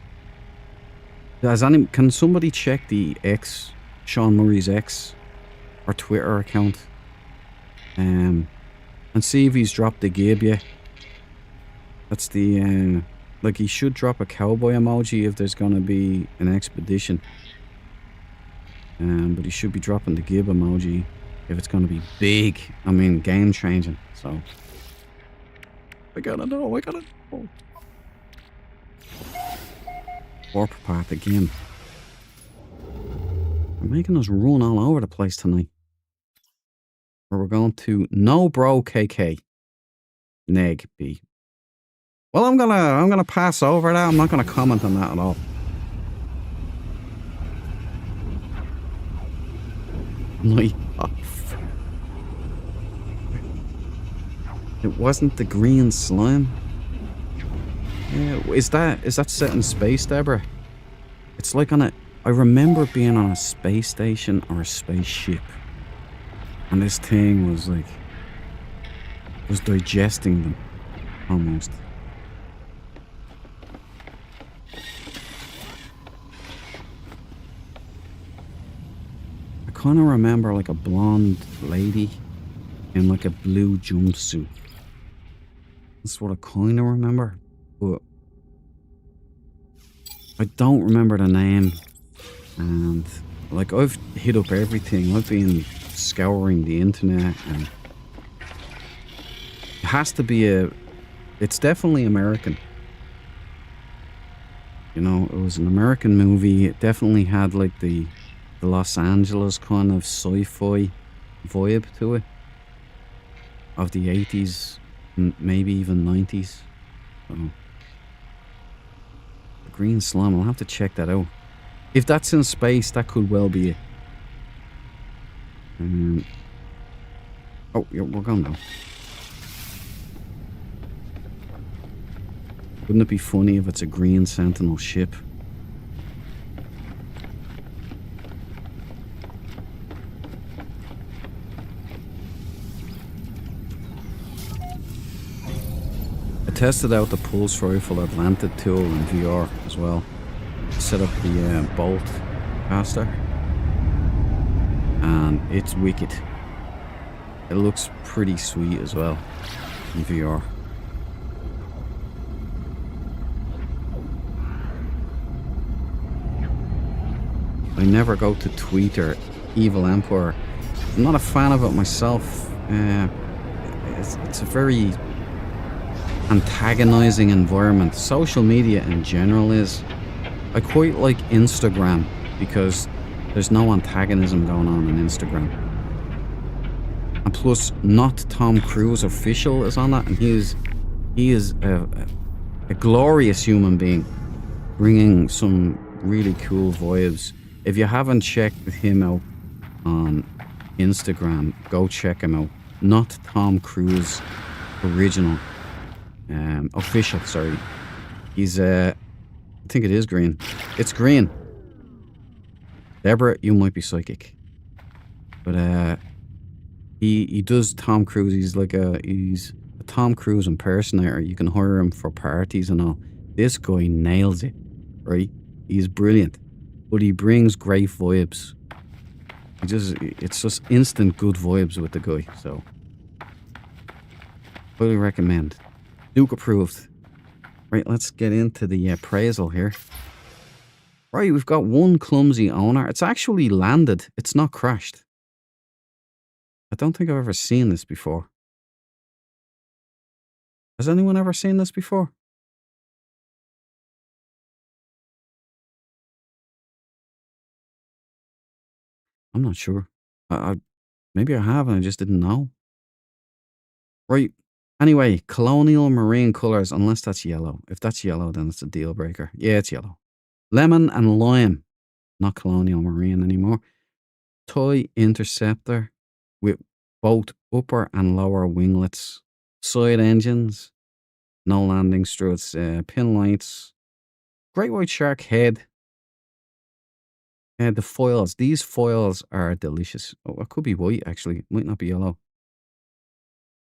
Can somebody check the X, Sean Murray's X or Twitter account, and see if he's dropped the gib yet? That's the like, he should drop a cowboy emoji if there's gonna be an expedition. But he should be dropping the gib emoji if it's gonna be big. I mean, game changing. So I gotta know. Warp path again. They're making us run all over the place tonight. Where we're going to No Bro KK. Neg B. Well, I'm gonna pass over that. I'm not gonna comment on that at all. Night off. It wasn't the green slime. Yeah, is that set in space, Deborah? It's like on a. I remember being on a space station or a spaceship, and this thing was like was digesting them almost. I kind of remember like a blonde lady in like a blue jumpsuit. That's what I kind of remember, but I don't remember the name. And like I've hit up everything. I've been scouring the internet, and it has to be it's definitely American. You know, it was an American movie. It definitely had like the Los Angeles kind of sci-fi vibe to it of the 80s, maybe even 90s. So, the green slime, I'll have to check that out. If that's in space, that could well be it. Oh, yeah, we're gone now. Wouldn't it be funny if it's a green Sentinel ship? I tested out the pulse rifle Atlanta tool in VR as well. Set up the bolt caster, and it's wicked. It looks pretty sweet as well in VR. I never go to Twitter, Evil Empire. I'm not a fan of it myself. It's a very antagonizing environment. Social media in general is. I quite like Instagram because there's no antagonism going on Instagram. And plus, not Tom Cruise official is on that, and he is a glorious human being, bringing some really cool vibes. If you haven't checked him out on Instagram, go check him out. Not Tom Cruise original, official. Sorry, he's I think it is green. It's green. Deborah, you might be psychic, but he does Tom Cruise. He's a Tom Cruise impersonator. You can hire him for parties and all. This guy nails it, right? He's brilliant, but he brings great vibes. It's just instant good vibes with the guy. So, highly recommend. Duke approved. Right, let's get into the appraisal here. Right, we've got one clumsy owner. It's actually landed. It's not crashed. I don't think I've ever seen this before. Has anyone ever seen this before? I'm not sure. Maybe I have and I just didn't know. Right. Anyway, colonial marine colours, unless that's yellow. If that's yellow, then it's a deal breaker. Yeah, it's yellow. Lemon and lime. Not colonial marine anymore. Toy interceptor with both upper and lower winglets. Side engines. No landing struts. Pin lights. Great white shark head. The foils. These foils are delicious. Oh, it could be white, actually. It might not be yellow.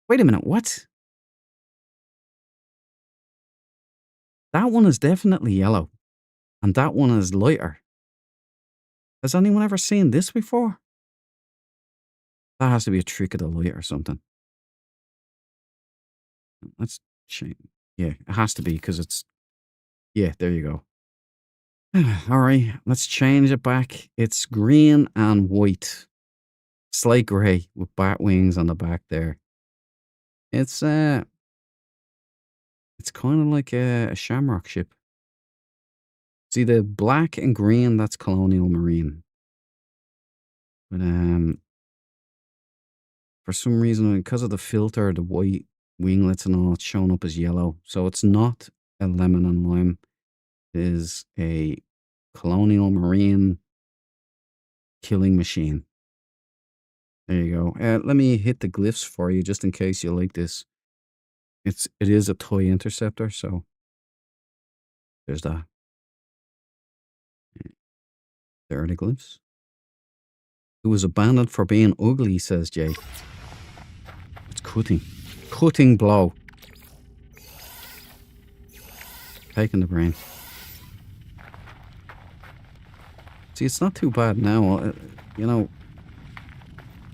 Wait a minute, what? That one is definitely yellow. And that one is lighter. Has anyone ever seen this before? That has to be a trick of the light or something. Let's change. Yeah, it has to be because it's... Yeah, there you go. Alright, let's change it back. It's green and white. Slate grey with bat wings on the back there. It's kind of like a shamrock ship. See, the black and green, that's colonial marine. But for some reason, because of the filter, the white winglets and all, it's shown up as yellow. So it's not a lemon and lime. It is a colonial marine killing machine. There you go. Let me hit the glyphs for you just in case you like this. It is a toy interceptor, so there's that. There are the glyphs. It was abandoned for being ugly, says Jay. It's cutting. Cutting blow. Taking the brain. See, it's not too bad now. You know,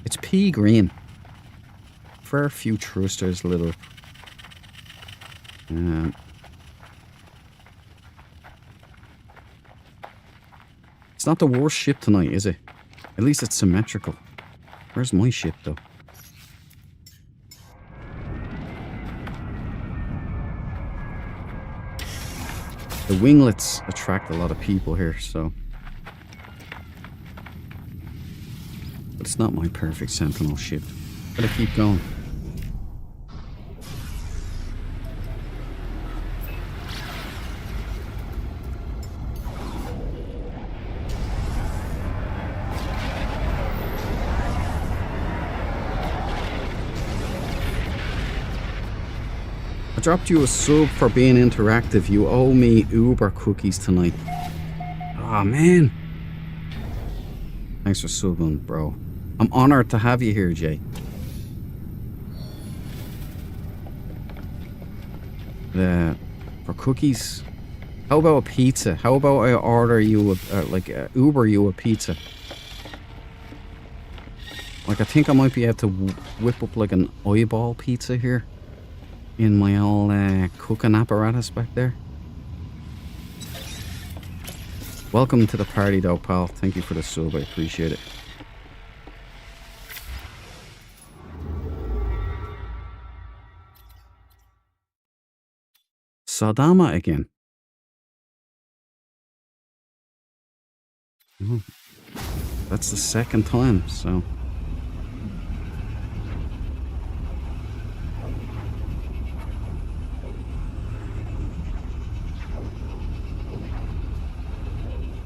it's pea green. Fair few thrusters, little. It's not the worst ship tonight, is it? At least it's symmetrical. Where's my ship, though? The winglets attract a lot of people here, so... But it's not my Perfect Sentinel ship. Gotta keep going. I dropped you a sub for being interactive. You owe me Uber cookies tonight. Oh man. Thanks for subbing, bro. I'm honored to have you here, Jay. For cookies, how about a pizza? How about I order you Uber you a pizza? Like, I think I might be able to whip up like an eyeball pizza here in my old cooking apparatus back there. Welcome to the party though, pal. Thank you for the sub, I appreciate it. Sadama again. Oh, that's the second time, so...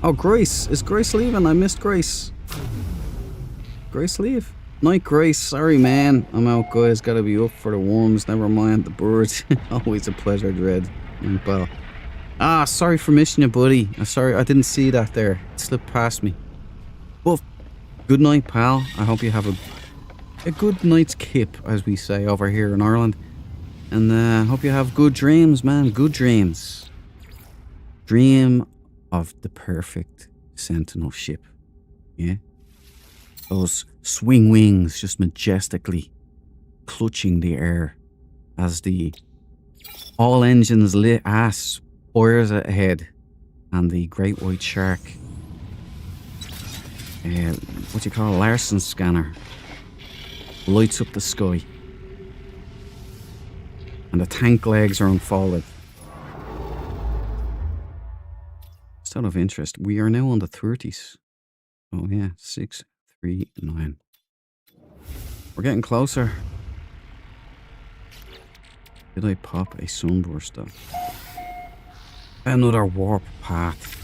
Oh, Grace. Is Grace leaving? I missed Grace. Grace leave? Night, Grace. Sorry, man. I'm out, guys. Gotta be up for the worms. Never mind the birds. Always a pleasure, Dread. Pal. Ah, sorry for missing you, buddy. I'm sorry. I didn't see that there. It slipped past me. But good night, pal. I hope you have a good night's kip, as we say over here in Ireland. And I hope you have good dreams, man. Good dreams. Dream of the Perfect Sentinel ship. Yeah? Those swing wings just majestically clutching the air as the all engines lit ass fires ahead and the great white shark, what do you call it, Larsen scanner, lights up the sky and the tank legs are unfolded. Just out of interest, we are now on the 30s. Oh yeah, 639. We're getting closer. Did I pop a sunburst though? Another warp path.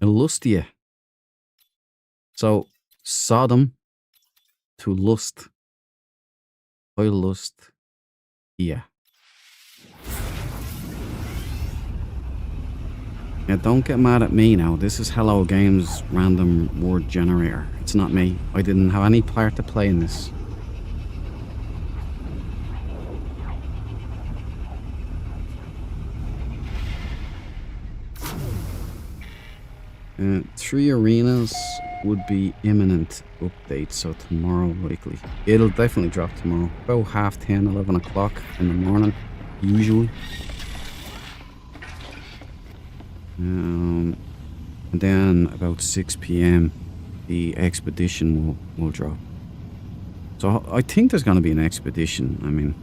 Illustia. So, Sodom to lust. I lust. Yeah. Yeah, don't get mad at me now. This is Hello Games random word generator. It's not me. I didn't have any part to play in this. Three arenas would be imminent update, so tomorrow likely. It'll definitely drop tomorrow. About 10:30, 11 o'clock in the morning, usually. And then about 6 p.m. the expedition will drop. So I think there's going to be an expedition, I mean.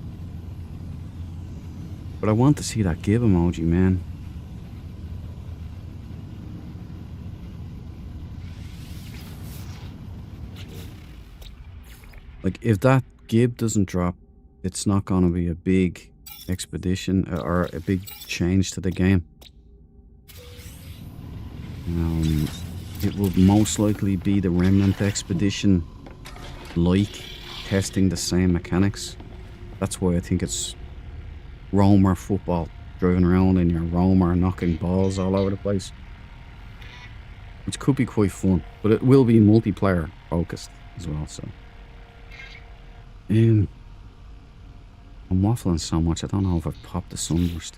But I want to see that give emoji, man. Like, if that gib doesn't drop, it's not going to be a big expedition or a big change to the game. It will most likely be the Remnant expedition, like testing the same mechanics. That's why I think it's roamer football, driving around in your roamer, knocking balls all over the place, which could be quite fun, but it will be multiplayer focused as well. So, I'm waffling so much. I don't know if I've popped the sunburst.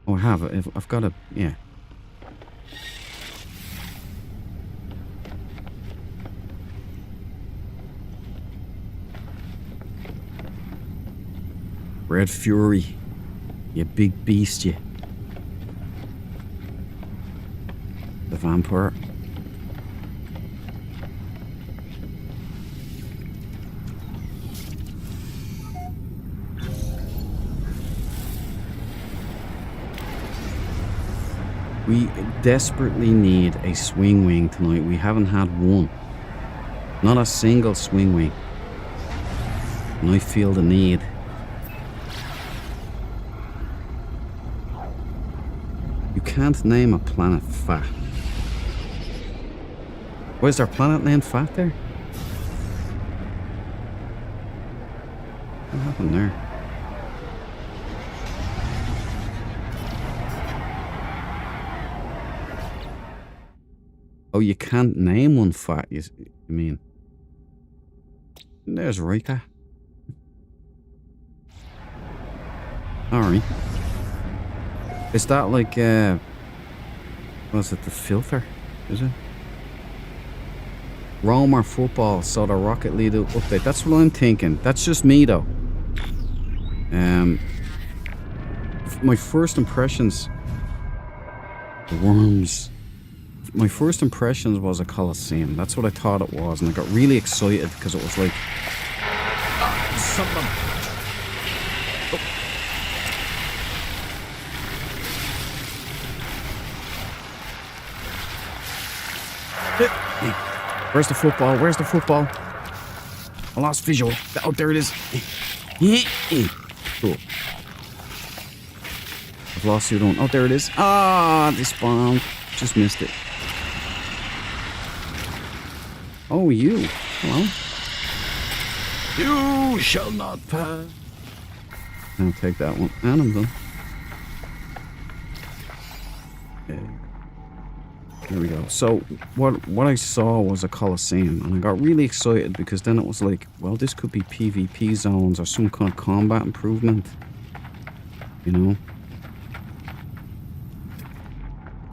Oh, I have. I've got a yeah. Red Fury, you big beast, you. The vampire. We desperately need a swing wing tonight. We haven't had one. Not a single swing wing. And I feel the need. You can't name a planet Fat. Why is there a planet named Fat there? What happened there? Oh, you can't name one Fat, you mean? There's Rika. Alright. Is that like, was it the filter? Is it? Roamer football, so the Rocket League update. That's what I'm thinking. That's just me though. My first impressions, the worms. My first impressions was a Coliseum. That's what I thought it was, and I got really excited because it was like something. Where's the football? Where's the football? I lost visual. Oh, there it is. Cool. I've lost you. Oh, there it is. Ah, they spawned. Just missed it. Oh, you. Hello. You shall not pass. I'll take that one. And I'm done. Okay. There we go. So what I saw was a Coliseum, and I got really excited because then it was like, well, this could be PvP zones or some kind of combat improvement, you know.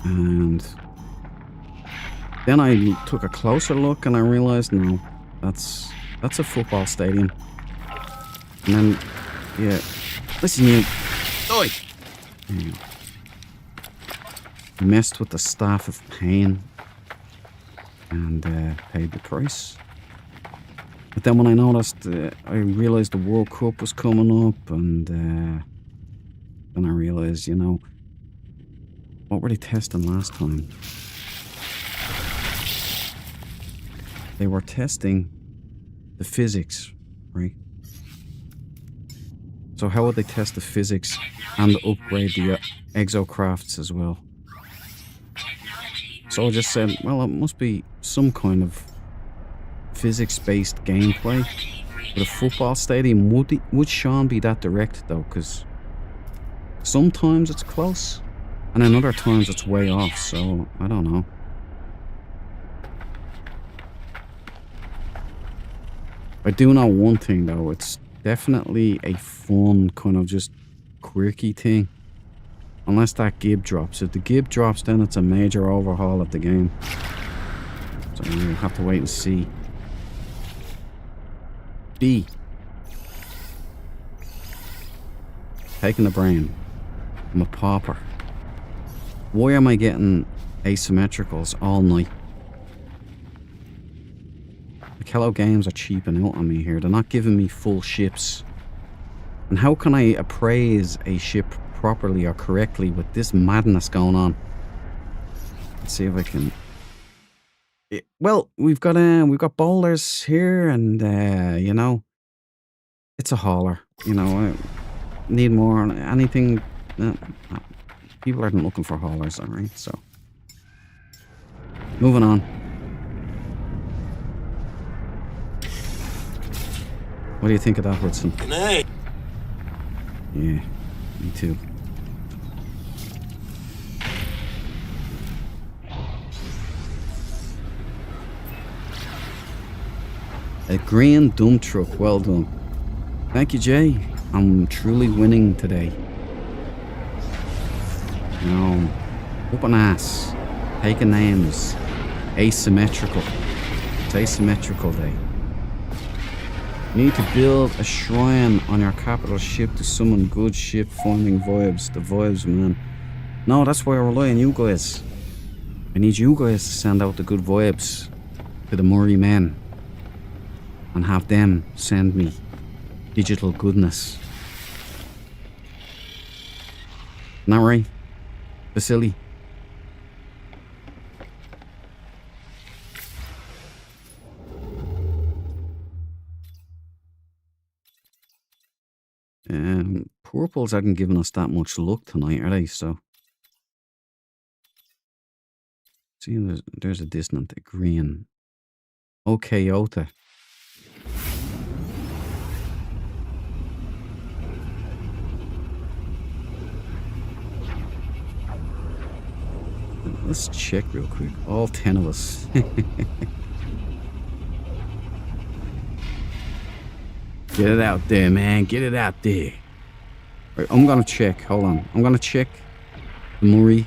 And then I took a closer look and I realized, no, that's a football stadium. And then, yeah, listen, you. Oi! Yeah. Messed with the Staff of Pain and paid the price. But then when I noticed, I realized the World Cup was coming up, and then I realized, you know, what were they testing last time? They were testing the physics, right? So how would they test the physics and upgrade the exocrafts as well? So I just said, well, it must be some kind of physics-based gameplay. But a football stadium, would Sean be that direct though? Because sometimes it's close, and then other times it's way off, so I don't know. I do know one thing though, it's definitely a fun, kind of just quirky thing. Unless that gib drops. If the gib drops, then it's a major overhaul of the game. So we'll have to wait and see. B. Taking the brain. I'm a pauper. Why am I getting asymmetricals all night? The Kello games are cheaping out on me here. They're not giving me full ships. And how can I appraise a ship properly or correctly with this madness going on? Let's see if I can... Well, we've got boulders here, and you know, it's a hauler. You know, need more on anything. Uh, people aren't looking for haulers, all right. So, moving on. What do you think of that, Hudson? Good night. Yeah, me too. A green dump truck, well done. Thank you, Jay. I'm truly winning today. No, whooping ass, taking names, asymmetrical. It's asymmetrical day. You need to build a shrine on your capital ship to summon good ship finding vibes. The vibes, man. No, that's why I rely on you guys. I need you guys to send out the good vibes to the Murray men and have them send me digital goodness. Isn't that right? Vasily? Purples aren't giving us that much luck tonight, are they? So, see, there's a dissonant, a green. Okay, Ota. Let's check real quick. All 10 of us. Get it out there, man. Get it out there. Right, I'm gonna check. Hold on. I'm gonna check the Murray.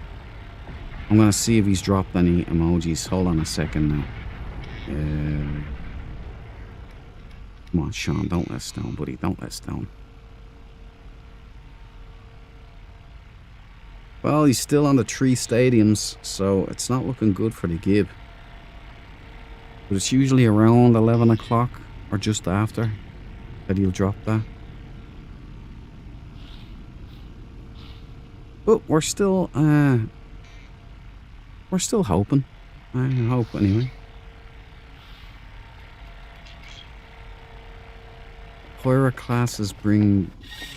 I'm gonna see if he's dropped any emojis. Hold on a second now. Come on, Sean. Don't let us down, buddy. Don't let us down. Well, he's still on the 3 stadiums, so it's not looking good for the Gib. But it's usually around 11 o'clock or just after that he'll drop that. But we're still hoping. I hope anyway. Pirate classes bring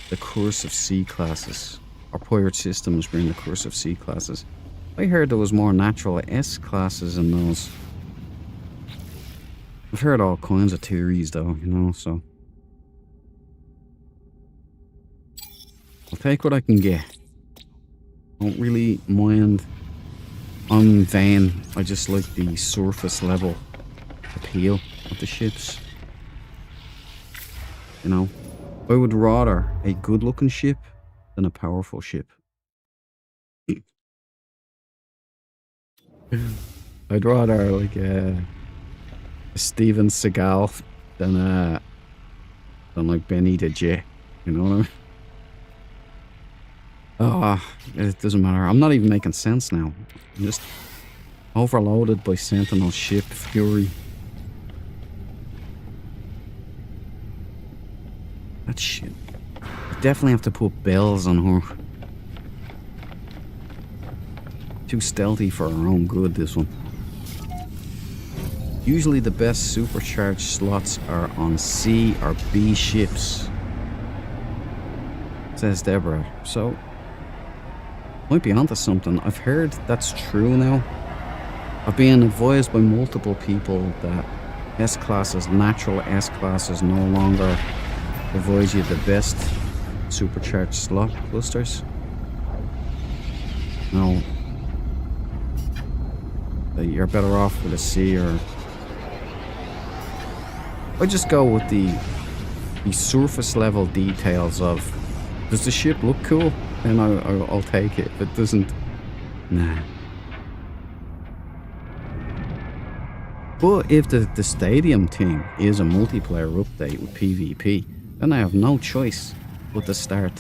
the curse of C classes. Or pirate systems bring the curse of C classes. I heard there was more natural S classes in those. I've heard all kinds of theories though, you know, so. I'll take what I can get. Don't really mind. I'm vain. I just like the surface level appeal of the ships. You know, I would rather a good looking ship than a powerful ship. I'd rather like a Steven Seagal than like Benny the Jet. You know what I mean? Oh, it doesn't matter. I'm not even making sense now. I'm just overloaded by Sentinel ship fury. That shit. I definitely have to put bells on her. Too stealthy for her own good, this one. Usually the best supercharged slots are on C or B ships, says Deborah. So, might be onto something. I've heard that's true now. I've been advised by multiple people that S-classes, natural S-classes, no longer provide you the best supercharged slot clusters. No. That you're better off with a C or... I just go with the surface level details of, does the ship look cool? Then I'll take it. If it doesn't, nah. But if the stadium thing is a multiplayer update with PvP, then I have no choice but to start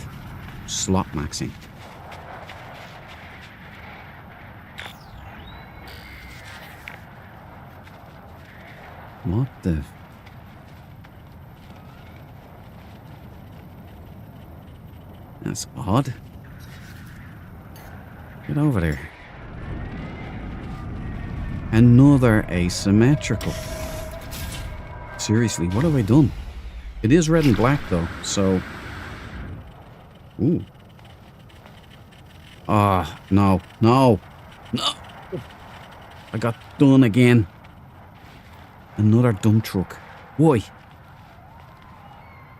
slot maxing. What the... That's odd. Get over there. Another asymmetrical. Seriously, what have I done? It is red and black though, so... Ooh. Ah, no, no, no! I got done again. Another dump truck. Why?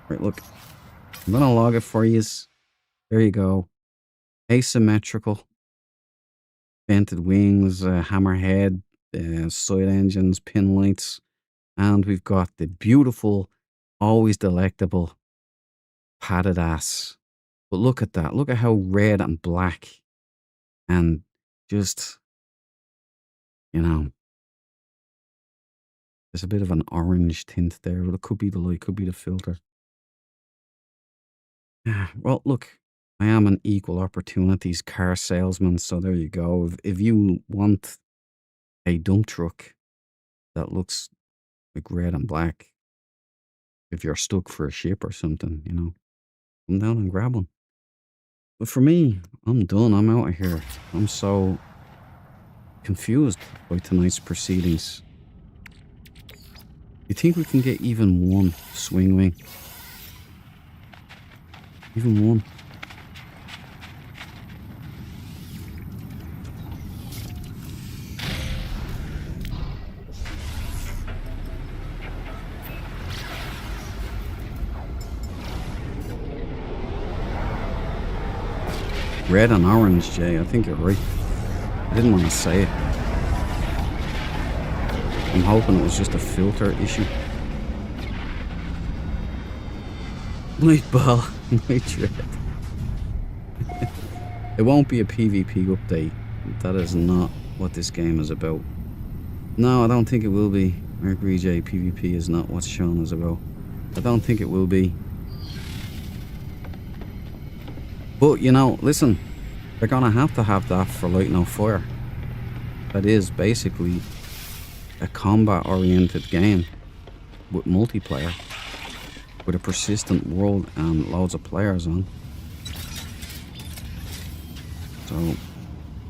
Right, look. I'm gonna log it for yous. There you go. Asymmetrical. Vented wings, hammerhead, side engines, pin lights. And we've got the beautiful, always delectable, padded ass. But look at that. Look at how red and black and just, you know, there's a bit of an orange tint there, but it could be the light, could be the filter. Well, look, I am an equal opportunities car salesman, so there you go. If you want a dump truck that looks like red and black, if you're stuck for a ship or something, you know, come down and grab one. But for me, I'm done. I'm out of here. I'm so confused by tonight's proceedings. You think we can get even one swing wing? Even one? Red and orange, Jay. I think you're right. I didn't want to say it. I'm hoping it was just a filter issue. Night ball. Night dread. It won't be a PvP update. That is not what this game is about. No, I don't think it will be. Mercury J, PvP is not what Sean is about. I don't think it will be. But, you know, listen, they're going to have that for Light No Fire. That is basically a combat-oriented game with multiplayer, with a persistent world and loads of players on. So,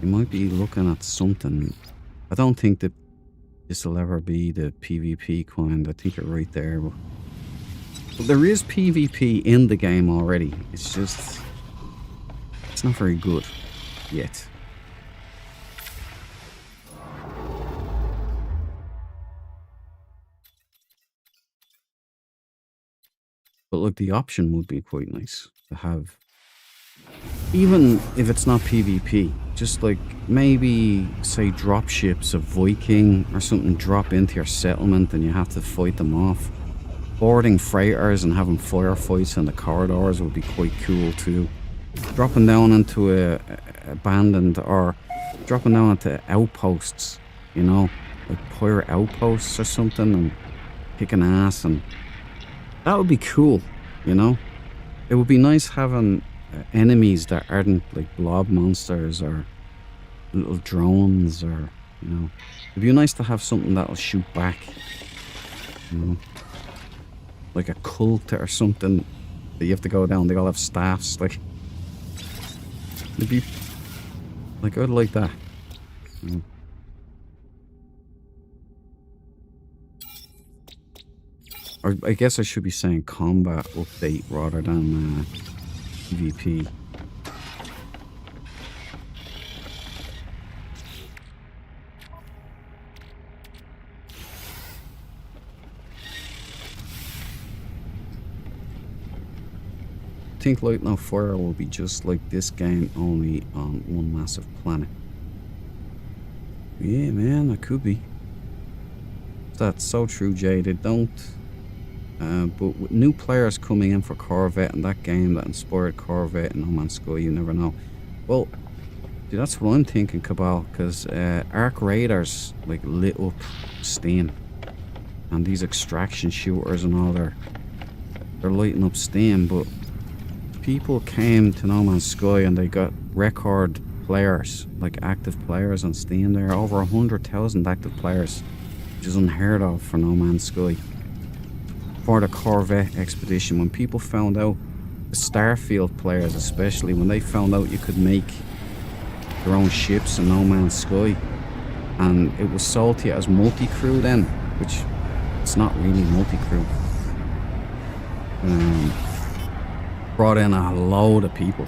you might be looking at something. I don't think that this will ever be the PvP kind. I think you're right there. But there is PvP in the game already. It's just... it's not very good yet. But look, the option would be quite nice to have. Even if it's not PvP, just like maybe say drop ships of Viking or something drop into your settlement and you have to fight them off. Boarding freighters and having firefights in the corridors would be quite cool too. Dropping down into a abandoned or dropping down into outposts, you know, like pirate outposts or something, and kicking ass, and that would be cool, you know. It would be nice having enemies that aren't like blob monsters or little drones, or, you know, it'd be nice to have something that'll shoot back, you know, like a cult or something that you have to go down. They all have staffs, like. It'd be like, I'd like that. Or I guess I should be saying combat update rather than PvP. I think Light No Fire will be just like this game, only on one massive planet. Yeah, man, it could be. That's so true, Jay. They don't. But with new players coming in for Corvette and that game that inspired Corvette and No Man's Sky, you never know. Well, dude, that's what I'm thinking, Cabal, because Arc Raiders like lit up Steam, and these extraction shooters and all, they're lighting up Steam, but people came to No Man's Sky and they got record players, like active players on Steam. There are over 100,000 active players, which is unheard of for No Man's Sky. For the Corvette expedition, when people found out, the Starfield players especially, when they found out you could make their own ships in No Man's Sky, and it was sold to you as multi-crew then, which it's not really multi-crew. Brought in a load of people.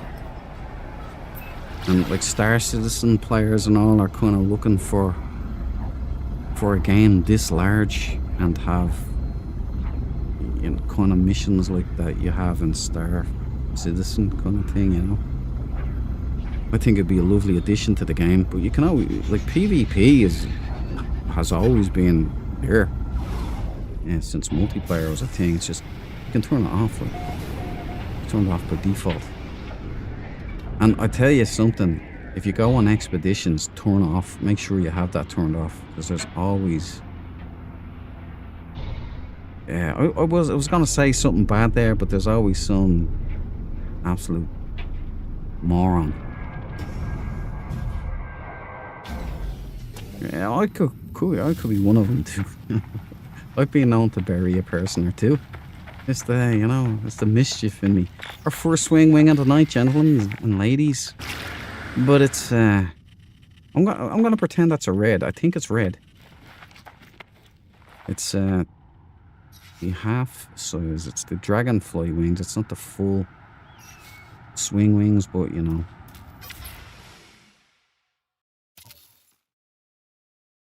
And like Star Citizen players and all are kind of looking for a game this large and have, you know, kind of missions like that you have in Star Citizen kind of thing, you know. I think it'd be a lovely addition to the game, but you can always, like, PvP has always been there. Yeah, since multiplayer was a thing. It's just you can turn it off. Like, turn it off by default. And I tell you something, if you go on expeditions, turn off. Make sure you have that turned off, because there's always. Yeah, I was gonna say something bad there, but there's always some absolute moron. Yeah, I could be one of them too. I've been known to bury a person or two. It's the, you know, it's the mischief in me. Our first wing of the night, gentlemen and ladies. But it's I'm gonna pretend that's a red. I think it's red. It's the half size. It's the dragonfly wings. It's not the full swing wings, but you know.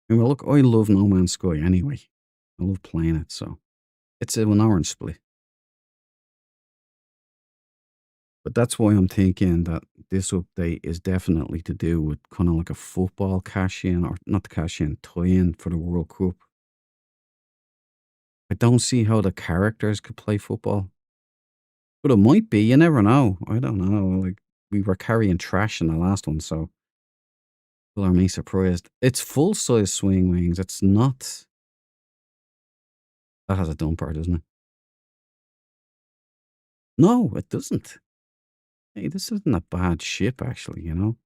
And well, look, I love No Man's Sky anyway. I love playing it, so it's an orange split. But that's why I'm thinking that this update is definitely to do with kind of like a football cash-in, or not the cash-in, tie-in for the World Cup. I don't see how the characters could play football. But it might be, you never know. I don't know. Like, we were carrying trash in the last one, so people are me surprised. It's full-size swing wings. It's not. That has a dumper, doesn't it? No, it doesn't. Hey, this isn't a bad ship, actually, you know?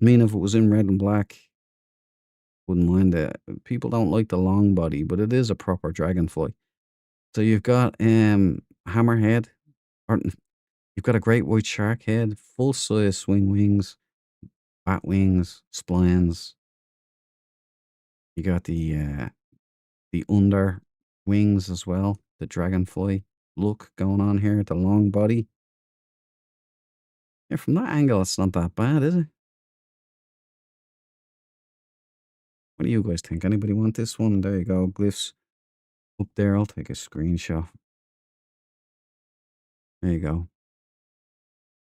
I mean, if it was in red and black, wouldn't mind it. People don't like the long body, but it is a proper dragonfly. So you've got hammerhead, or you've got a great white shark head, full-size swing wings, bat wings, splines. You got the under wings as well, the dragonfly look going on here, the long body. Yeah, from that angle, it's not that bad, is it? What do you guys think? Anybody want this one? There you go, glyphs up there. I'll take a screenshot. There you go.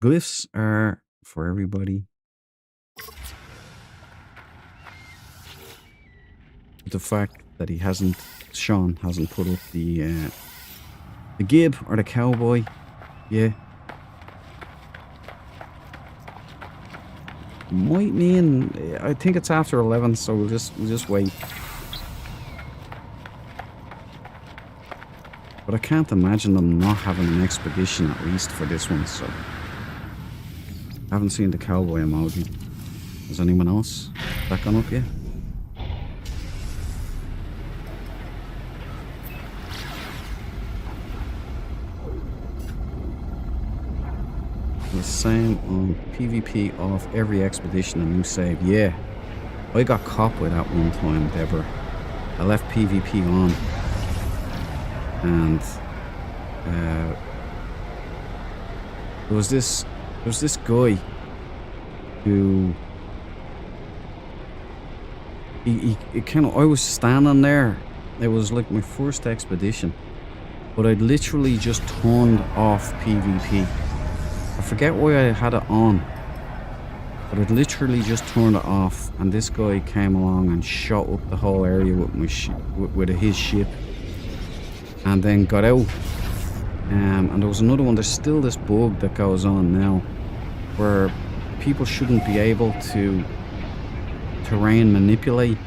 Glyphs are for everybody. The fact that Sean hasn't put up the gib or the cowboy, yeah, might mean, I think it's after 11, so we'll just wait. But I can't imagine them not having an expedition at least for this one, so. I haven't seen the cowboy emoji. Has anyone else? That gone up yet? The same on PvP off every expedition a new save. Yeah. I got caught with that one time, Deborah. I left PvP on. And there was this guy who he kind of, I was standing there. It was like my first expedition, but I'd literally just turned off PvP. I forget why I had it on, but I'd literally just turned it off, and this guy came along and shot up the whole area with my with his ship, and then got out. And there was another one. There's still this bug that goes on now, where people shouldn't be able to terrain manipulate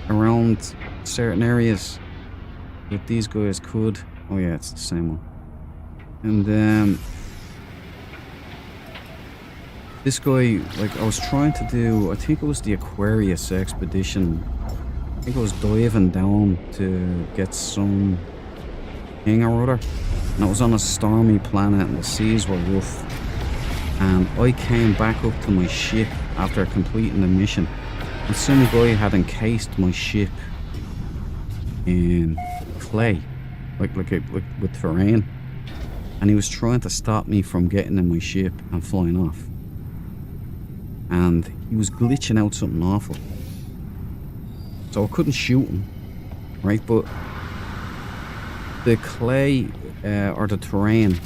around certain areas, but these guys could. Oh yeah, it's the same one. And this guy, like, I was trying to do, I think it was the Aquarius expedition. I think I was diving down to get some thing or other, and it was on a stormy planet and the seas were rough. And I came back up to my ship after completing the mission. And some guy had encased my ship in clay, like with terrain. And he was trying to stop me from getting in my ship and flying off. And he was glitching out something awful. So I couldn't shoot him, right? But the clay or the terrain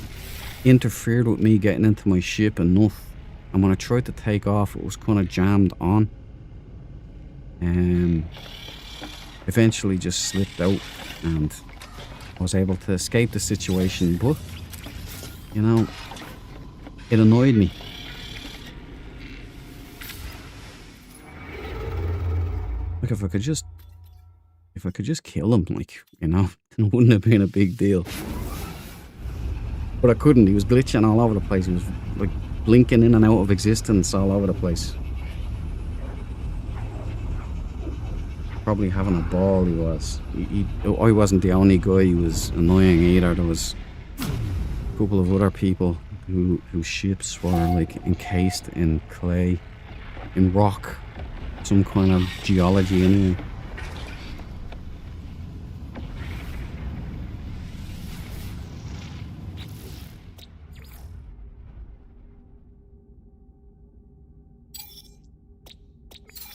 interfered with me getting into my ship enough, and when I tried to take off, it was kind of jammed on, and eventually just slipped out, and I was able to escape the situation. But you know, it annoyed me. Like if I could just kill him, like, you know, it wouldn't have been a big deal. But I couldn't. He was glitching all over the place. He was like blinking in and out of existence all over the place. Probably having a ball, he was. I wasn't the only guy who was annoying either. There was a couple of other people whose ships were like encased in clay, in rock, some kind of geology anyway.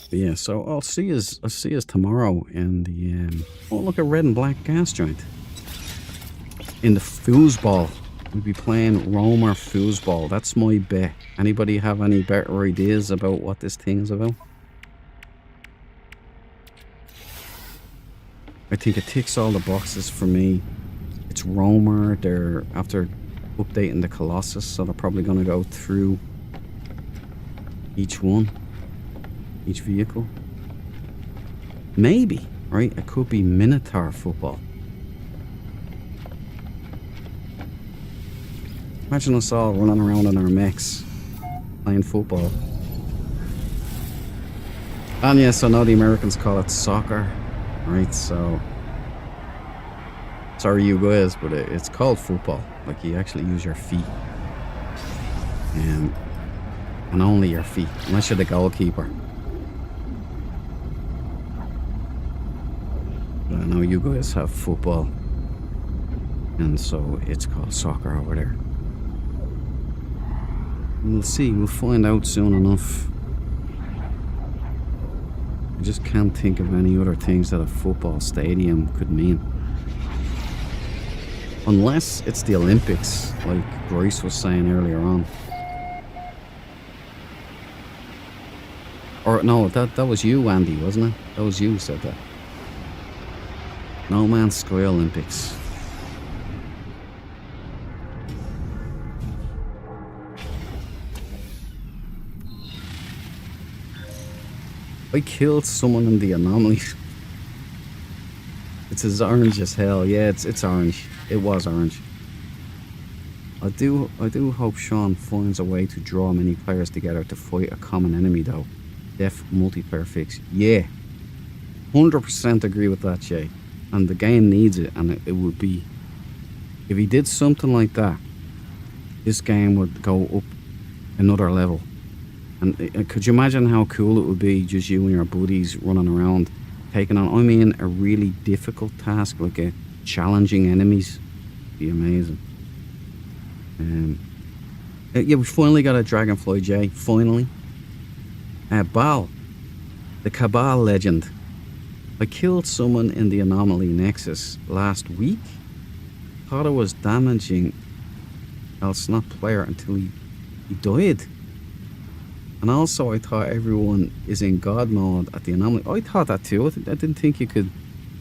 But yeah, so I'll see us tomorrow in the oh, look, a red and black gas joint. In the foosball. We'll be playing Romer foosball. That's my bet. Anybody have any better ideas about what this thing is about? I think it ticks all the boxes for me. It's Romer. They're after updating the Colossus, so they're probably going to go through each one. Each vehicle. Maybe, right? It could be Minotaur football. Imagine us all running around in our mechs, playing football. And yes, I know the Americans call it soccer, right? So, sorry you guys, but it's called football. Like, you actually use your feet. And only your feet, unless you're the goalkeeper. I know you guys have football, and so it's called soccer over there. We'll see, we'll find out soon enough. I just can't think of any other things that a football stadium could mean. Unless it's the Olympics, like Bryce was saying earlier on. Or no, that was you, Andy, wasn't it? That was you who said that. No Man's Sky Olympics. I killed someone in the anomaly. It's as orange as hell. Yeah, it's orange. It was orange. I do hope Sean finds a way to draw many players together to fight a common enemy though. Def multiplayer fix. Yeah. 100% agree with that, Jay. And the game needs it, and it would be, if he did something like that, this game would go up another level. And could you imagine how cool it would be, just you and your buddies running around taking on, I mean, a really difficult task, like a challenging enemies? It'd be amazing. Yeah, we finally got a Dragonfly, Jay. Finally. Baal, the Cabal legend. I killed someone in the Anomaly Nexus last week. Thought I was damaging else not player until he died. And also I thought everyone is in God mode at the Anomaly. I thought that too. I didn't think you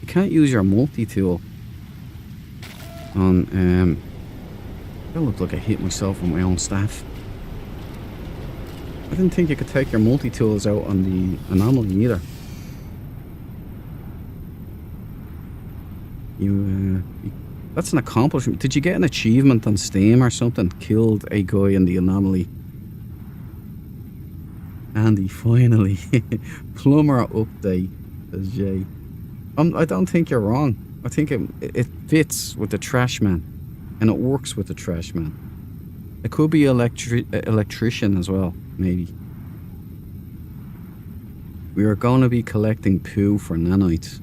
can't use your multi-tool on, that looked like I hit myself with my own staff. I didn't think you could take your multi-tools out on the Anomaly either. That's an accomplishment. Did you get an achievement on Steam or something? Killed a guy in the Anomaly. Andy, finally. Plumber update, says Jay. I don't think you're wrong. I think it fits with the Trash Man. And it works with the Trash Man. It could be electrician as well, maybe. We are going to be collecting poo for nanites.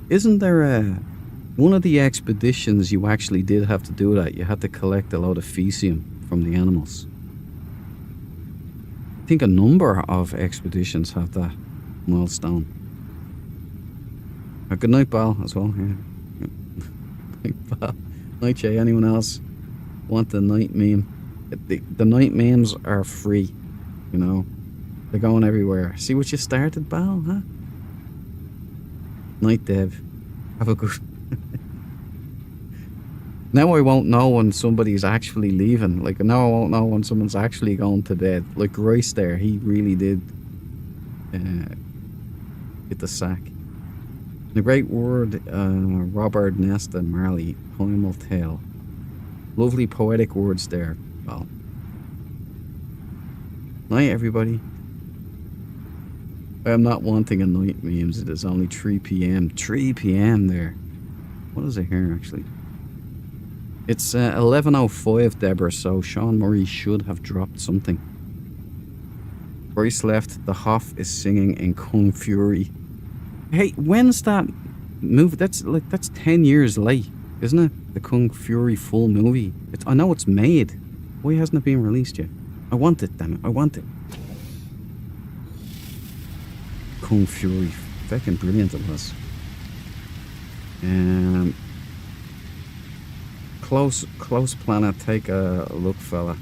Isn't there one of the expeditions you actually did have to do that? You had to collect a load of faecium from the animals. I think a number of expeditions have that milestone. Good night, Bal, as well. Yeah. Night, Bal. Night, Jay. Anyone else want the night meme? The night memes are free, you know. They're going everywhere. See what you started, Bal, huh? Night, Dev. Have a good... Now I won't know when somebody's actually leaving. Like, now I won't know when someone's actually going to bed. Like, Royce there, he really did get the sack. The great word, Robert Nesta Marley, Primal Tale. Lovely poetic words there, Well, night, everybody. I am not wanting a night memes. It is only 3 p.m. 3 p.m. there. What is it here, actually? It's 11:05, Deborah, so Sean Murray should have dropped something. Bryce left. The Hoff is singing in Kung Fury. Hey, when's that movie? That's 10 years late, isn't it? The Kung Fury full movie. I know it's made. Why hasn't it been released yet? I want it, damn it. I want it. Kung Fury. Fucking brilliant it was. Close planet. Take a look, fella.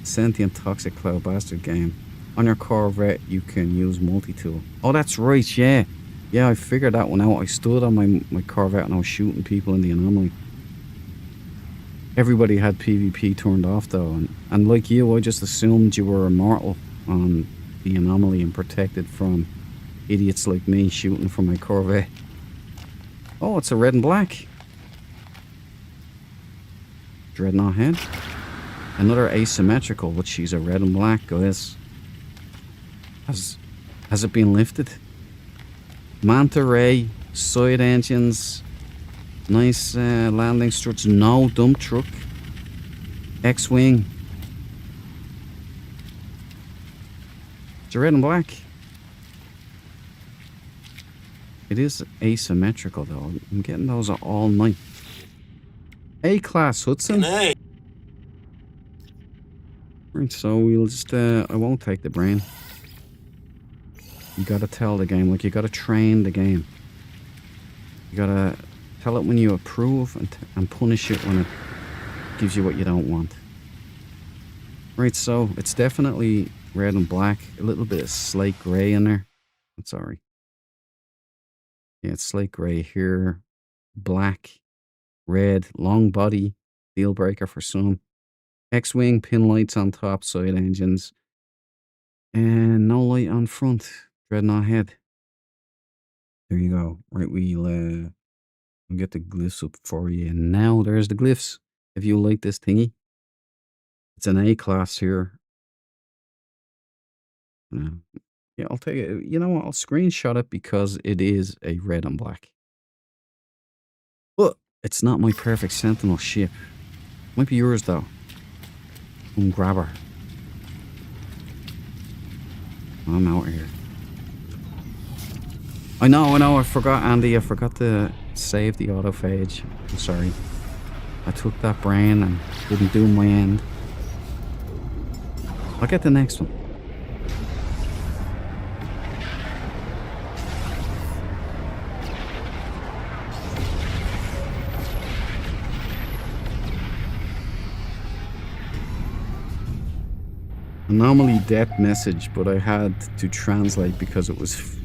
Sentient toxic cloud bastard game. On your Corvette, you can use multi-tool. Oh, that's right, yeah. Yeah, I figured that one out. I stood on my Corvette and I was shooting people in the anomaly. Everybody had PvP turned off, though. And like you, I just assumed you were immortal on the anomaly and protected from idiots like me shooting from my Corvette. Oh, it's a red and black. Dreadnought head. Another asymmetrical, but she's a red and black, guys. Has it been lifted? Manta ray, side engines, nice landing struts, no dump truck, X-wing. It's red and black. It is asymmetrical though. I'm getting those all night. A-class Hudson. Hey. Right, so we'll just I won't take the brain. You gotta tell the game, like you gotta train the game. You gotta tell it when you approve and punish it when it gives you what you don't want. Right, so it's definitely red and black. A little bit of slate grey in there. I'm sorry. Yeah, it's slate grey here. Black, red, long body, deal breaker for some. X-wing, pin lights on top, side engines. And no light on front. Dreadnought head. There you go. Right, we'll get the glyphs up for you. And now there's the glyphs. If you like this thingy. It's an A-class here. Yeah, I'll take it. You know what? I'll screenshot it because it is a red and black. But it's not my Perfect Sentinel ship. Might be yours though. Come grab her. I'm out here. I know, I forgot, Andy. I forgot to save the autophage. I'm sorry. I took that brain and didn't do my end. I'll get the next one. Anomaly death message, but I had to translate because it was French.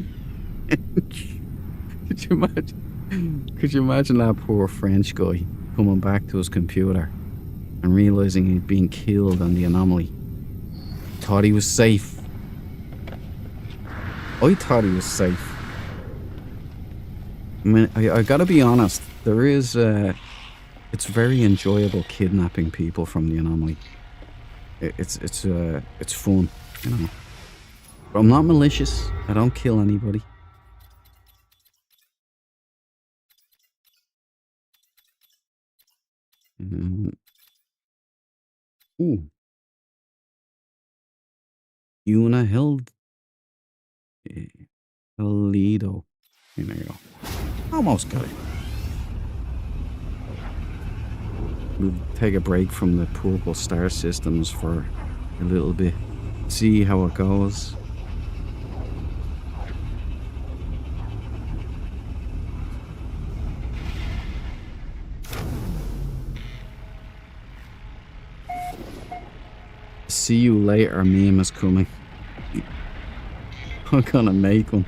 Could you imagine that poor French guy coming back to his computer and realizing he'd been killed on the anomaly? Thought he was safe. I thought he was safe. I mean, I gotta be honest, there is it's very enjoyable kidnapping people from the anomaly. It's fun, you know. But I'm not malicious. I don't kill anybody. Ooh. Una held Toledo. There you go. Almost got it. We'll take a break from the purple star systems for a little bit. See how it goes. See you later meme is coming. I'm gonna make one.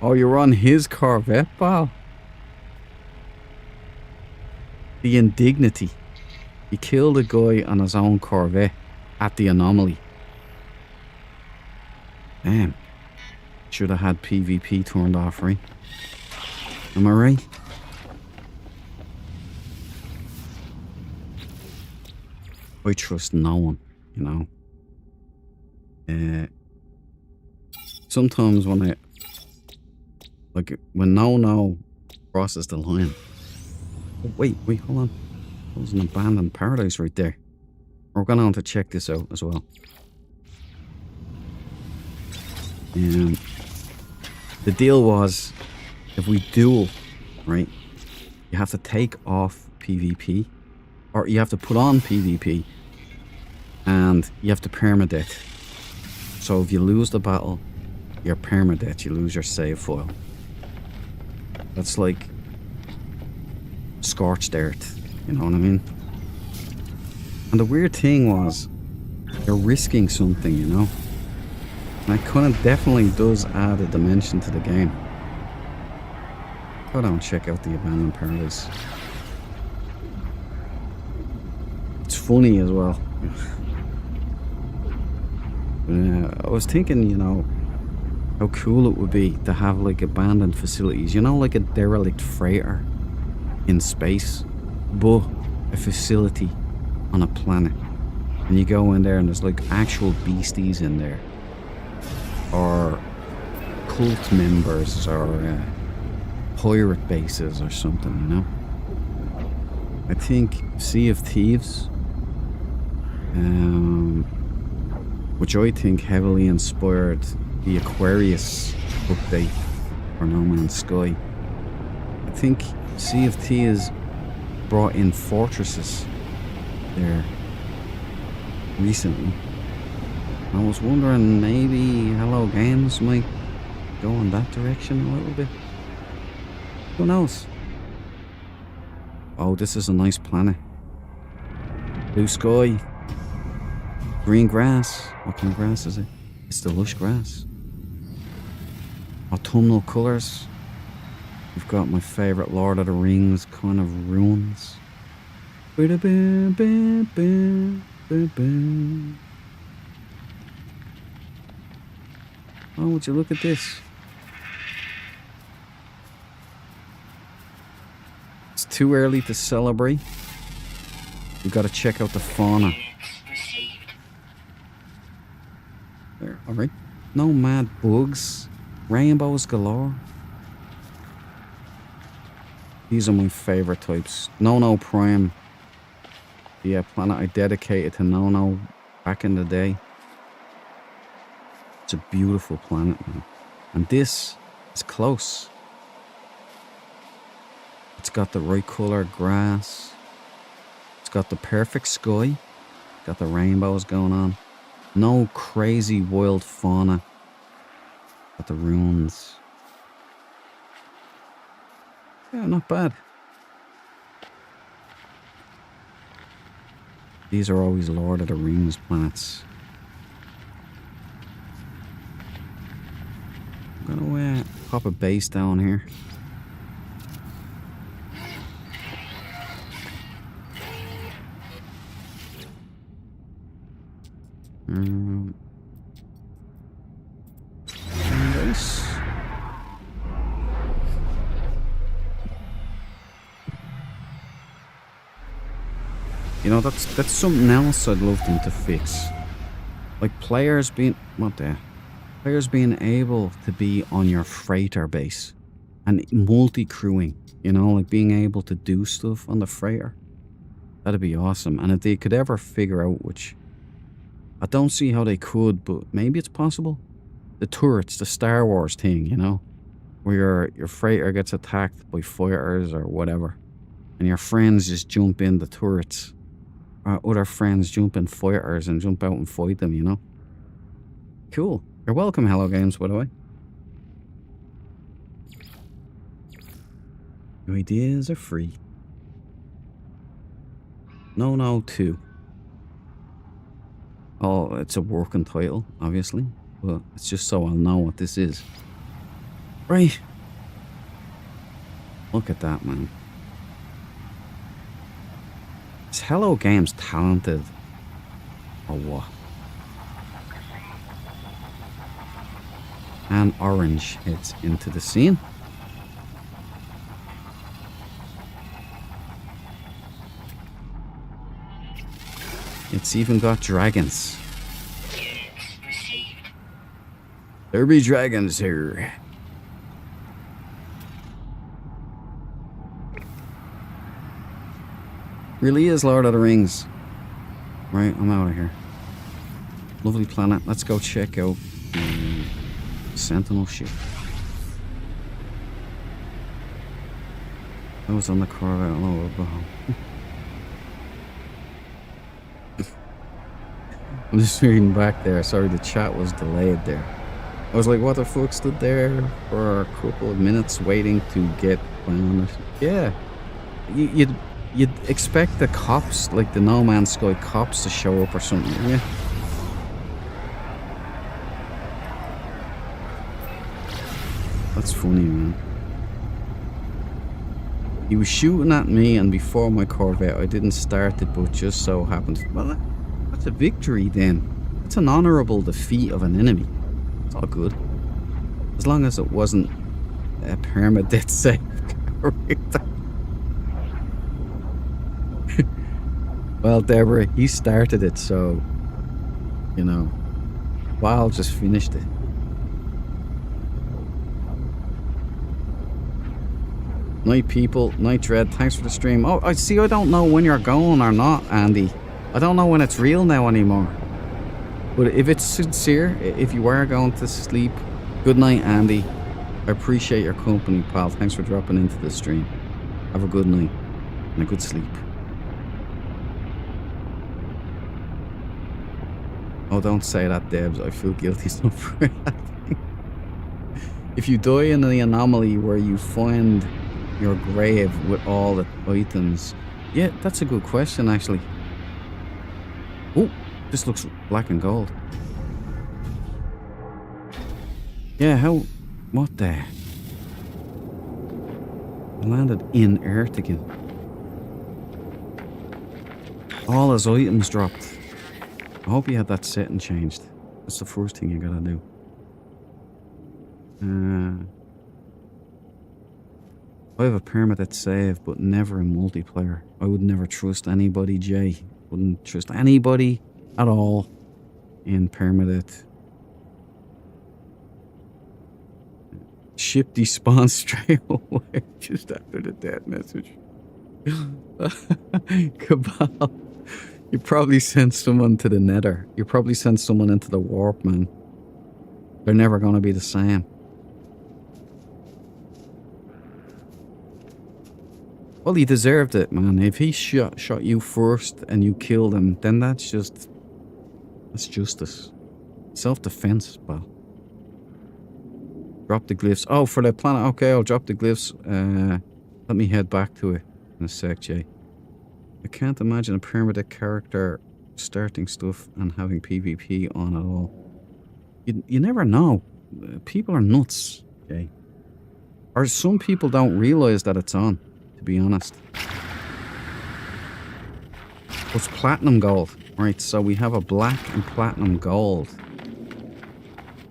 Oh, you're on his Corvette, pal? The indignity. He killed a guy on his own Corvette at the anomaly. Damn. Should have had PvP turned off, right? Am I right? I trust no one, you know. Sometimes when when no crosses the line. Oh, wait, hold on. There's an abandoned paradise right there. We're gonna have to check this out as well. The deal was, if we duel, right, you have to take off PvP, or you have to put on PvP, and you have to permadeath. So if you lose the battle, you're permadeath, you lose your save file. That's like scorched earth, you know what I mean? And the weird thing was, you're risking something, you know? And it kind of definitely does add a dimension to the game. Go down and check out the abandoned paradise. It's funny as well. I was thinking, you know, how cool it would be to have like abandoned facilities, you know, like a derelict freighter in space, but a facility on a planet. And you go in there and there's like actual beasties in there, or cult members, or pirate bases or something, you know. I think Sea of Thieves, which I think heavily inspired the Aquarius update for No Man's Sky. I think Sea of Thieves brought in fortresses there recently. I was wondering maybe Hello Games might go in that direction a little bit. Who knows? Oh, this is a nice planet. Blue sky. Green grass. What kind of grass is it? It's the lush grass. Autumnal colours. We've got my favourite Lord of the Rings kind of ruins. Oh, would you look at this? It's too early to celebrate. We've got to check out the fauna. There, alright. No mad bugs. Rainbows galore. These are my favourite types. No Prime. The planet I dedicated to No back in the day. It's a beautiful planet, man. And this is close. It's got the right colour grass. It's got the perfect sky. Got the rainbows going on. No crazy wild fauna. Got the ruins. Yeah, not bad. These are always Lord of the Rings planets. I'm gonna pop a base down here. Base. You know, that's something else I'd love them to fix. Like players being able to be on your freighter base. And multi-crewing, you know, like being able to do stuff on the freighter. That'd be awesome. And if they could ever figure out, which I don't see how they could, but maybe it's possible. The turrets, the Star Wars thing, you know, where your freighter gets attacked by fighters or whatever, and your friends just jump in the turrets, or other friends jump in fighters and jump out and fight them, you know. Cool. You're welcome, Hello Games, by the way. Your ideas are free. No 2. Oh, it's a working title, obviously, but it's just so I'll know what this is. Right. Look at that, man. Is Hello Games talented? Or what? And Orange heads into the scene. It's even got dragons. There be dragons here. Really is Lord of the Rings. Right, I'm out of here. Lovely planet. Let's go check out the Sentinel ship. That was on the car. I don't know about. I'm just reading back there. Sorry, the chat was delayed there. I was like, what the fuck, stood there for a couple of minutes waiting to get on it. Yeah. You'd expect the cops, like the No Man's Sky cops, to show up or something, yeah. That's funny, man. He was shooting at me, and before my Corvette, I didn't start it, but just so happened. Well, that's a victory then. It's an honourable defeat of an enemy. It's all good. As long as it wasn't a permadeath save character. Well, Deborah, he started it, so, you know, Val just finished it. Night people, Night Dread, thanks for the stream. Oh, I see, I don't know when you're going or not, Andy. I don't know when it's real now anymore. But if it's sincere, if you are going to sleep, good night, Andy. I appreciate your company, pal. Thanks for dropping into the stream. Have a good night and a good sleep. Oh, don't say that, Debs. I feel guilty for that. If you die in the anomaly where you find your grave with all the items... Yeah, that's a good question, actually. Oh, this looks black and gold. Yeah, how... What the... I landed in Earth again. All his items dropped. I hope he had that setting changed. That's the first thing you gotta do. I have a permadeath save, but never in multiplayer. I would never trust anybody, Jay. Wouldn't trust anybody at all in permadeath. Ship despawned straight away just after the death message. Cabal. You probably sent someone to the nether. You probably sent someone into the warp, man. They're never going to be the same. Well, he deserved it, man. If he shot you first and you killed him, then that's justice. Self-defense, pal. Drop the glyphs. Oh, for the planet. Okay, I'll drop the glyphs. Let me head back to it in a sec, Jay. I can't imagine a permadeath character starting stuff and having PvP on at all. You never know. People are nuts, okay? Or some people don't realise that it's on, to be honest. It's platinum gold. Right, so we have a black and platinum gold.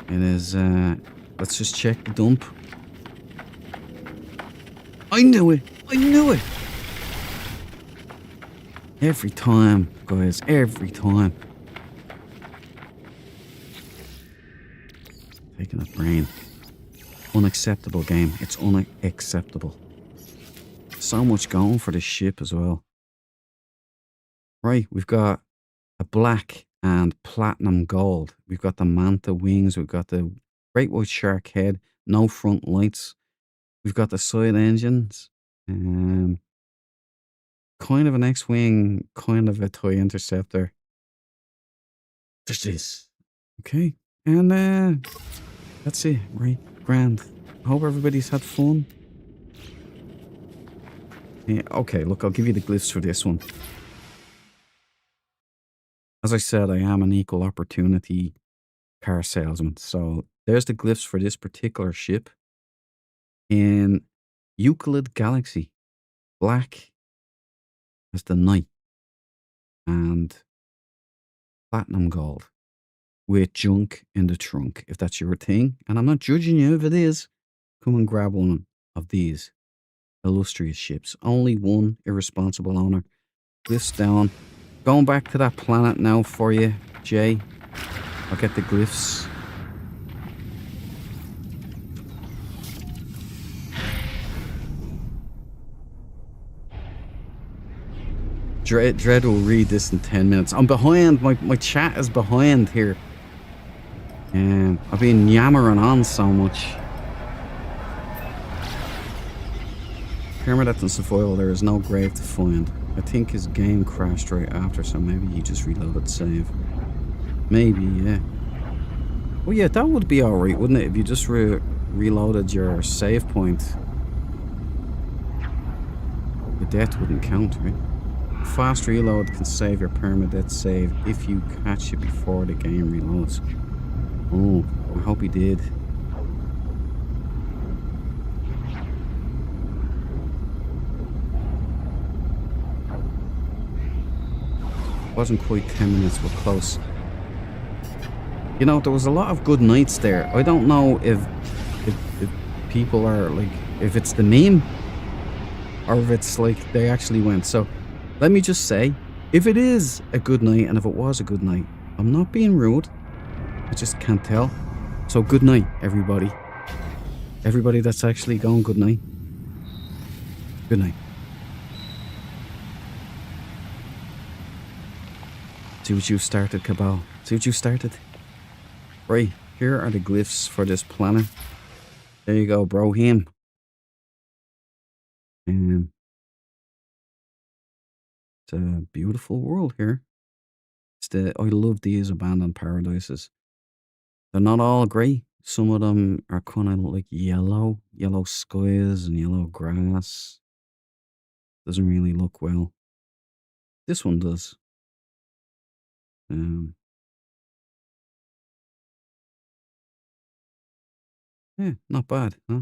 It is, let's just check the dump. I knew it! I knew it! Every time, guys, every time. Taking a brain. unacceptable, game. It's unacceptable. So much going for this ship as well. Right, we've got a black and platinum gold. We've got the manta wings. We've got the great white shark head. No front lights. We've got the side engines. Kind of an X-wing, kind of a toy interceptor. There's this. Okay, and that's it. Right, grand. I hope everybody's had fun. Yeah, okay, look, I'll give you the glyphs for this one. As I said, I am an equal opportunity car salesman. So there's the glyphs for this particular ship. In Euclid Galaxy, black as the night and platinum gold with junk in the trunk, if that's your thing. And I'm not judging you if it is. Come and grab one of these illustrious ships. Only one irresponsible owner. Glyphs down. Going back to that planet now for you, Jay. I'll get the glyphs. Dread will read this in 10 minutes. I'm behind. My chat is behind here. I've been yammering on so much. Permadeath and survival, there is no grave to find. I think his game crashed right after, so maybe he just reloaded save. Maybe, yeah. Well, yeah, that would be alright, wouldn't it? If you just reloaded your save point. The death wouldn't count, right? Fast reload can save your permadeath save if you catch it before the game reloads. Oh, I hope he did. Wasn't quite 10 minutes, we're close. You know, there was a lot of good nights there. I don't know if people are like, if it's the meme or if it's like they actually went. So let me just say, if it is a good night and if it was a good night, I'm not being rude. I just can't tell. So good night, everybody. Everybody that's actually going, good night. Good night. See what you started, Cabal. See what you started. Right, here are the glyphs for this planet. There you go, bro. Him. It's a beautiful world here. I love these abandoned paradises. They're not all grey. Some of them are kind of like yellow skies and yellow grass. Doesn't really look well. This one does. Yeah, not bad, huh?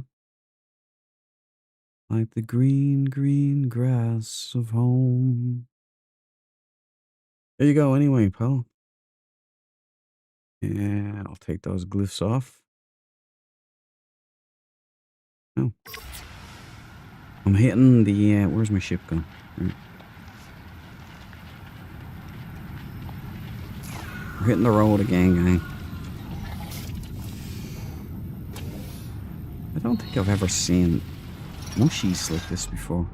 Like the green, green grass of home. There you go, anyway, pal. Yeah, I'll take those glyphs off. Oh. I'm hitting the, where's my ship gone? Right. We're hitting the road again, gang. I don't think I've ever seen mushies like this before.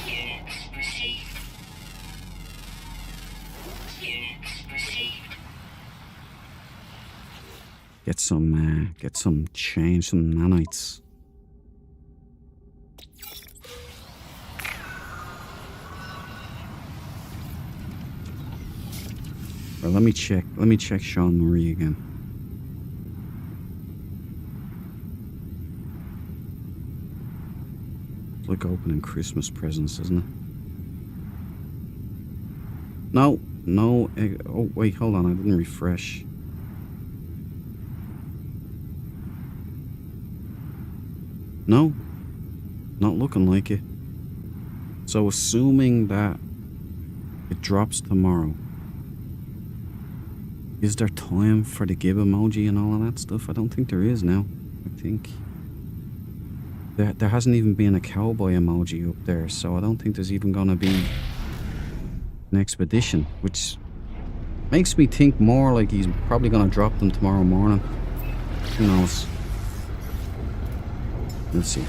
Units received. Units received. Get some change, some nanites. Well, let me check Sean Marie again. It's like opening Christmas presents, isn't it? No. Oh, wait, hold on. I didn't refresh. No. Not looking like it. So, assuming that it drops tomorrow, is there time for the gib emoji and all of that stuff? I don't think there is now. I think there hasn't even been a cowboy emoji up there, so I don't think there's even going to be an expedition, which Makes me think more like he's probably gonna drop them tomorrow morning. Who knows? Let's see.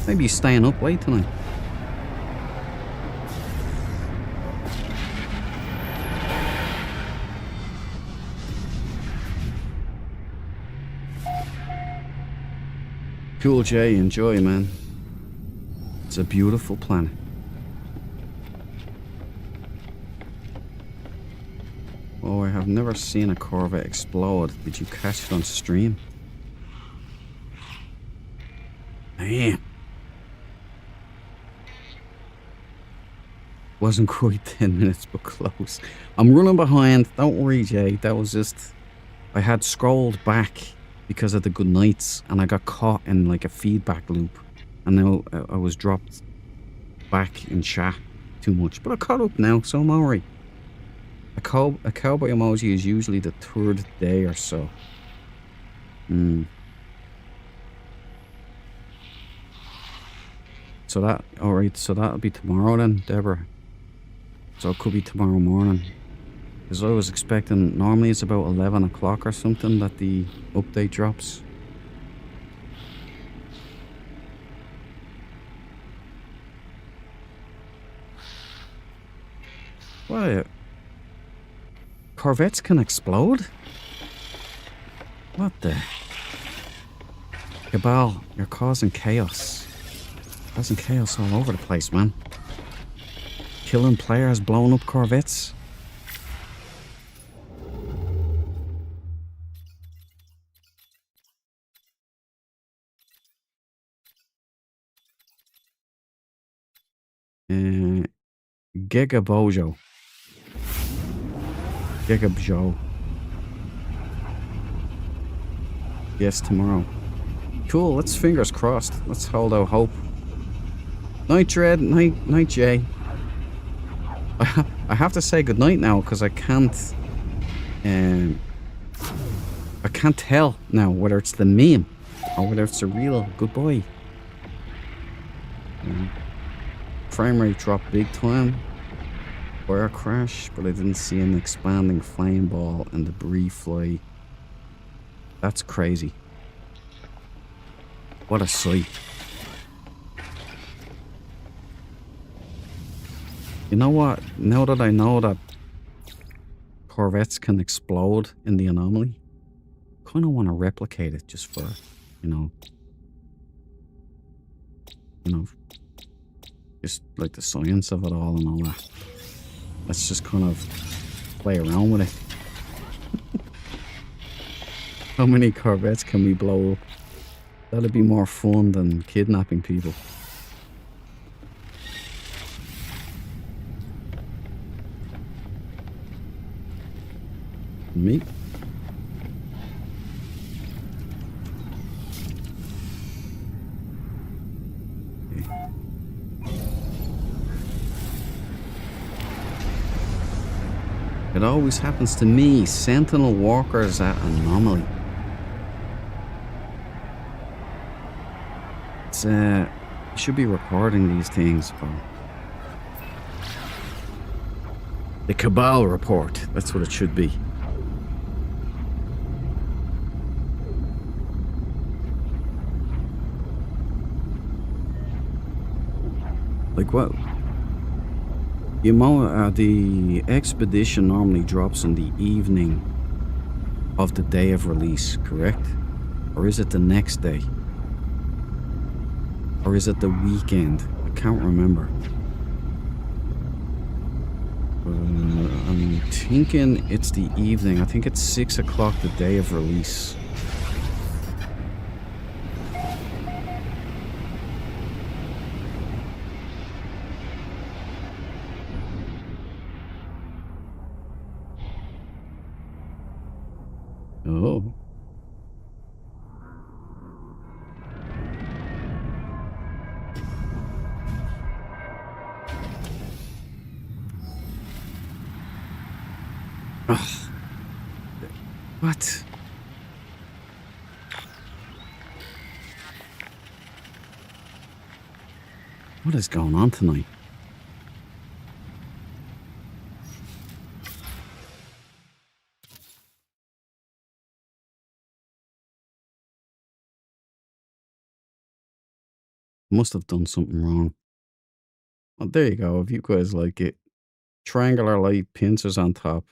Maybe he's staying up late tonight. Cool, Jay. Enjoy, man. It's a beautiful planet. Oh, I have never seen a Corvette explode. Did you catch it on stream? Damn. Wasn't quite 10 minutes, but close. I'm running behind. Don't worry, Jay. That was just... I had scrolled back because of the good nights, and I got caught in like a feedback loop. And now I was dropped back in chat too much. But I caught up now, so I'm alright. A cowboy emoji is usually the third day or so. So that... Alright, so that'll be tomorrow then, Deborah. So it could be tomorrow morning. Because I was expecting... Normally it's about 11 o'clock or something that the update drops. What? Corvettes can explode? What the? Cabal, you're causing chaos. Causing chaos all over the place, man. Killing players, blowing up Corvettes. Giga Bojo. Yes, tomorrow. Cool, let's fingers crossed. Let's hold out hope. Night, Dread. Night, Jay. I have to say goodnight now because I can't tell now whether it's the meme or whether it's a real goodbye. Frame rate dropped big time. Fire crash, but I didn't see an expanding flame ball and debris fly. That's crazy. What a sight. You know what? Now that I know that Corvettes can explode in the anomaly, I kind of want to replicate it just for, you know, just like the science of it all and all that. Let's just kind of play around with it. How many Corvettes can we blow up? That'd be more fun than kidnapping people. Me? It always happens to me. Sentinel walkers at anomaly. It's you should be recording these things, bro. The Cabal report. That's what it should be. Like what? The expedition normally drops in the evening of the day of release, correct? Or is it the next day? Or is it the weekend? I can't remember. I'm thinking it's the evening. I think it's 6 o'clock the day of release. Oh. Ugh. What? What is going on tonight? Must have done something wrong. Well, there you go. If you guys like it, triangular light pincers on top.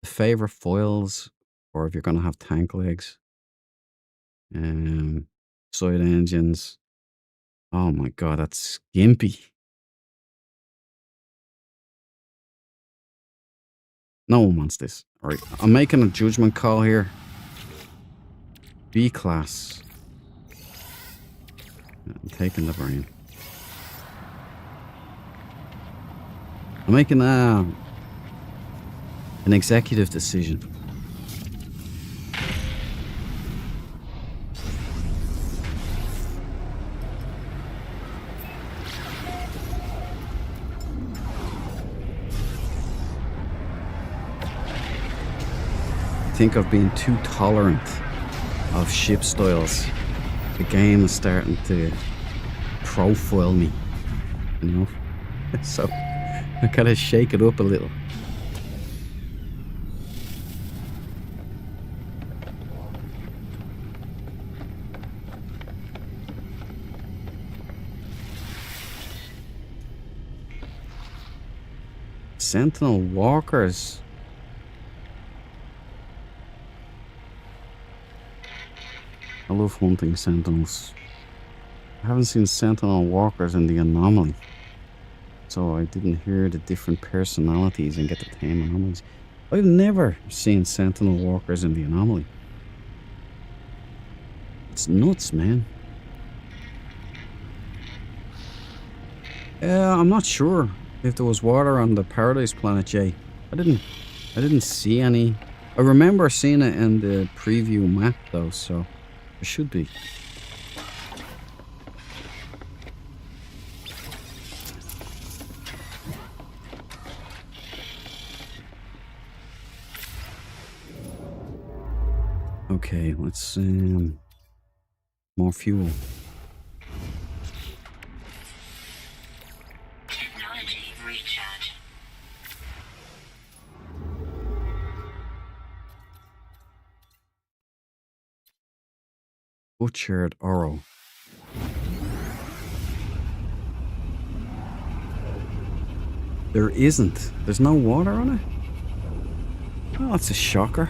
Favorite foils, or if you're gonna have tank legs, um, side engines. Oh my god, that's skimpy. No one wants this. All right, I'm making a judgment call here. B class. I'm taking the brain. I'm making an executive decision. I think I've been too tolerant of ship styles. The game is starting to profile me, you know? So I gotta shake it up a little. Sentinel walkers. I love hunting sentinels. I haven't seen sentinel walkers in the anomaly, so I didn't hear the different personalities and get to tame anomalies. I've never seen sentinel walkers in the anomaly. It's nuts, man. I'm not sure if there was water on the Paradise Planet, Jay. I didn't see any. I remember seeing it in the preview map though, so there should be. Okay, let's more fuel. Technology recharge. Butchered Oro. There isn't. There's no water on it? Oh, that's a shocker.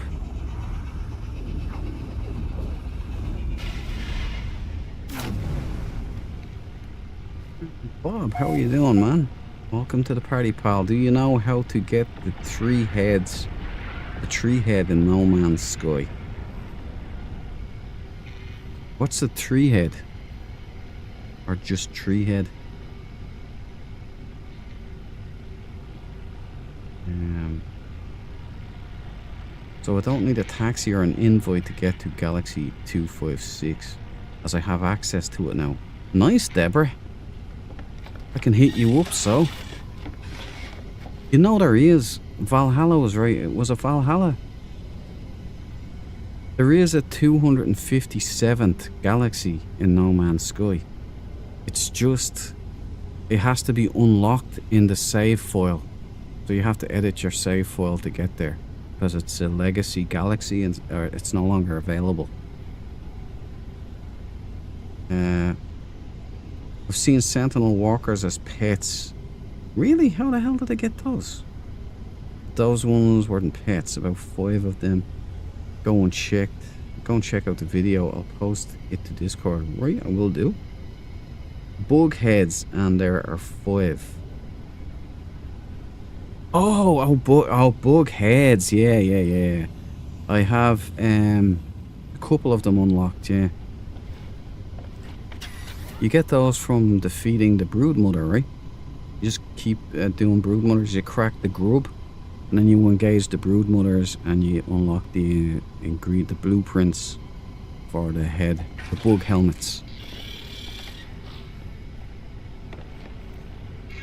Bob, how are you doing, man? Welcome to the party, pal. Do you know how to get the three heads? The tree head in No Man's Sky. What's the tree head? Or just tree head? So I don't need a taxi or an invite to get to Galaxy 256, as I have access to it now. Nice, Deborah. I can hit you up, so. You know there is. Valhalla was right. It was a Valhalla. There is a 257th galaxy in No Man's Sky. It's just, it has to be unlocked in the save file. So you have to edit your save file to get there, because it's a legacy galaxy and it's no longer available. I've seen sentinel walkers as pets. Really? How the hell did I get those? Those ones weren't pets, about 5 of them. Go and check out the video. I'll post it to Discord. Right, I will do. Bug heads, and there are 5. Oh, bug heads. Yeah. I have a couple of them unlocked, yeah. You get those from defeating the broodmother, right? You just keep doing broodmothers. You crack the grub, and then you engage the broodmothers, and you unlock the blueprints for the head, the bug helmets.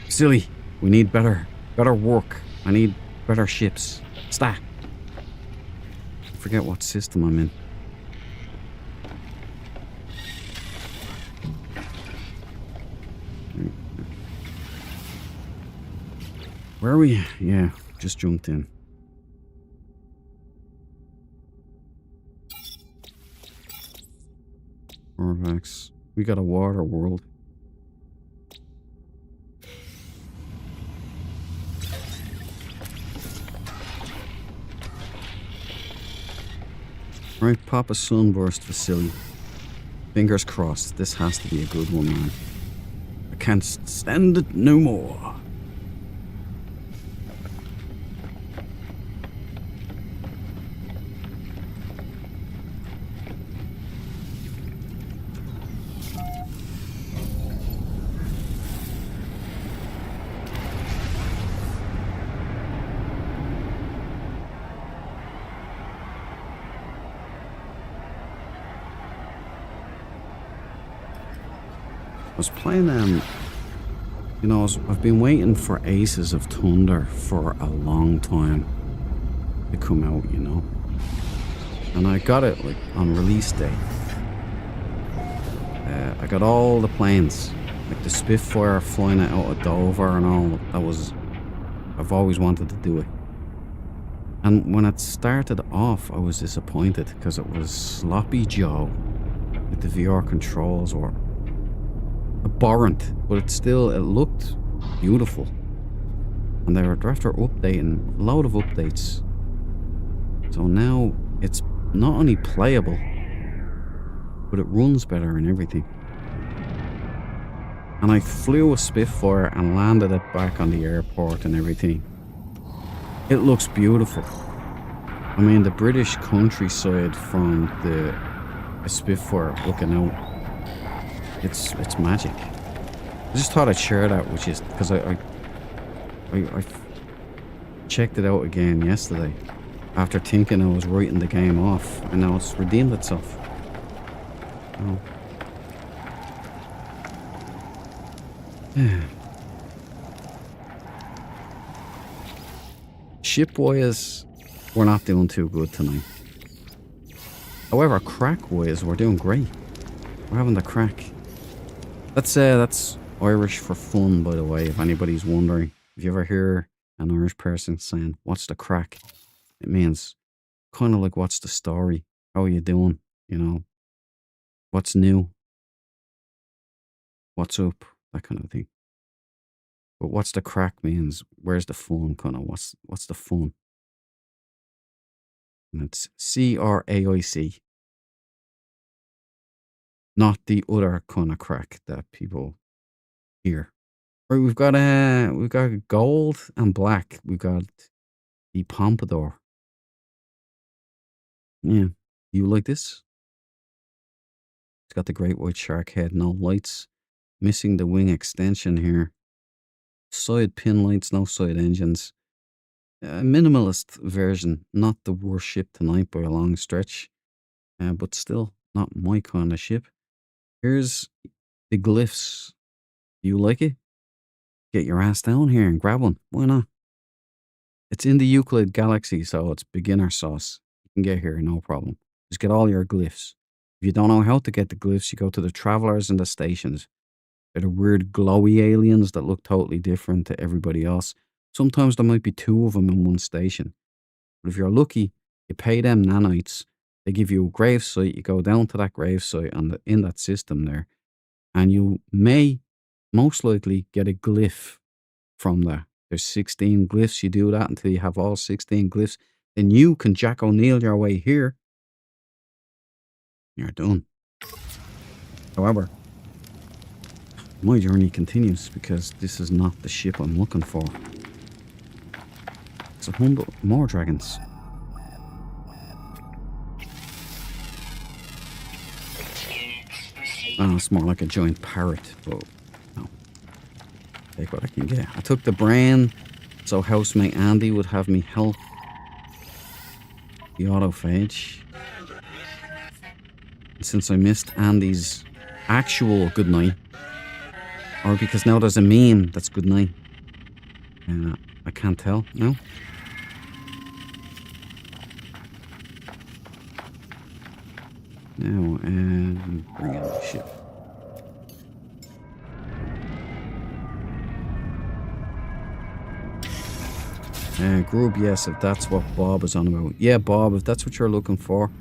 Silly, we need better work. I need better ships. Stat. I forget what system I'm in. Where are we? Yeah, just jumped in. Corvax. We got a water world. Right, pop a sunburst facility. Fingers crossed. This has to be a good one, man. I can't stand it no more. I was playing you know, I've been waiting for Aces of Thunder for a long time to come out, you know. And I got it like on release day. I got all the planes, like the Spitfire flying it out of Dover and all. I've always wanted to do it. And when it started off, I was disappointed because it was sloppy Joe with the VR controls, or abhorrent, but it looked beautiful. And they're after updating, a load of updates. So now it's not only playable, but it runs better and everything. And I flew a Spitfire and landed it back on the airport and everything. It looks beautiful. I mean, the British countryside from the Spitfire looking out, it's magic. I just thought I'd share that with you because I checked it out again yesterday after thinking I was writing the game off, and now it's redeemed itself. Oh. Yeah. Ship-wise, we're not doing too good tonight. However, crack-wise, we're doing great. We're having the crack. That's Irish for fun, by the way, if anybody's wondering. If you ever hear an Irish person saying, "What's the crack?" it means kind of like, "What's the story? How are you doing? You know, what's new? What's up?" That kind of thing. But "what's the crack" means, where's the fun, kind of, what's the fun? And it's CRAIC. Not the other kind of crack that people hear. Right, we've got gold and black. We've got the Pompadour. Yeah. You like this? It's got the great white shark head, no lights. Missing the wing extension here. Side pin lights, no side engines. A minimalist version. Not the worst ship tonight by a long stretch. But still, not my kind of ship. Here's the glyphs. Do you like it? Get your ass down here and grab one. Why not? It's in the Euclid Galaxy, so it's beginner sauce. You can get here, no problem. Just get all your glyphs. If you don't know how to get the glyphs, you go to the travelers and the stations. They're the weird glowy aliens that look totally different to everybody else. Sometimes there might be two of them in one station. But if you're lucky, you pay them nanites. They give you a grave site. You go down to that grave site in that system there. And you may, most likely, get a glyph from there. There's 16 glyphs. You do that until you have all 16 glyphs. Then you can Jack O'Neill your way here. You're done. However, my journey continues because this is not the ship I'm looking for. It's 100 more dragons. Oh, it's more like a giant parrot, but no. Take what I can get. I took the brain so housemate Andy would have me help the autophage. Since I missed Andy's actual goodnight, or because now there's a meme that's goodnight, I can't tell, no? Now, bring in the ship. Grub, yes, if that's what Bob is on about. Yeah, Bob, if that's what you're looking for.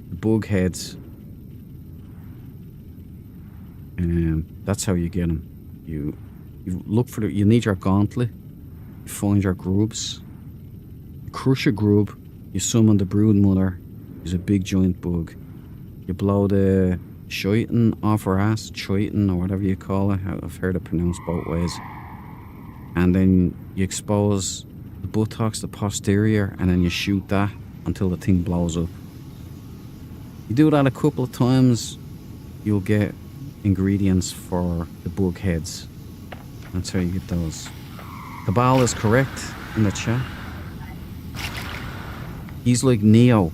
Bug heads. That's how you get them. You look for you need your gauntlet. You find your grubs. You crush a grub. You summon the brood mother, who's a big giant bug. You blow the chitin off her ass, chitin or whatever you call it. I've heard it pronounced both ways. And then you expose the buttocks, the posterior, and then you shoot that until the thing blows up. You do that a couple of times, you'll get ingredients for the bug heads. That's how you get those. Cabal is correct in the chat. He's like Neo.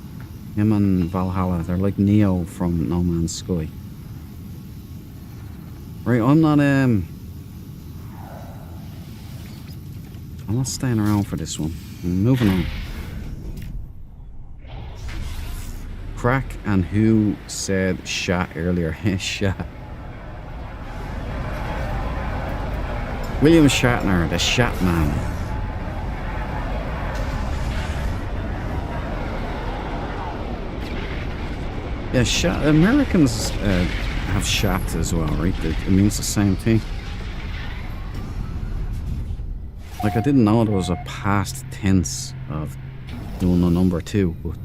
Him and Valhalla, they're like Neo from No Man's Sky. Right, I'm not staying around for this one. I'm moving on. Crack and who said Shat earlier? Shat. William Shatner, the Shat Man. Yeah, Americans have shat as well, right? It means the same thing. Like, I didn't know there was a past tense of doing the number 2, but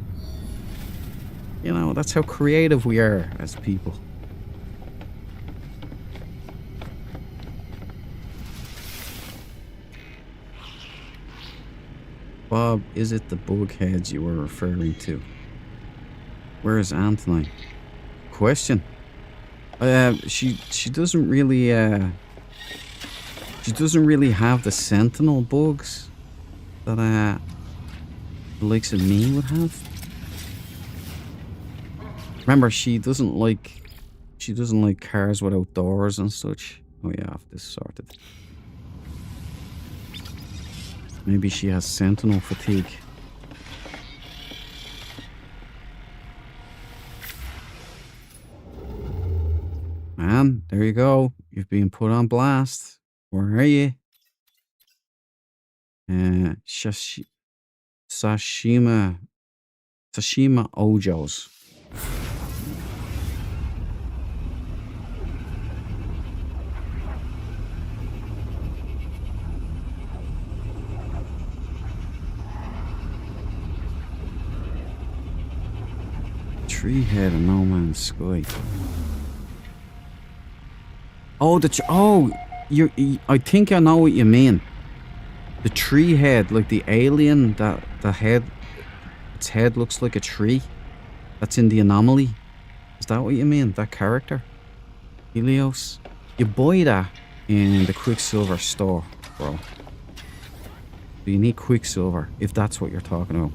you know, that's how creative we are as people. Bob, is it the bug heads you were referring to? Where is Anthony? Question. She doesn't really have the sentinel bugs that the likes of me would have. Remember, she doesn't like cars without doors and such. Oh yeah, I have this sorted. Maybe she has sentinel fatigue. Man, there you go. You've been put on blast. Where are you? Sashima Ojos. Tree head of No Man's Sky. Oh, I think I know what you mean. The tree head, like the alien, its head looks like a tree. That's in the anomaly. Is that what you mean? That character? Helios? You buy that in the Quicksilver store, bro. So you need Quicksilver, if that's what you're talking about.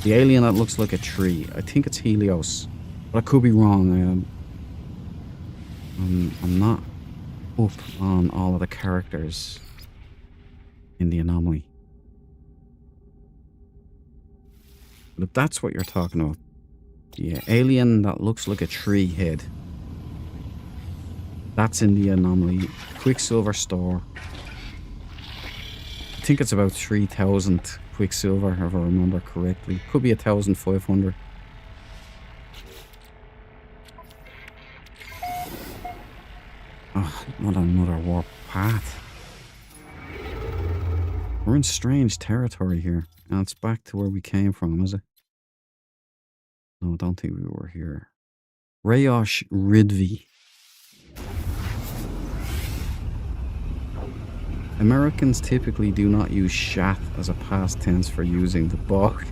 The alien that looks like a tree. I think it's Helios. But I could be wrong. I'm not up on all of the characters in the anomaly. But if that's what you're talking about, the alien that looks like a tree head, that's in the anomaly. Quicksilver store. I think it's about 3,000 Quicksilver, if I remember correctly. Could be 1,500. Oh, not another warp path. We're in strange territory here. And it's back to where we came from, is it? No, I don't think we were here. Rayosh Ridvi. Americans typically do not use shat as a past tense for using the bog.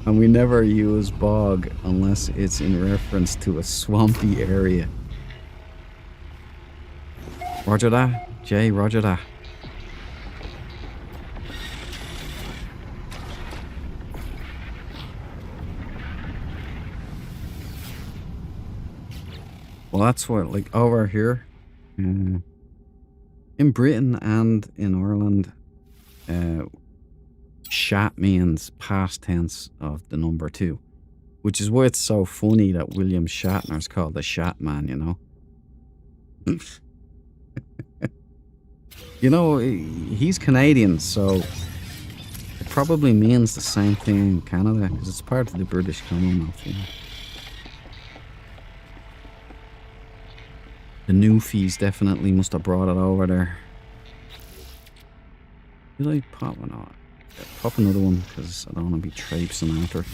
And we never use bog unless it's in reference to a swampy area. Roger that, Jay, roger that. Well, that's what, like, over here, in Britain and in Ireland, shat means past tense of the number 2. Which is why it's so funny that William Shatner's called the Shat Man, you know? You know, he's Canadian, so it probably means the same thing in Canada, because it's part of the British Commonwealth, you know? The Newfies definitely must have brought it over there. Did I pop one on? Pop another one, because I don't want to be traipsing after.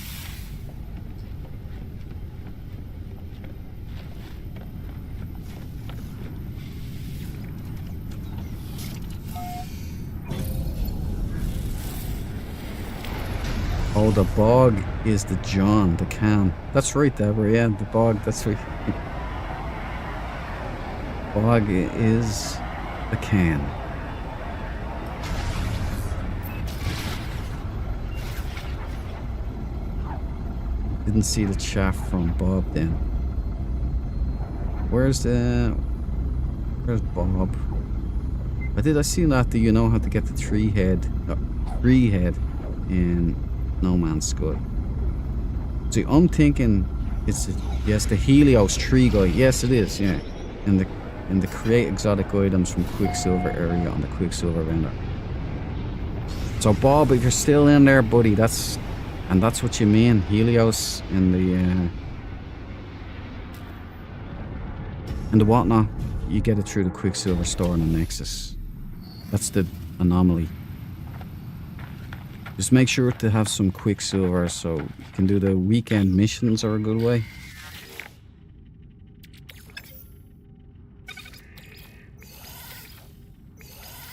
Oh, the bog is the John, the can. That's right, Deborah. Yeah, the bog. That's right. Bog is the can. Didn't see the chat from Bob then. Where's Bob? I see that. Do you know how to get the tree head in No Man's Sky? See, I'm thinking yes, the Helios tree guy. Yes, it is. Yeah, in the create exotic items from Quicksilver area on the Quicksilver vendor. So Bob, if you're still in there, buddy, that's what you mean. Helios in the whatnot. You get it through the Quicksilver store in the Nexus. That's the anomaly. Just make sure to have some Quicksilver so you can do the weekend missions are a good way.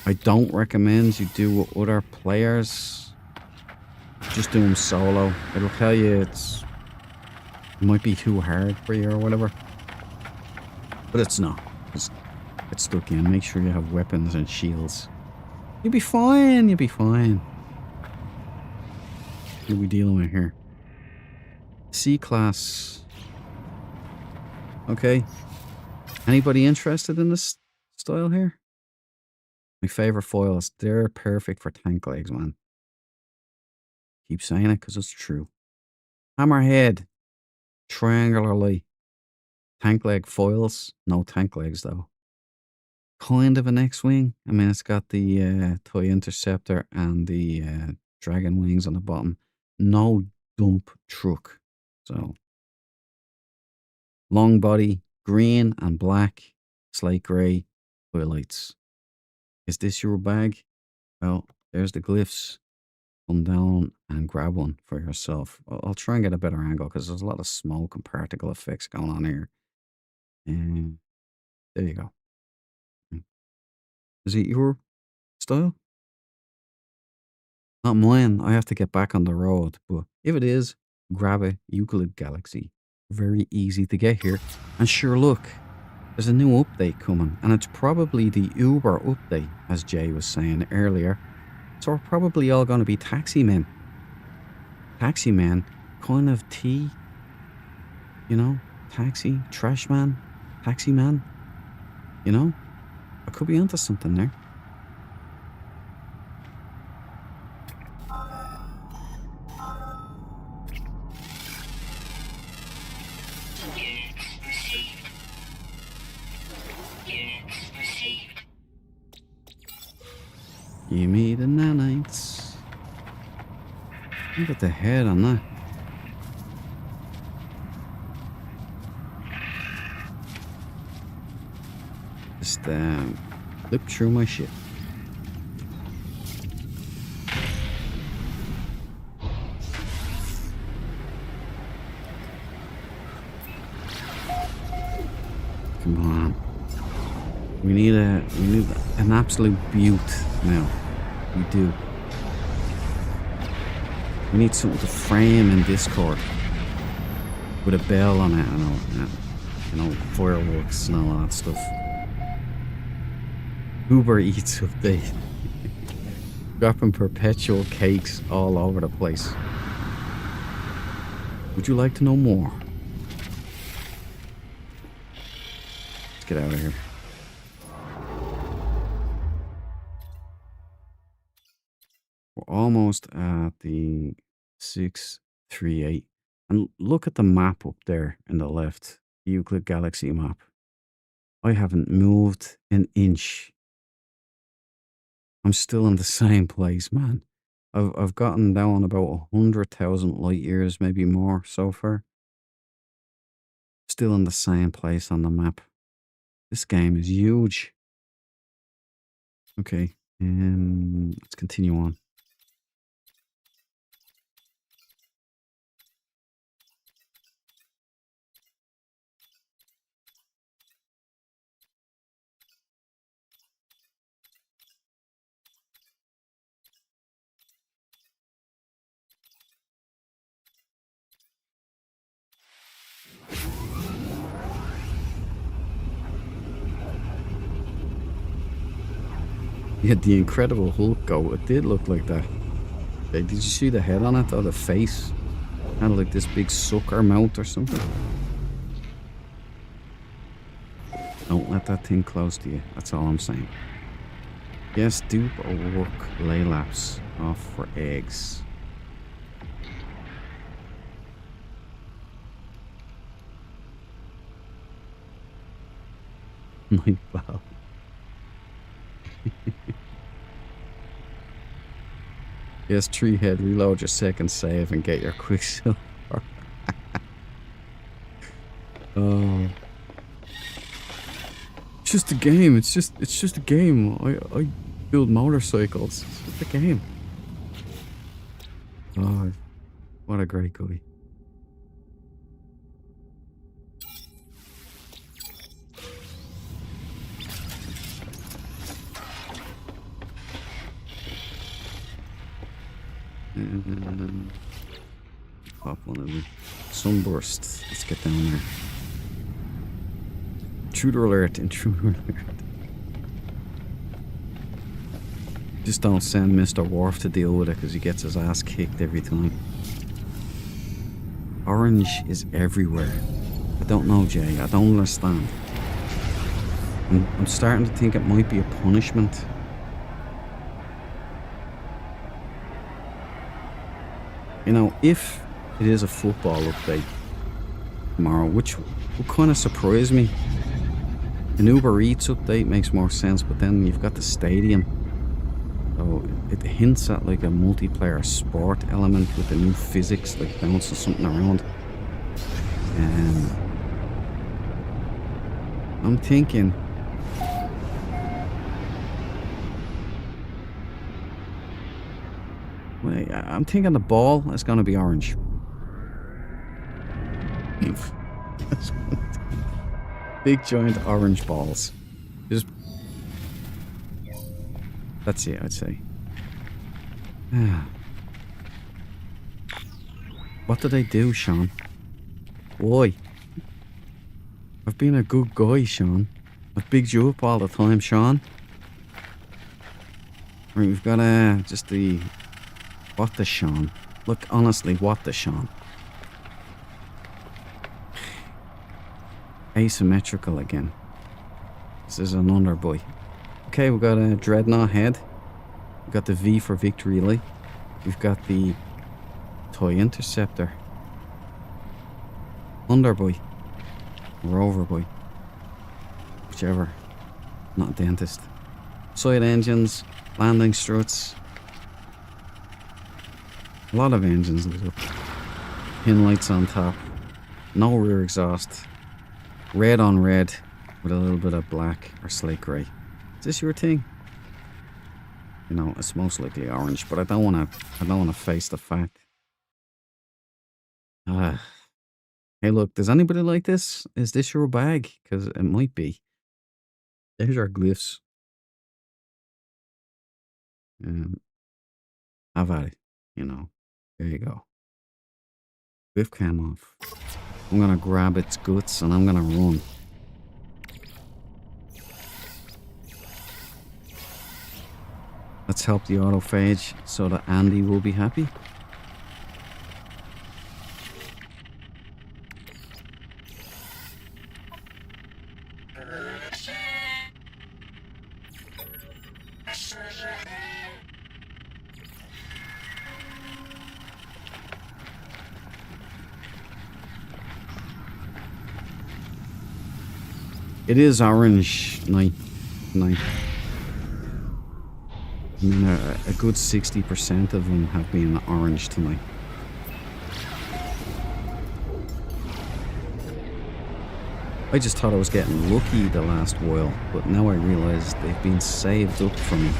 I don't recommend you do with other players. Just do them solo. It'll tell you it might be too hard for you or whatever. But it's not. Just get stuck in. Make sure you have weapons and shields. You'll be fine. You'll be fine. What are we dealing with here? C-class. Okay. Anybody interested in this style here? My favorite foils. They're perfect for tank legs, man. Keep saying it because it's true. Hammerhead. Triangular light. Tank leg foils. No tank legs, though. Kind of an X-wing. I mean, it's got the TIE Interceptor and the dragon wings on the bottom. No dump truck. So, long body, green and black, slate grey, highlights. Is this your bag? Well, there's the glyphs. Come down and grab one for yourself. I'll try and get a better angle because there's a lot of smoke and particle effects going on here. And there you go. Is it your style? Not mine. I have to get back on the road. But if it is, grab a Euclid Galaxy. Very easy to get here. And sure, look, there's a new update coming. And it's probably the Uber update, as Jay was saying earlier. So we're probably all going to be taxi men. Taxi men, kind of T, you know, taxi, trash man, taxi man, you know. I could be onto something there. Give me the nanites. Look at the head on that. Just flip through my shit. Come on. We need an absolute beaut now. We do. We need something to frame in Discord with a bell on it and all that. You know, fireworks and all that stuff. Uber Eats update. Dropping perpetual cakes all over the place. Would you like to know more? Let's get out of here. We're almost at the 638. And look at the map up there in the left. The Euclid Galaxy map. I haven't moved an inch. I'm still in the same place, man. I've gotten down about 100,000 light years, maybe more so far. Still in the same place on the map. This game is huge. Okay, let's continue on. Yeah, the Incredible Hulk go. It did look like that. Hey, did you see the head on it or the face? Had like this big sucker mouth or something. Don't let that thing close to you. That's all I'm saying. Yes, dupe or work lay laps off for eggs. My pal. Yes, tree head, reload your second save and get your quicksilver. Oh. It's just a game. It's just a game. I build motorcycles. It's just a game. Oh, what a great guy. Pop one of them. Sunburst. Let's get down there. Intruder alert. Intruder alert. Just don't send Mr. Worf to deal with it because he gets his ass kicked every time. Orange is everywhere. I don't know, Jay. I don't understand. I'm starting to think it might be a punishment. You know, if it is a football update tomorrow, which will kind of surprise me. An Uber Eats update makes more sense, but then you've got the stadium. So it hints at like a multiplayer sport element with the new physics, like bouncing something around. And I'm thinking the ball is going to be orange. Big giant orange balls. Just that's it, I'd say. What did I do, Sean? Why? I've been a good guy, Sean. I've bigged you up all the time, Sean. Right, we've got just the... What the Sean? Look, honestly, what the Sean? Asymmetrical again. This is an underboy. Okay, we've got a Dreadnought head. We've got the V for Victory Light. We've got the Toy Interceptor. Underboy. Or Overboy. Whichever. Not a dentist. Side engines. Landing struts. A lot of engines lit up. Pin lights on top. No rear exhaust. Red on red with a little bit of black or slate grey. Is this your thing? You know, it's most likely orange, but I don't wanna face the fact. Hey look, does anybody like this? Is this your bag? Because it might be. There's our glyphs. Have at it, you know. There you go. Glyph cam off. I'm gonna grab its guts and I'm gonna run. Let's help the autophage so that Andy will be happy. It is orange night. I mean, a good 60% of them have been orange tonight. I just thought I was getting lucky the last while, but now I realise they've been saved up for me.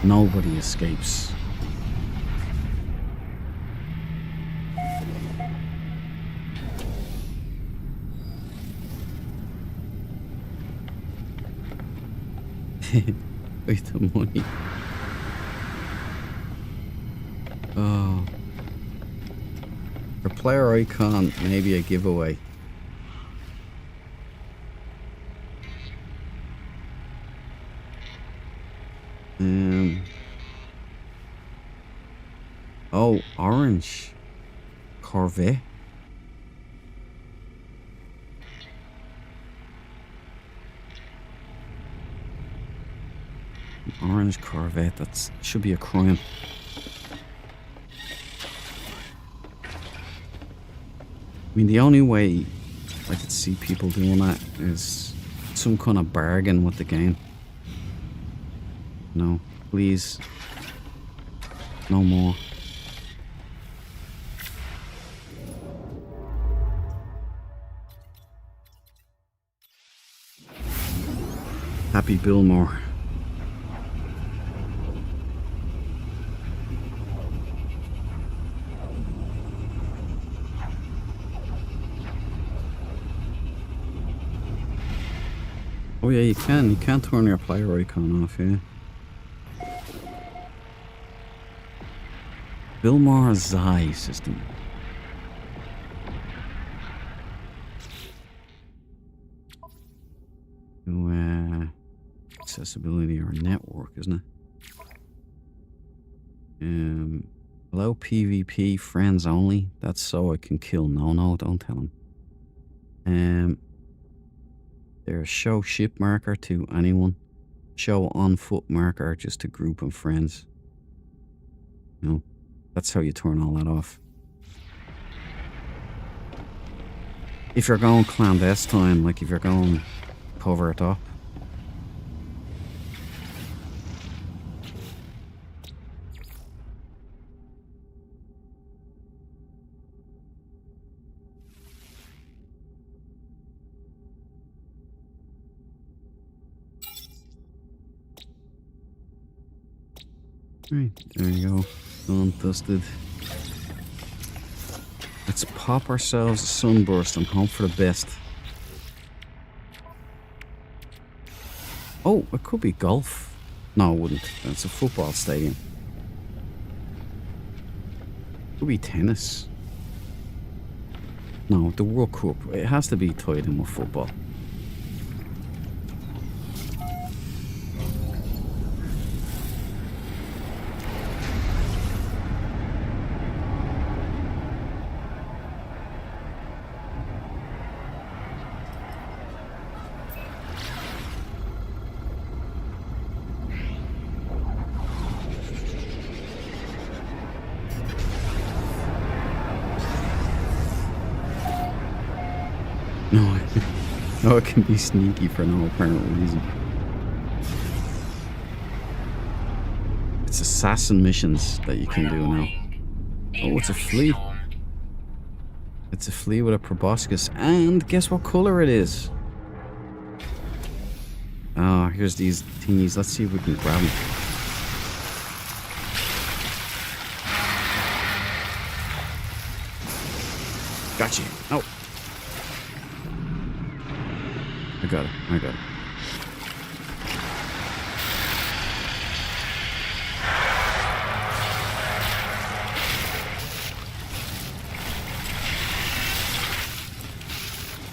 Nobody escapes. With the money. Oh. For player icon, maybe a giveaway. Oh, orange Corvette. An orange Corvette. That should be a crime. I mean, the only way I could see people doing that is some kind of bargain with the game. No, please. No more. Happy Billmore. Oh yeah, you can turn your player icon off, yeah. Billmore Zai system. Accessibility or network, isn't it? Allow PvP friends only. That's so I can kill. No, don't tell him. There's show ship marker to anyone. Show on foot marker just to group and friends. No, that's how you turn all that off. If you're going clandestine, like if you're going cover it up. Right, there you go. Done, dusted. Let's pop ourselves a sunburst and hope for the best. Oh, it could be golf. No, it wouldn't. That's a football stadium. It could be tennis. No, the World Cup. It has to be tied in with football. No, it can be sneaky for no apparent reason. It's assassin missions that you can do now. Oh, it's a flea. It's a flea with a proboscis. And guess what color it is? Ah, here's these thingies. Let's see if we can grab them. Gotcha. Oh. I got it.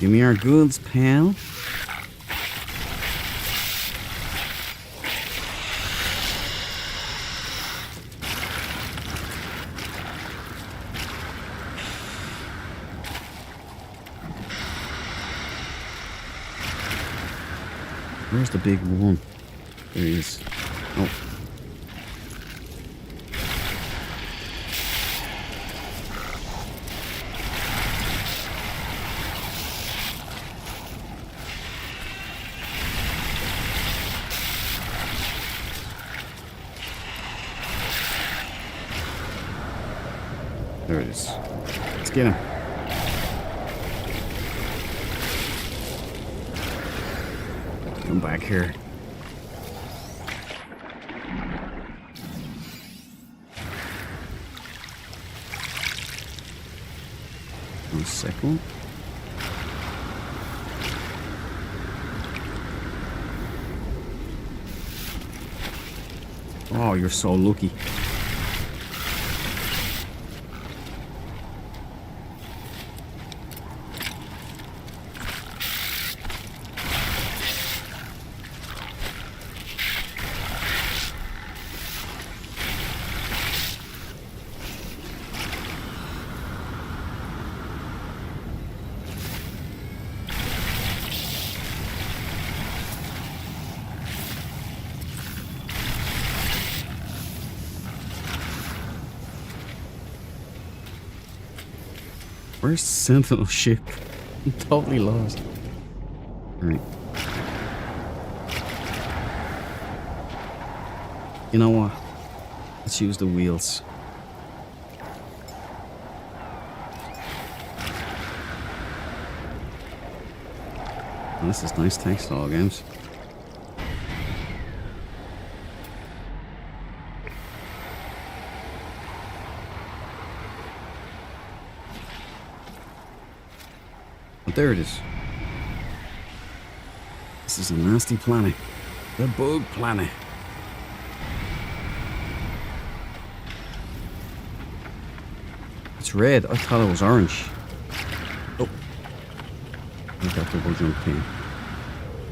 Give me our goods, pal. Where's the big one? There he is. Oh. There it is. Let's get him. Come back here. One second. Oh, you're so lucky. Where's the Sentinel ship? I'm totally lost. Alright. You know what? Let's use the wheels. Oh, this is nice. Thanks to all games. But there it is. This is a nasty planet. The bug planet. It's red. I thought it was orange. Oh. I got double jump thing.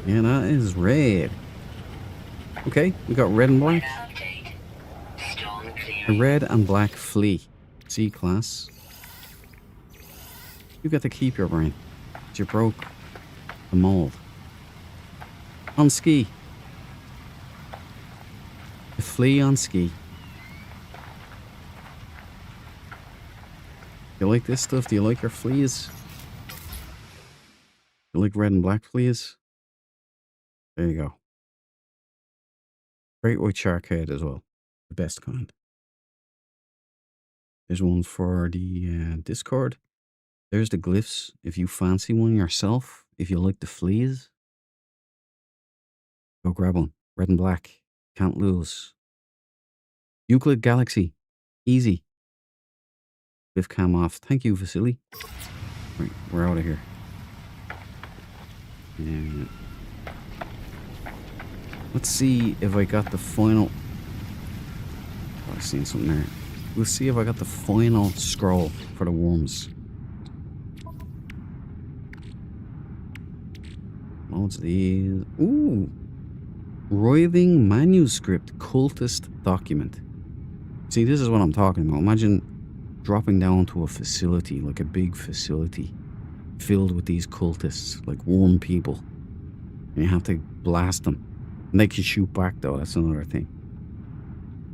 Yeah, that is red. Okay, we got red and black. A red and black flea. C-class. You get to keep your brain. You broke the mold. On ski. A flea on ski. You like this stuff? Do you like your fleas? You like red and black fleas? There you go. Great white shark head as well. The best kind. There's one for the Discord. There's the glyphs. If you fancy one yourself, if you like the fleas, go grab one. Red and black. Can't lose. Euclid Galaxy. Easy. Glyph cam off. Thank you, Vasily. Right, we're out of here. Yeah. Let's see if I got the final... Oh, I've seen something there. We'll see if I got the final scroll for the worms. Loads of these. Ooh. Writhing manuscript cultist document. See, this is what I'm talking about. Imagine dropping down to a facility, like a big facility, filled with these cultists, like worm people. And you have to blast them. And they can shoot back, though. That's another thing.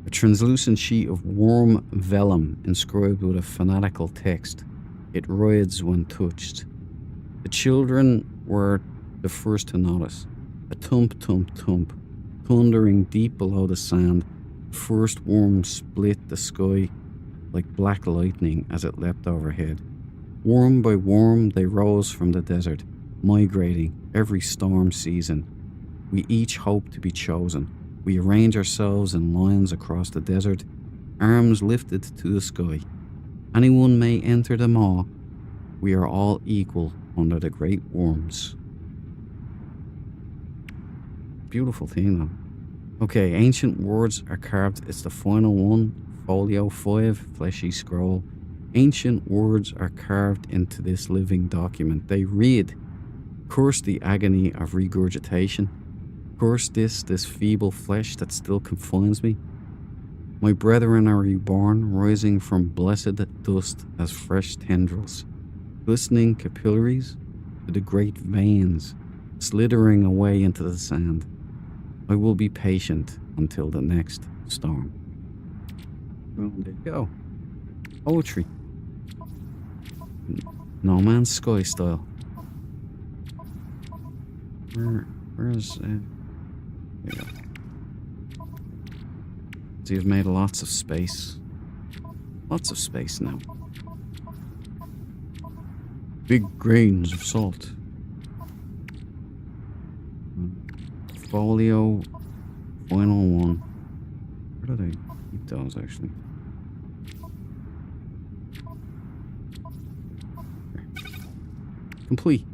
A translucent sheet of worm vellum inscribed with a fanatical text. It writhes when touched. The children were the first to notice. A thump, thump, thump, thundering deep below the sand. The first worm split the sky like black lightning as it leapt overhead. Worm by worm, they rose from the desert, migrating every storm season. We each hope to be chosen. We arrange ourselves in lines across the desert, arms lifted to the sky. Anyone may enter the maw. We are all equal under the great worms. Beautiful thing, though. Okay, ancient words are carved. It's the final one. Folio 5, fleshy scroll. Ancient words are carved into this living document. They read, curse the agony of regurgitation. Curse this feeble flesh that still confines me. My brethren are reborn, rising from blessed dust as fresh tendrils, glistening capillaries to the great veins, slithering away into the sand. I will be patient until the next storm. Well, there you go. Poetry. No Man's Sky style. Where's... there you go. So you've made lots of space. Lots of space now. Big grains of salt. Folio. Final one. Where did I keep those actually? Complete.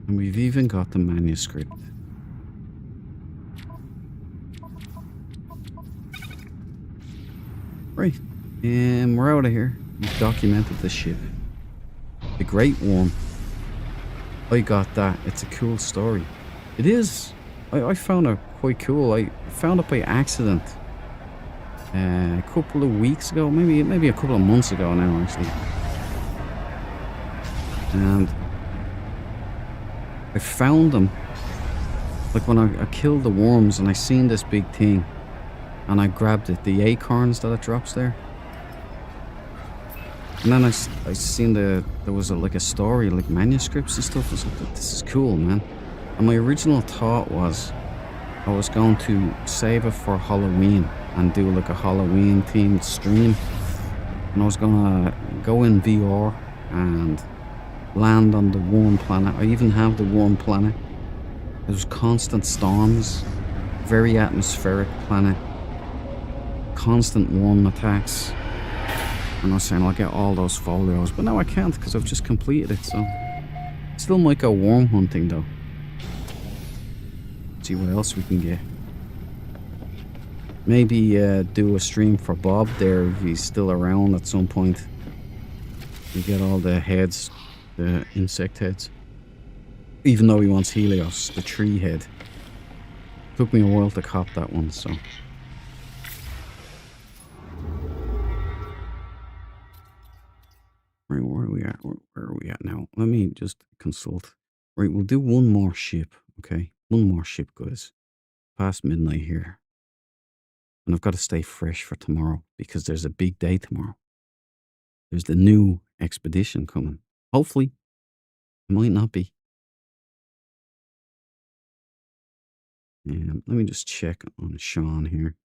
And we've even got the manuscript. Right. And we're out of here. We've documented the ship. The Great Worm. I got that. It's a cool story. It is. I found it quite cool. I found it by accident. A couple of weeks ago. Maybe a couple of months ago now, actually. And I found them. Like when I killed the worms and I seen this big thing. And I grabbed it. The acorns that it drops there. And then I seen there was like a story, like manuscripts and stuff. I was like, this is cool, man. And my original thought was I was going to save it for Halloween and do like a Halloween themed stream. And I was gonna go in VR and land on the warm planet. I even have the warm planet. There's constant storms, very atmospheric planet, constant warm attacks. And I was saying I'll get all those folios, but now I can't because I've just completed it, so still might go worm hunting though. See what else we can get. Maybe do a stream for Bob there if he's still around at some point. You get all the heads, the insect heads. Even though he wants Helios, the tree head. Took me a while to cop that one, so. Right, where are we at? Where are we at now? Let me just consult. Right, we'll do one more ship, okay? One more ship, guys. Past midnight here. And I've got to stay fresh for tomorrow because there's a big day tomorrow. There's the new expedition coming. Hopefully. It might not be. And let me just check on Sean here.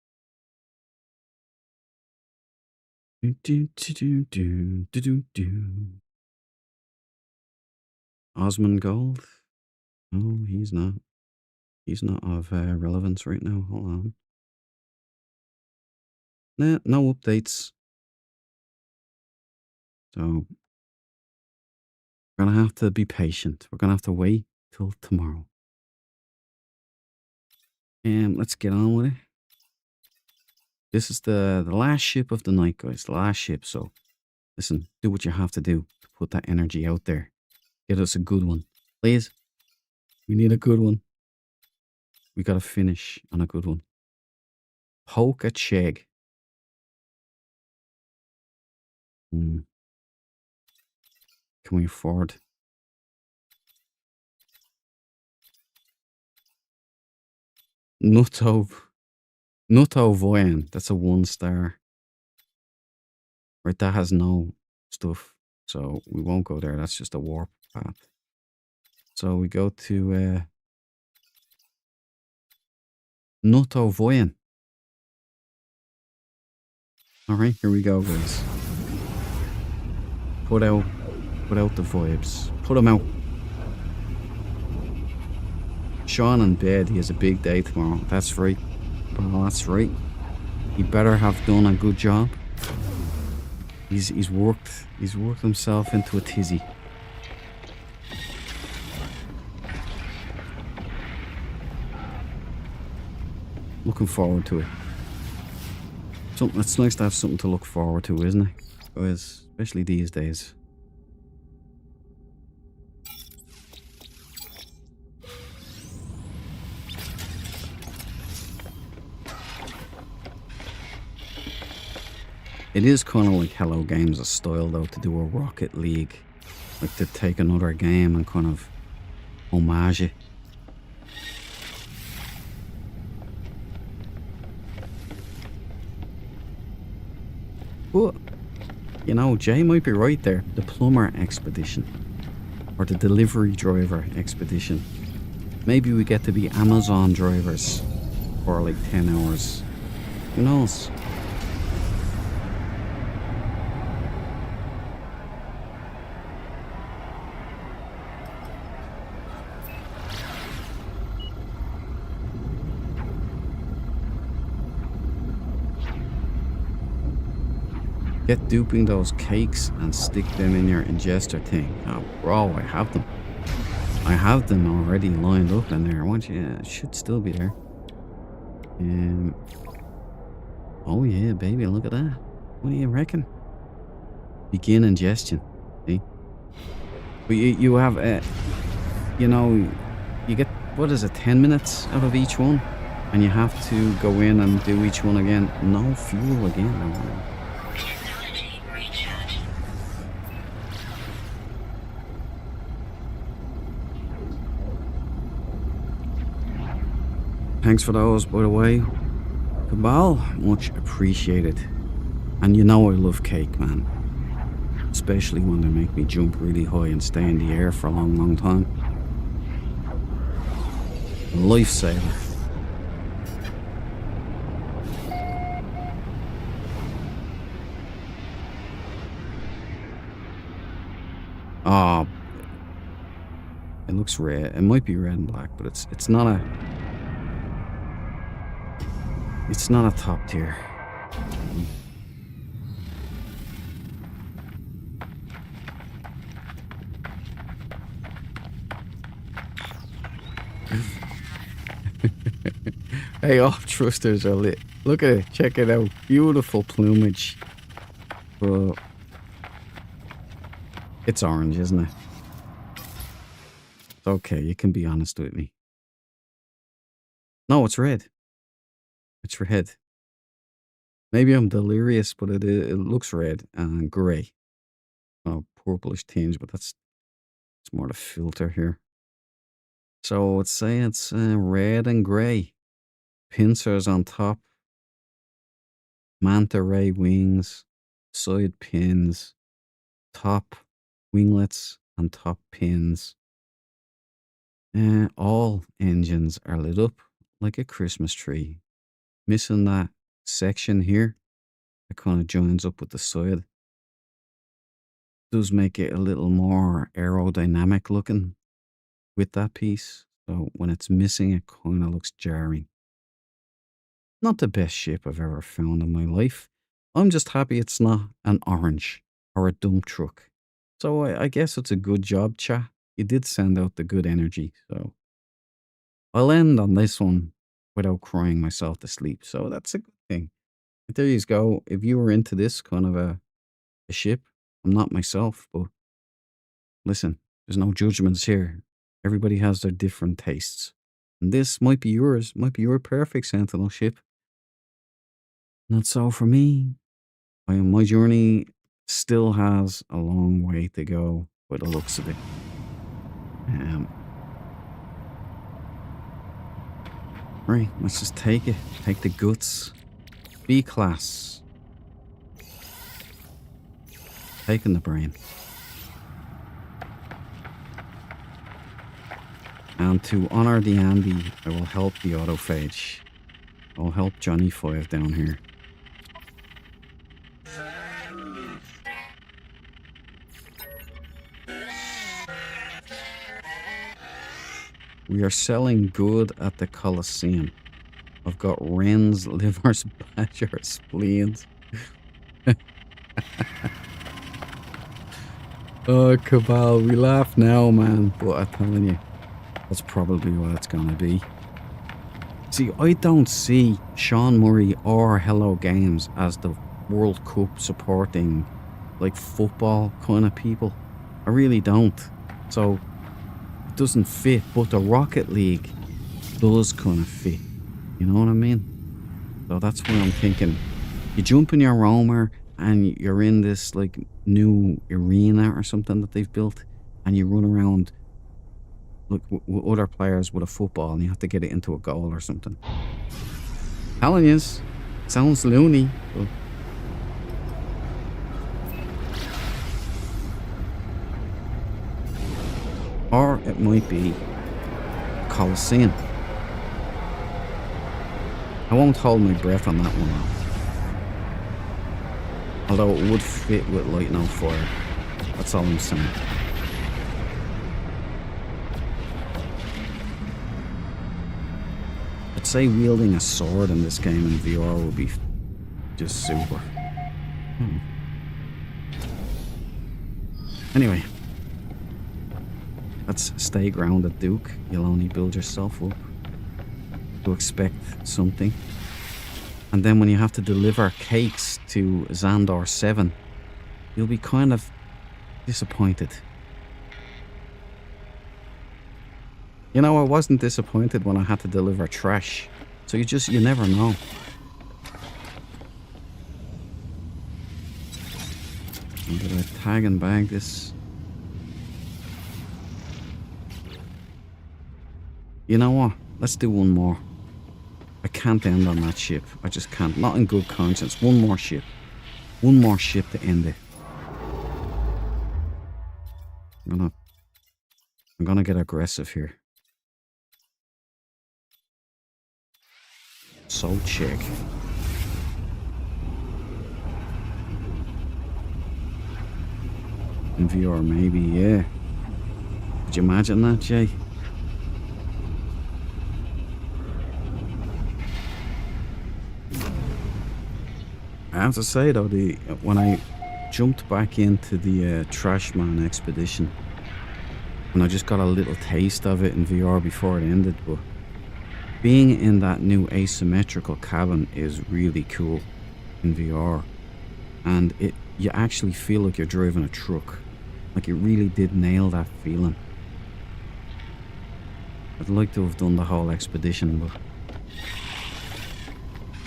Osmond Gold? No, he's not. He's not of relevance right now. Hold on. Nah, no updates. So, we're going to have to be patient. We're going to have to wait till tomorrow. And let's get on with it. This is the last ship of the night, guys. The last ship. So, listen, do what you have to do to put that energy out there. Get us a good one. Please. We need a good one. We got to finish on a good one. Poke at Shag. Can we afford? Nutto Voyan. That's a 1-star. Right, that has no stuff. So we won't go there. That's just a warp path. So we go to Nutto Voyan. Alright, here we go, guys. Put out the vibes. Put them out. Sean in bed, he has a big day tomorrow. That's right. Well, that's right. He better have done a good job. He's worked himself into a tizzy. Looking forward to it. It's nice to have something to look forward to, isn't it? Guys, especially these days. It is kind of like Hello Games' style, though, to do a Rocket League. Like to take another game and kind of homage it. But, you know, Jay might be right there. The plumber expedition. Or the delivery driver expedition. Maybe we get to be Amazon drivers for like 10 hours. Who knows? Get duping those cakes and stick them in your ingester thing. Oh, bro, I have them. I have them already lined up in there. It should still be there. Oh yeah, baby, look at that. What do you reckon? Begin ingestion. See? But you have, you know, you get, what is it, 10 minutes out of each one? And you have to go in and do each one again. No fuel again. Technology recharge. Thanks for those, by the way. Cabal, much appreciated. And you know I love cake, man. Especially when they make me jump really high and stay in the air for a long, long time. A lifesaver. Oh, it looks red. It might be red and black, but it's not a top tier. Hey, all thrusters are lit. Look at it. Check it out. Beautiful plumage. But it's orange, isn't it? It's okay. You can be honest with me. No, it's red. It's red. Maybe I'm delirious, but it looks red and grey. Oh, purplish tinge, but it's more the filter here. So it's saying it's red and grey. Pincers on top. Manta ray wings. Side pins. Top winglets and top pins. All engines are lit up like a Christmas tree. Missing that section here. It kind of joins up with the side. Does make it a little more aerodynamic looking with that piece. So when it's missing, it kind of looks jarring. Not the best ship I've ever found in my life. I'm just happy it's not an orange or a dump truck. So I guess it's a good job, chat. You did send out the good energy. So I'll end on this one without crying myself to sleep. So that's a good thing. But there you go. If you were into this kind of a ship, I'm not myself, but listen, there's no judgments here. Everybody has their different tastes. And this might be yours, might be your perfect Sentinel ship. Not so for me. My journey still has a long way to go by the looks of it. Right, let's just take it. Take the guts. B-class. Taking the brain. And to honour the Andy, I will help the autophage. I'll help Johnny 5 down here. We are selling good at the Colosseum. I've got wrens, livers, badgers, spleens. Oh, Cabal, we laugh now, man. But I'm telling you, that's probably what it's gonna be. See, I don't see Sean Murray or Hello Games as the World Cup supporting, like, football kind of people. I really don't. So, it doesn't fit. But the Rocket League does kind of fit. You know what I mean? So that's what I'm thinking. You jump in your roamer and you're in this, like, new arena or something that they've built, and you run around, like, with other players with a football, and you have to get it into a goal or something. Telling yous, sounds loony, but or it might be Colosseum. I won't hold my breath on that one. Although it would fit with lighting on fire. That's all I'm saying. I'd say wielding a sword in this game in VR would be just super. Anyway. Let's stay grounded, Duke. You'll only build yourself up to expect something. And then when you have to deliver cakes to Xandor 7, you'll be kind of disappointed. You know, I wasn't disappointed when I had to deliver trash. So you never know. I'm gonna tag and bag this. You know what? Let's do one more. I can't end on that ship. I just can't. Not in good conscience. One more ship. One more ship to end it. I'm gonna get aggressive here. So check. In VR, maybe, yeah. Could you imagine that, Jay? I have to say though, when I jumped back into the Trashman expedition, and I just got a little taste of it in VR before it ended, but being in that new asymmetrical cabin is really cool in VR, and you actually feel like you're driving a truck. Like it really did nail that feeling. I'd like to have done the whole expedition, but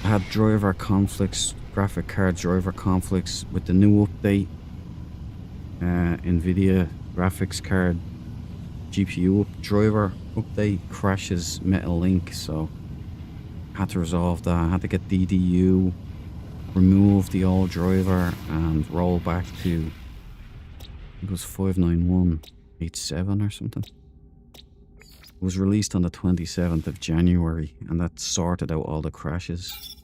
I had driver conflicts, graphic card driver conflicts with the new update. NVIDIA graphics card GPU driver update crashes Metal Link, so I had to resolve that. I had to get DDU, remove the old driver, and roll back to, I think it was 59187 or something. It was released on the 27th of January, and that sorted out all the crashes.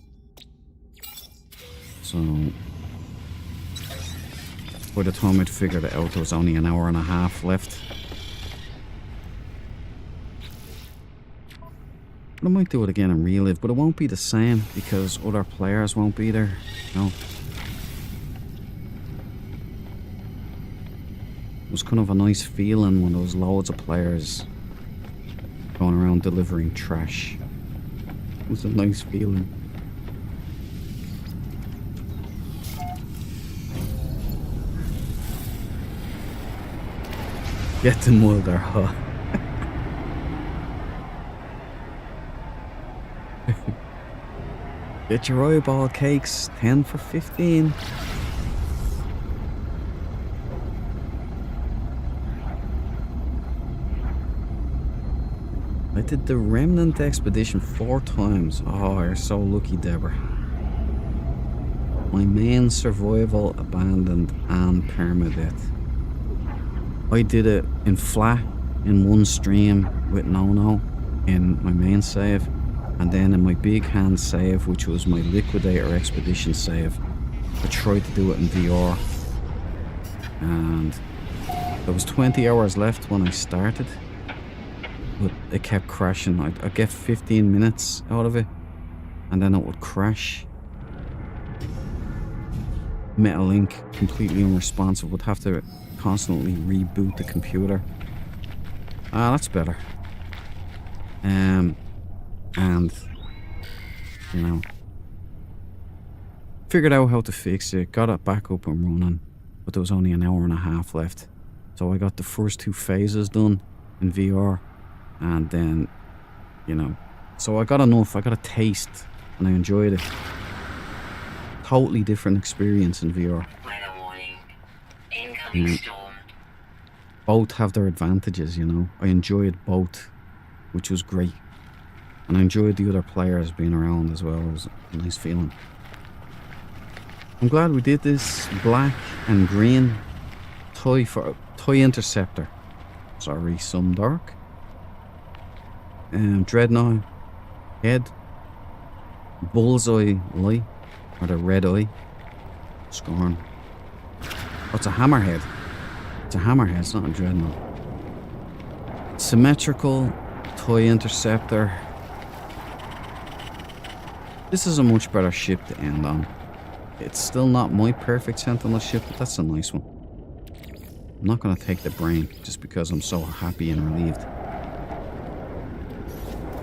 So by the time I'd figured it out, there was only an hour and a half left. I might do it again and relive, but it won't be the same because other players won't be there. No. It was kind of a nice feeling when there was loads of players going around delivering trash. It was a nice feeling. Get them while they're hot. Get your eyeball cakes, 10 for 15. I did the Remnant expedition 4 times. Oh, you're so lucky, Deborah. My main survival, abandoned, and permadeath. I did it in flat in one stream with no in my main save, and then in my big hand save, which was my Liquidator expedition save, I tried to do it in VR, and there was 20 hours left when I started, but it kept crashing. I'd get 15 minutes out of it, and then it would crash. Metal Link, completely unresponsive, would have to constantly reboot the computer. Ah, that's better. And you know, figured out how to fix it, got it back up and running, but there was only an hour and a half left. So I got the first 2 phases done in VR, and then, you know, so I got enough, I got a taste, and I enjoyed it. Totally different experience in VR. Weather warning. Incoming storm. Both have their advantages, you know. I enjoyed both, which was great. And I enjoyed the other players being around as well. It was a nice feeling. I'm glad we did this black and green toy interceptor. Sorry, some dark. Dreadnought head. Bullseye light, or the red eye. Scorn. Oh, it's a hammerhead. It's a hammerhead, it's not a dreadnought. Symmetrical toy interceptor. This is a much better ship to end on. It's still not my Perfect Sentinel ship, but that's a nice one. I'm not going to take the brain just because I'm so happy and relieved.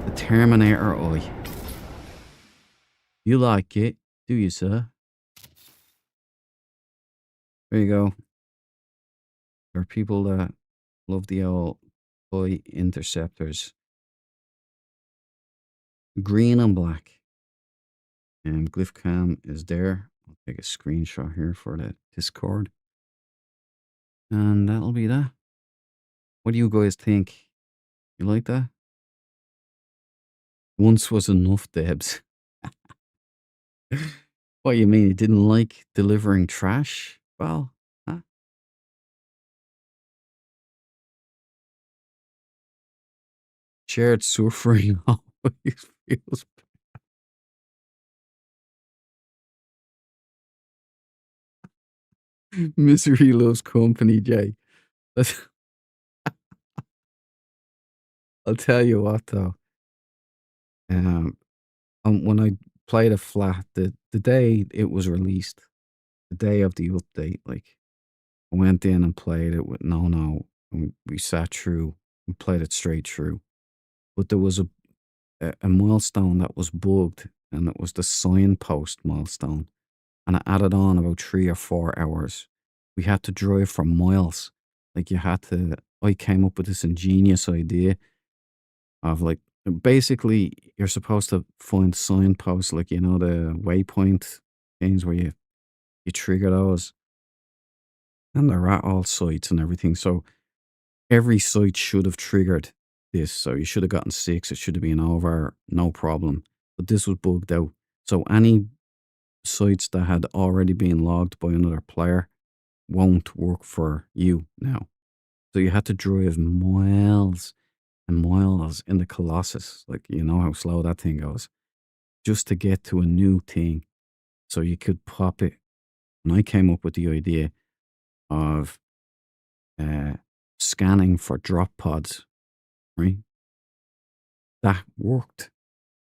The Terminator Eye. You like it, do you, sir? There you go. There are people that love the old toy interceptors. Green and black. And Glyphcam is there. I'll take a screenshot here for the Discord. And that'll be that. What do you guys think? You like that? Once was enough, Debs. What you mean? You didn't like delivering trash? Well, huh? Shared suffering always feels. Misery loves company, Jay. That's- I'll tell you what, though. Um, when I played a flat, the day it was released, the day of the update, like I went in and played it with no, and we sat through, we played it straight through. But there was a milestone that was bugged, and it was the signpost milestone, and it added on about 3 or 4 hours. We had to drive for miles. Like you had to. I came up with this ingenious idea of like basically you're supposed to find signposts, like the waypoint things where you trigger those, and they're at all sites and everything. So every site should have triggered this. So you should have gotten 6. It should have been over, no problem. But this was bugged out. So any sites that had already been logged by another player won't work for you now. So you had to drive miles and miles in the Colossus. Like, you know how slow that thing goes, just to get to a new thing so you could pop it. And I came up with the idea of uh, scanning for drop pods, right? That worked.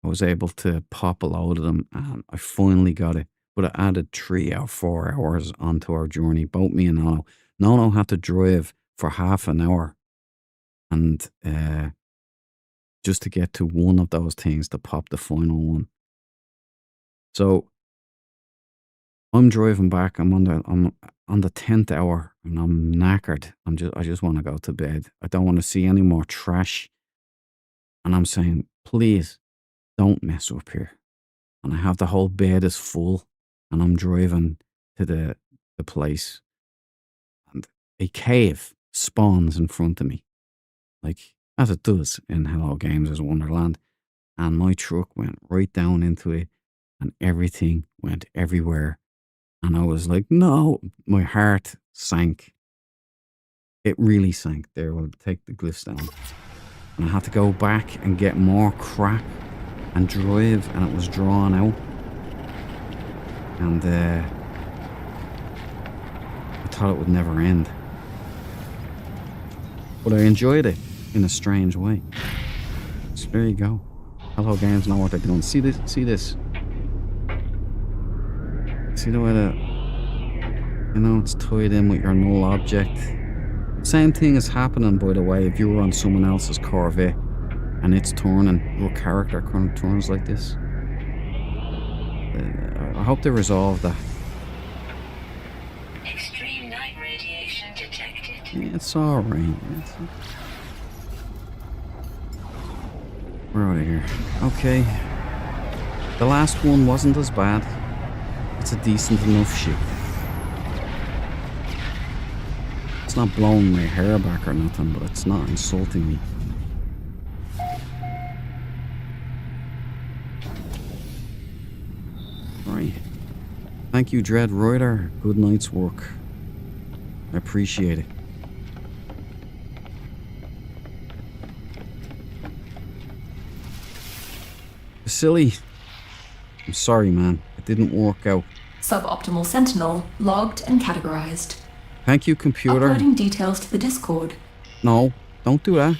I was able to pop a load of them and I finally got it. But it added 3 or 4 hours onto our journey, both me and Nono. Nono had to drive for half an hour and just to get to one of those things to pop the final one. So I'm driving back. I'm on the 10th hour and I'm knackered. I just want to go to bed. I don't want to see any more trash. And I'm saying, please don't mess up here. And I have the whole bed is full and I'm driving to the place and a cave spawns in front of me, like as it does in Hello Games as Wonderland. And my truck went right down into it and everything went everywhere. And I was like, no, my heart sank. It really sank. There, we'll take the glyphs down. And I had to go back and get more crap and drive, and it was drawn out. And I thought it would never end. But I enjoyed it in a strange way. So there you go. Hello Games know what they're doing. See this? See this? See the way that, it's tied in with your null object. Same thing is happening, by the way, if you were on someone else's Corvette and it's turning, your character kind of turns like this. I hope they resolve that. Extreme night radiation detected. Yeah, it's alright. We're out of here. Okay. The last one wasn't as bad. It's a decent enough ship. It's not blowing my hair back or nothing, but it's not insulting me. Right. Thank you, Dread Rider. Good night's work. I appreciate it. Silly. I'm sorry, man. It didn't work out. Suboptimal Sentinel logged and categorized. Thank you, computer. Uploading details to the Discord. No, don't do that.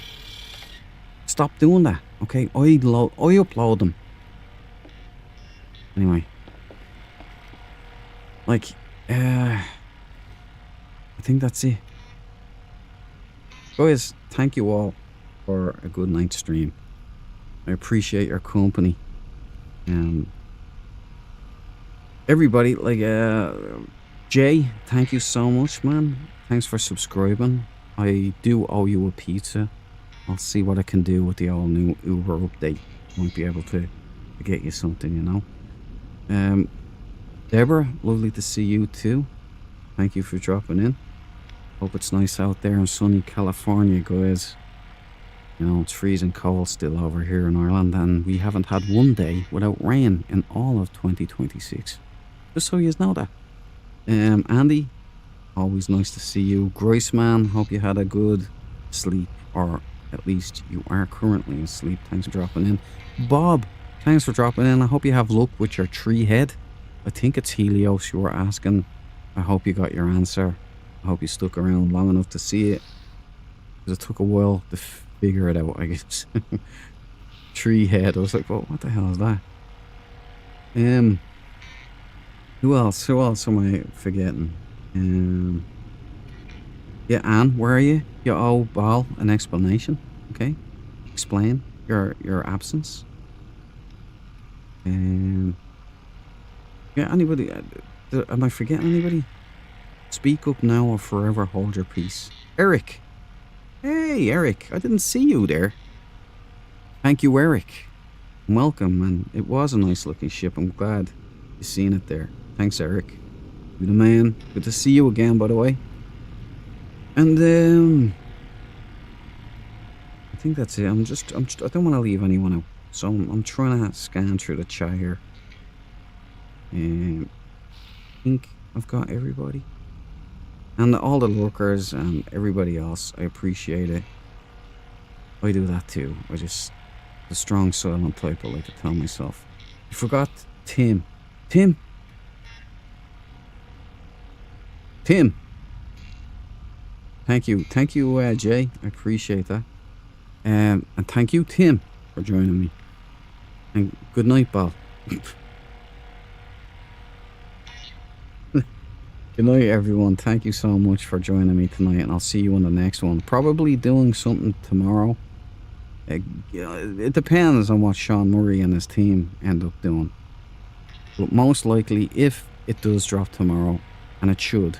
Stop doing that, okay? I upload them. Anyway. Like, I think that's it. Guys, thank you all for a good night's stream. I appreciate your company. Everybody, like, Jay, thank you so much, man. Thanks for subscribing. I do owe you a pizza. I'll see what I can do with the all new Uber update. Might be able to get you something, you know. Deborah, lovely to see you too. Thank you for dropping in. Hope it's nice out there in sunny California, guys. You know, it's freezing cold still over here in Ireland, and we haven't had one day without rain in all of 2026. Just so you know that. Andy, always nice to see you. Grace Man, hope you had a good sleep or at least you are currently asleep. Thanks for dropping in. Bob, thanks for dropping in. I hope you have luck with your tree head. I think it's Helios you were asking. I hope you got your answer. I hope you stuck around long enough to see it. Because it took a while to figure it out, I guess. Tree head. I was like, well, what the hell is that? Who else? Who else am I forgetting? Yeah, Anne, where are you? You owe Bal an explanation. Okay, explain your absence. Yeah, anybody? Am I forgetting anybody? Speak up now or forever hold your peace. Eric. Hey, Eric. I didn't see you there. Thank you, Eric. Welcome, and it was a nice looking ship. I'm glad you seen it there. Thanks, Eric. You're the man. Good to see you again, by the way. And I think that's it. I don't want to leave anyone out, so I'm trying to scan through the chat here. I think I've got everybody, and all the lurkers and everybody else. I appreciate it. I do that too. The strong silent type, I like to tell myself. I forgot Tim. Tim. Thank you, Jay. I appreciate that. And thank you, Tim, for joining me. And good night, Bal. Good night, everyone. Thank you so much for joining me tonight, and I'll see you on the next one. Probably doing something tomorrow. It depends on what Sean Murray and his team end up doing. But most likely, if it does drop tomorrow, and it should,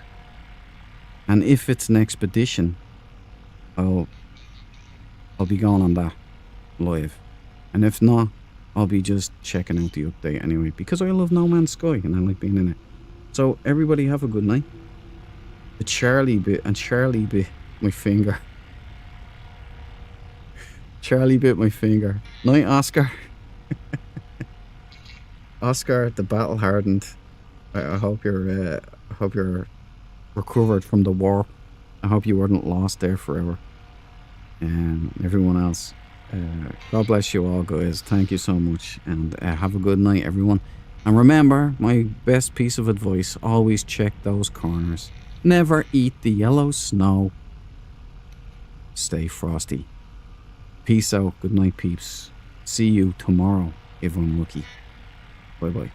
and if it's an expedition, I'll be going on that live. And if not, I'll be just checking out the update anyway, because I love No Man's Sky and I like being in it. So everybody have a good night. The Charlie bit my finger. Charlie bit my finger. Night, Oscar. Oscar, the battle hardened. I hope you're recovered from the war. I hope you weren't lost there forever. And everyone else, God bless you all, guys. Thank you so much, and have a good night, everyone. And remember, my best piece of advice: always check those corners. Never eat the yellow snow. Stay frosty. Peace out. Good night, peeps. See you tomorrow if I'm lucky. Bye bye.